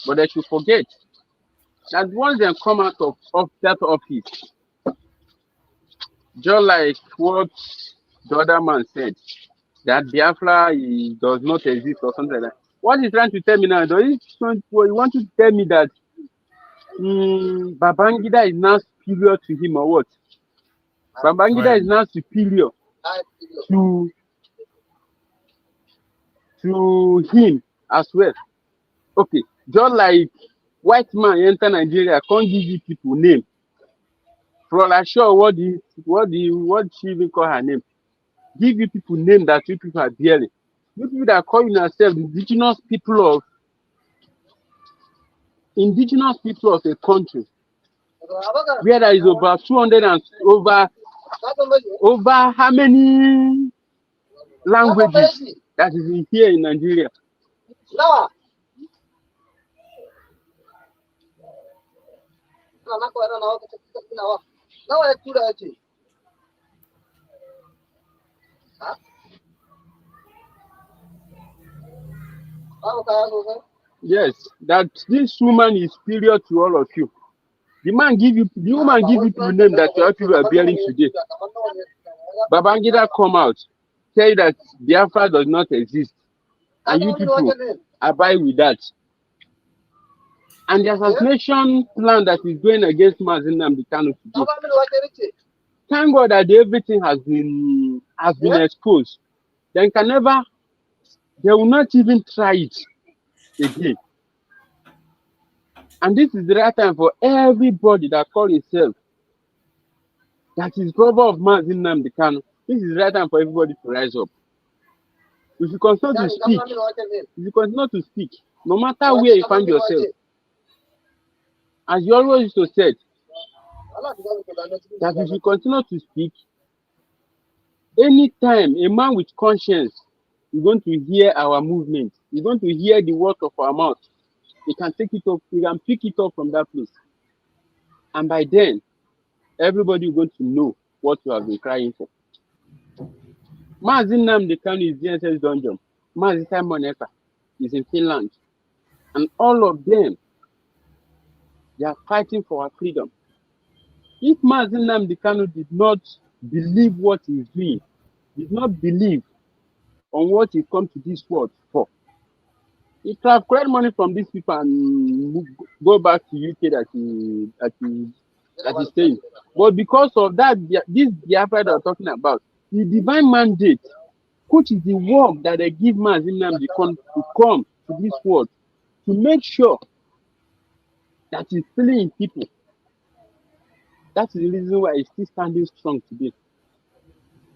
But they should forget that once they come out of that office, just like what the other man said, that Biafra does not exist or something like that. What he's trying to tell me now, you want to tell me that Babangida is now superior to him or what? Babangida is now superior to him as well. Okay, just like white man enter Nigeria, can't give you people name. For like sure, what she even call her name? Give you people name that you people are bearing. You people that call yourselves indigenous people of a country where there is over 200 and over how many languages that is in here in Nigeria. Yes, that this woman is superior to all of you. The woman give you the name that your people are bearing today. Babangida come out, tell you that Biafra does not exist, and you people abide with that. And the assassination plan that is going against Mazi Nnamdi Kanu today, thank God that everything has been exposed. They will not even try it again. And this is the right time for everybody that call himself that is brother of Mazi Nnamdi Kanu. This is the right time for everybody to rise up. If you continue to speak, no matter where you find yourself, as you always used to say, that if you continue to speak, anytime a man with conscience is going to hear our movement, he's going to hear the words of our mouth, he can take it up, he can pick it up from that place. And by then, everybody is going to know what you have been crying for. Mazi Nnamdi Kanu is DSS dungeon. Mazi Simon Ekpa is in Finland. And all of them, they are fighting for our freedom. If Mazi Nnamdi Kanu did not believe what he's doing, did not believe on what he come to this world for, he could have collected money from these people and go back to UK that he's staying. But because of that, this Biafra that we're talking about, the divine mandate, which is the work that they give Mazi Nnamdi Kanu to come to this world, to make sure that he's still in people. That's the reason why he's still standing strong today.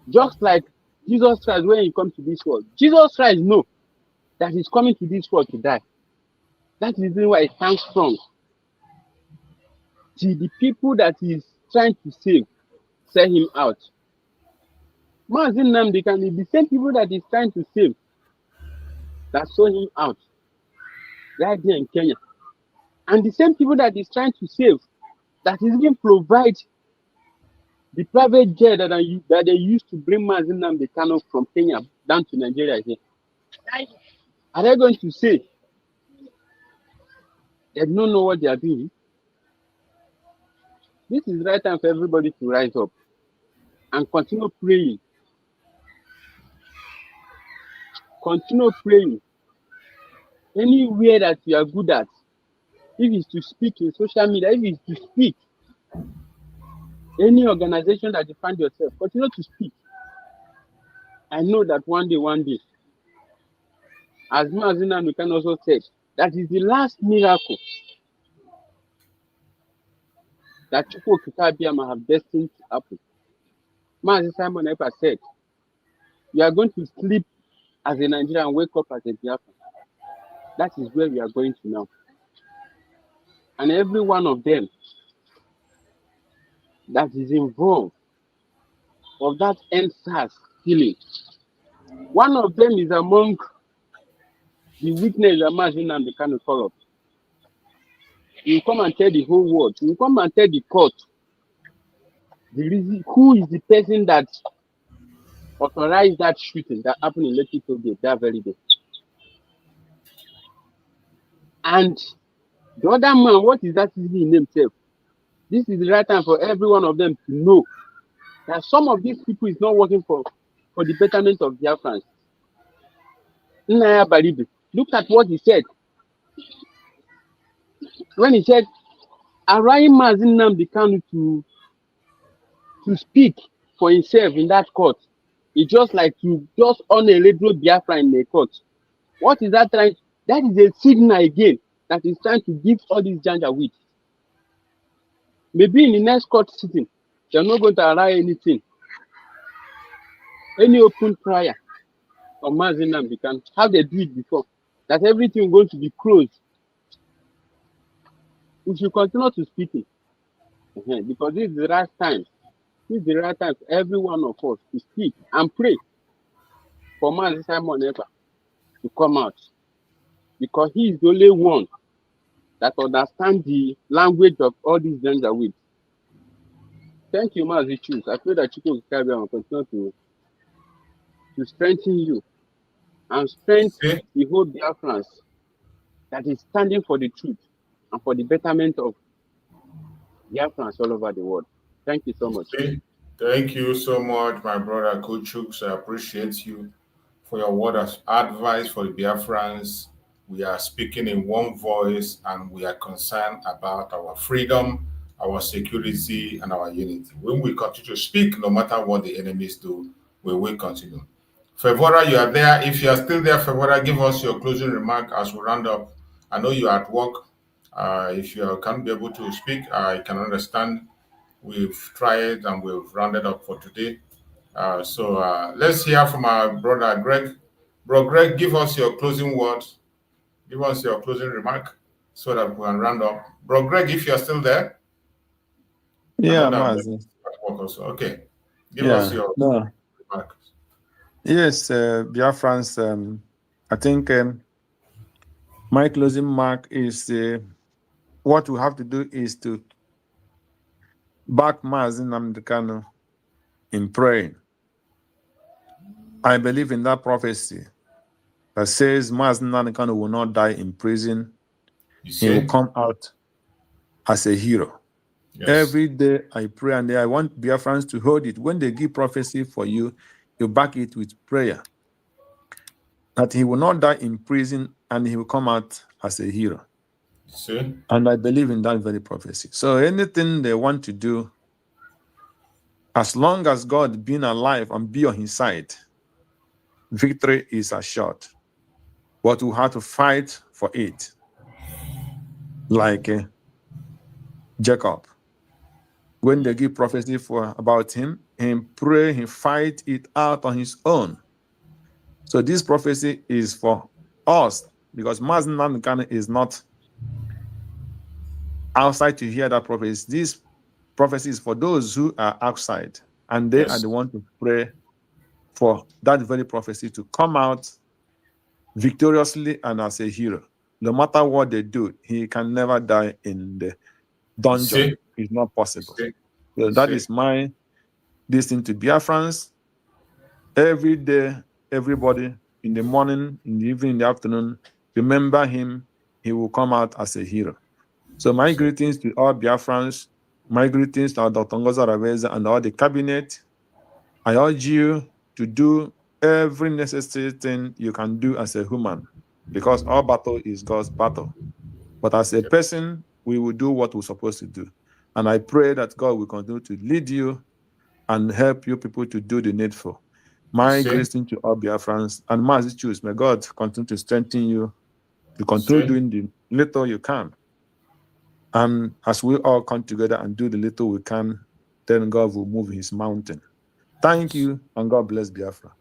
Just like Jesus Christ, when he comes to this world, Jesus Christ knows that he's coming to this world to die. That's the reason why he stands strong. To the people that he's trying to save, sell him out. Mazi Nnamdi Kanu, the same people that he's trying to save, that sold him out right there in Kenya. And the same people that he's trying to save, that he's going to provide the private jet that they used to bring Mazi Nnamdi Kanu from Kenya down to Nigeria here. Are they going to say they don't know what they are doing? This is the right time for everybody to rise up and continue praying. Continue praying. Anywhere that you are good at, if it's to speak in social media, if it's to speak, any organization that you find yourself, continue to speak. I know that one day, as Mazi Nnamdi Kanu also said, that is the last miracle that Chukwu Abiyama have destined to happen. Mazi Simon Ekpa said, you are going to sleep as a Nigerian and wake up as a Biafran. That is where we are going to now. And every one of them that is involved of that NSAS killing, one of them is among the witness that Mazi Nnamdi Kanu call up. He will come and tell the whole world. He will come and tell the court the reason, who is the person that authorized that shooting that happened in Lekki Toll Gate that very day. And the other man, what is that his name himself? This is the right time for every one of them to know that some of these people is not working for the betterment of Biafrans. Nnaya Baribe, look at what he said. When he said, allowing Mazi Nnamdi Kanu to speak for himself in that court, it's just like to just on a radio Biafra in the court. What is that trying? That is a signal again that is trying to give all these janjaweed. Maybe in the next court sitting, they're not going to allow anything, any open trial of Mazi Nnamdi Kanu, how they do it before, that everything is going to be closed. We should continue to speak it, because this is the right time. This is the right time for every one of us to speak and pray for Mazi Simon Ekpa to come out, because he is the only one that understands the language of all these janjaweed. Thank you, Mazi Chus. I pray that you will continue to strengthen you and strengthen the whole Biafrans that is standing for the truth and for the betterment of Biafrans all over the world. Thank you so much. Thank you so much, my brother Kuchuk. I appreciate you for your word of advice for the Biafrans. We are speaking in one voice and we are concerned about our freedom, our security, and our unity. When we continue to speak, no matter what the enemies do, we will continue. Fevora, you are there. If you are still there, Fevora, give us your closing remark as we round up. I know you are at work. If you can't be able to speak, I can understand. We've tried and we've rounded up for today. So let's hear from our brother Greg. Bro, Greg, give us your closing words. Give us your closing remark so that we can round up. Bro, Greg, if you're still there. Yeah, Mazi. Okay. Give us your remark. Yes, Biafrans, I think my closing mark is what we have to do is to back Mazi Nnamdi Kanu in praying. I believe in that prophecy that says Mazi Nnamdi Kanu will not die in prison. He will come out as a hero. Yes. Every day I pray and I want Biafrans to hold it. When they give prophecy for you, you back it with prayer. That he will not die in prison and he will come out as a hero. See? And I believe in that very prophecy. So anything they want to do, as long as God being alive and be on his side, victory is assured. But we have to fight for it. Like Jacob. When they give prophecy about him, he pray, he fight it out on his own. So this prophecy is for us, because Mazi Nnamdi Kanu is not outside to hear that prophecy. This prophecy is for those who are outside, and they are the ones to pray for that very prophecy to come out victoriously and as a hero. No matter what they do, he can never die in the dungeon. It's not possible. So that is my listening to Biafrans. Every day, everybody, in the morning, in the evening, in the afternoon, remember him. He will come out as a hero. So my greetings to all Biafrans. My greetings to Dr. Ngozi Arabeza and all the cabinet. I urge you to do every necessary thing you can do as a human, because our battle is God's battle. But as a person, we will do what we're supposed to do. And I pray that God will continue to lead you and help you people to do the needful. My greeting to all Biafrans and Mazi Chus. May God continue to strengthen you to continue doing the little you can. And as we all come together and do the little we can, then God will move his mountain. Thank you, and God bless Biafra.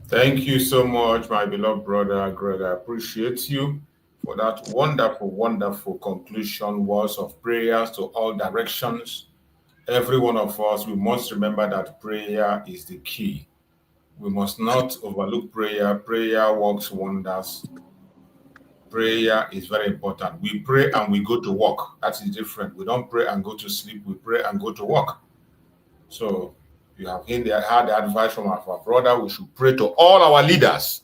Thank you so much, my beloved brother Greg. I appreciate you. for that wonderful, wonderful conclusion, words of prayers to all directions. Every one of us, we must remember that prayer is the key. We must not overlook prayer. Prayer works wonders. Prayer is very important. We pray and we go to work. That is different. We don't pray and go to sleep. We pray and go to work. So you have had the advice from our brother. We should pray to all our leaders.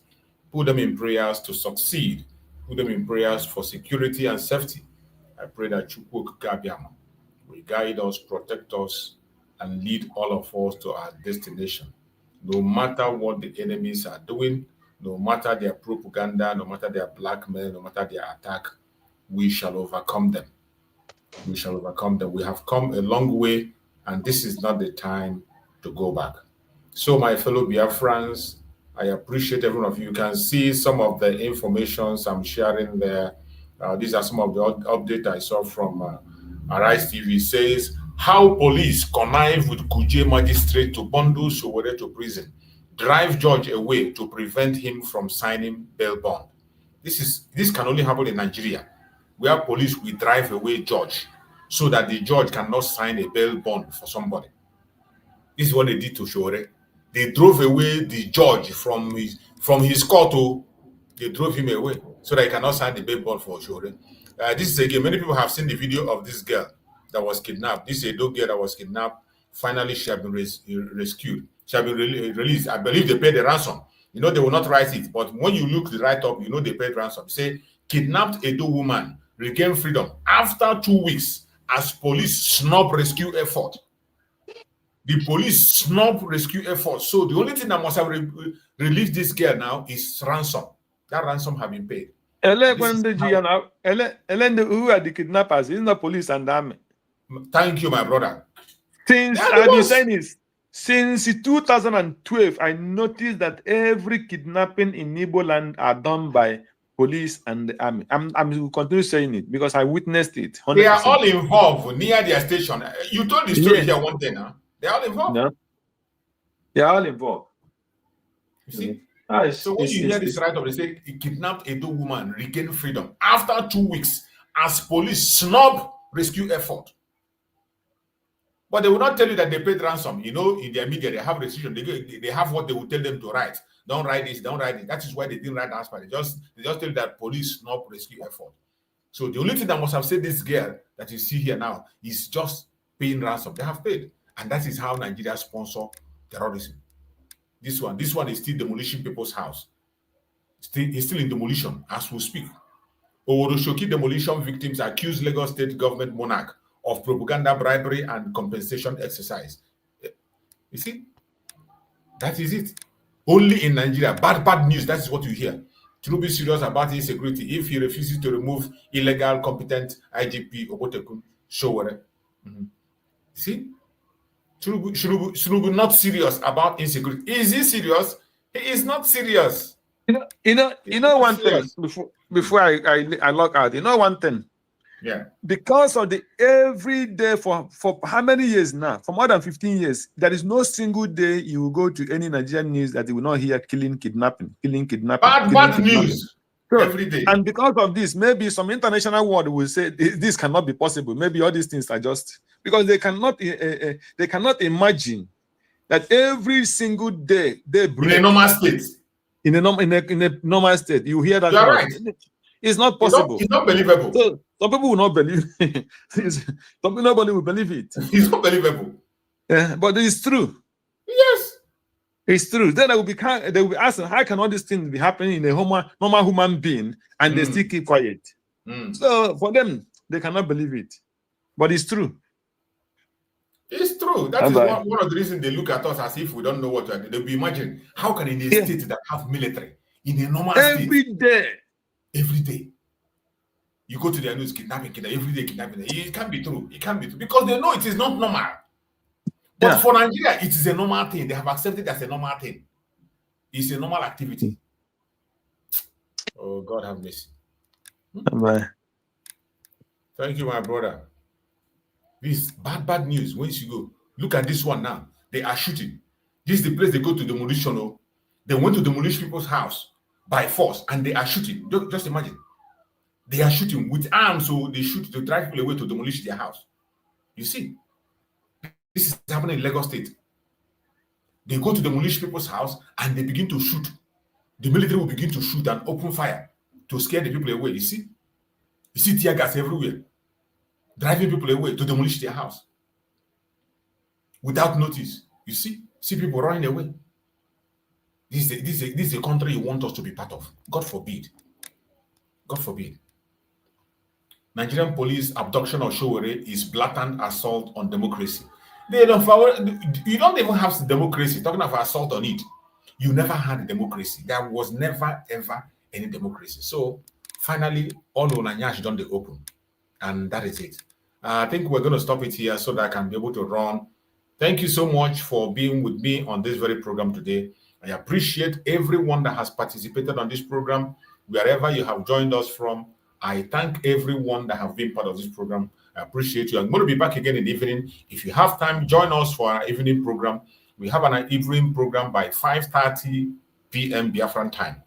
Put them in prayers to succeed. Put them in prayers for security and safety. I pray that Chukwu Kabiama will guide us, protect us, and lead all of us to our destination. No matter what the enemies are doing, no matter their propaganda, no matter their blackmail, no matter their attack, we shall overcome them. We shall overcome them. We have come a long way, and this is not the time to go back. So, my fellow Biafrans, I appreciate every one of you. You can see some of the informations I'm sharing there. These are some of the updates I saw from Arise TV. It says, how police connive with Kuje magistrate to bundle Sowore to prison, drive judge away to prevent him from signing bail bond. This can only happen in Nigeria, where police will drive away judge so that the judge cannot sign a bail bond for somebody. This is what they did to Sowore. They drove away the judge from his court. They drove him away so that he cannot sign the bail bond for Sowore. This is again, many people have seen the video of this girl that was kidnapped. This is a dog girl that was kidnapped. Finally, she has been rescued. She has been released. I believe they paid the ransom. You know, they will not write it, but when you look the write-up, you know they paid ransom. Say, kidnapped Edo woman, regain freedom after 2 weeks as police snub rescue effort. The police snub rescue effort. So the only thing that must have released this girl now is ransom. That ransom have been paid. Who are the kidnappers? It's not police and the army. Thank you, my brother. Since I've been saying this, since 2012, I noticed that every kidnapping in Igbo land are done by police and the army. I'm continue saying it because I witnessed it. 100%. They are all involved near their station. You told the story here one day now. They are all involved. No. They are all involved. You see? So when you hear this right up, they say he kidnapped a Edo woman, regained freedom after 2 weeks as police snub rescue effort. But they will not tell you that they paid ransom. You know, in their media, they have restriction. They have what they will tell them to write. Don't write this, don't write it. That is why they didn't write that part. They just tell you that police snub rescue effort. So the only thing that must have said this girl that you see here now is just paying ransom. They have paid. And that is how Nigeria sponsor terrorism. This one is still demolishing people's house. It's still in demolition as we speak. Owodoshoki demolition victims accuse Lagos State government monarch of propaganda, bribery, and compensation exercise. You see? That is it. Only in Nigeria. Bad news. That is what you hear. To be serious about insecurity, if he refuses to remove illegal, competent IGP Obotekun Sowore. See? Should not serious about insecurity. Is he serious? He is not serious. You know one thing before I log out. You know one thing. Yeah. Because of the every day for how many years now? For more than 15 years, there is no single day you will go to any Nigerian news that you will not hear killing, kidnapping. Bad news. So, every day. And because of this, maybe some international world will say this cannot be possible. Maybe all these things are just because they cannot imagine that every single day they break in a normal state. In a normal state, you hear that. You're right. It's not possible. It's not believable. So, some people will not believe it. Nobody will believe it. It's not believable. Yeah, but it's true. Yes. It's true. Then they will be asking, how can all these things be happening in a normal human being and they still keep quiet? So for them, they cannot believe it. But it's true. It's true. That is one of the reasons they look at us as if we don't know what to do. They'll be imagining, how can in a state that have military, in a normal state, every day, you go to their news, kidnapping, every day kidnapping. It can't be true. It can't be true. Because they know it is not normal. But for Nigeria, it is a normal thing. They have accepted it as a normal thing. It's a normal activity. Oh, God have mercy. Thank you, my brother. This bad news. Once you go, look at this one now. They are shooting. This is the place they go to demolition. Oh. They went to demolish people's house by force and they are shooting. Just imagine. They are shooting with arms, so they shoot to drive people away to demolish their house. You see, this is happening in Lagos State. They go to demolish people's house and they begin to shoot. The military will begin to shoot and open fire to scare the people away. You see tear gas everywhere, driving people away to demolish their house without notice. You see people running away. This is a country you want us to be part of. God forbid. God forbid. Nigerian police abduction of Showore is blatant assault on democracy. You don't even have democracy. Talking about assault on it, you never had democracy. There was never ever any democracy. So finally, all Onanyash done the open, and that is it. I think we're going to stop it here so that I can be able to run. Thank you so much for being with me on this very program today. I appreciate everyone that has participated on this program, wherever you have joined us from. I thank everyone that have been part of this program. I appreciate you. I'm going to be back again in the evening. If you have time, join us for our evening program. We have an evening program by 5:30 p.m. Biafran time.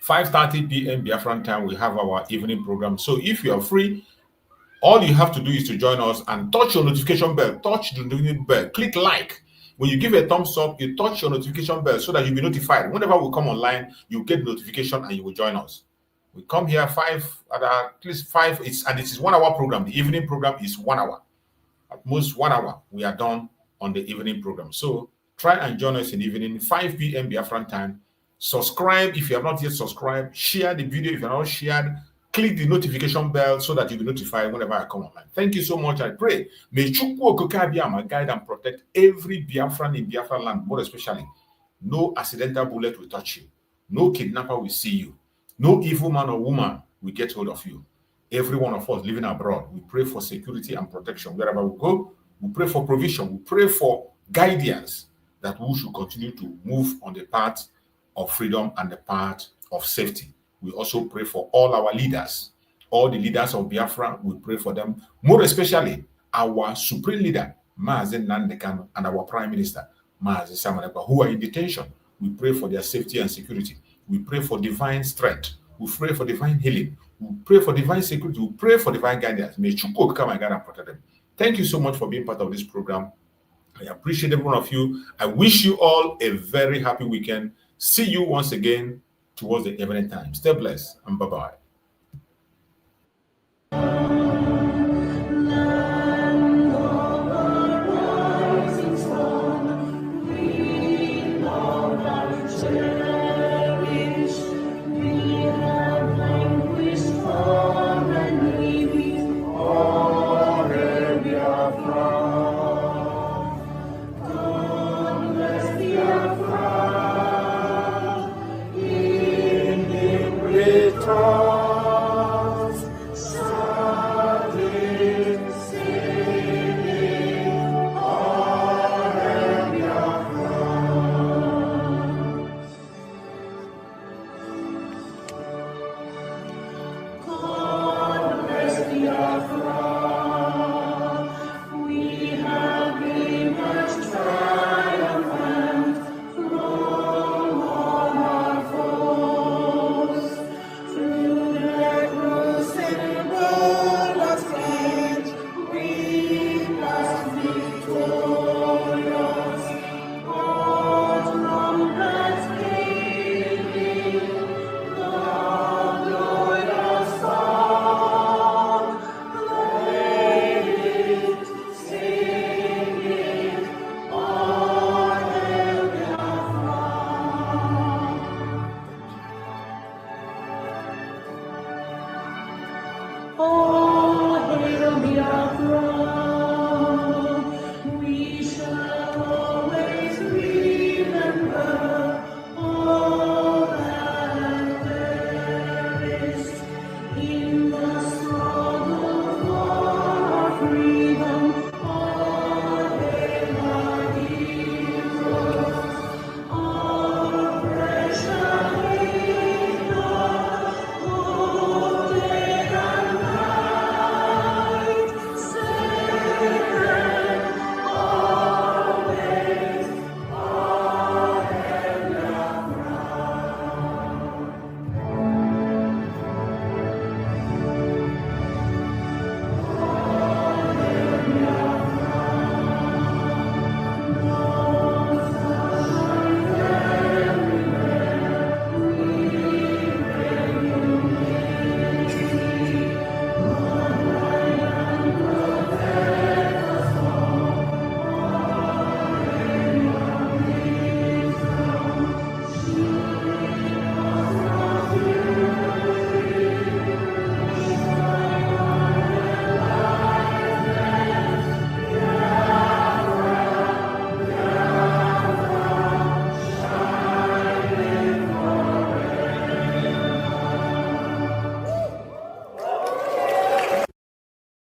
5:30 p.m. Biafran time, we have our evening program. So if you are free, all you have to do is to join us and touch your notification bell. Touch the notification bell. Click like. When you give a thumbs up, you touch your notification bell so that you'll be notified. Whenever we come online, you get notification and you will join us. We come here at least 5, and it is 1 hour program. The evening program is 1 hour. At most 1 hour, we are done on the evening program. So try and join us in the evening, 5 p.m. Biafran time. Subscribe if you have not yet subscribed. Share the video if you are not shared. Click the notification bell so that you'll be notified whenever I come online. Thank you so much. I pray. May Chukwu Okike Abiyama guide and protect every Biafran in Biafra land, more especially. No accidental bullet will touch you. No kidnapper will see you. No evil man or woman will get hold of you. Every one of us living abroad, we pray for security and protection. Wherever we go, we pray for provision. We pray for guidance that we should continue to move on the path of freedom and the path of safety. We also pray for all our leaders, all the leaders of Biafra. We pray for them, more especially our supreme leader, Mazi Nnamdi Kanu, and our prime minister, Mazi Samanekwa, who are in detention. We pray for their safety and security. We pray for divine strength. We pray for divine healing. We pray for divine security. We pray for divine guidance. May Chukwu come and guide and protect them. Thank you so much for being part of this program. I appreciate every one of you. I wish you all a very happy weekend. See you once again towards the evening time. Stay blessed and bye-bye.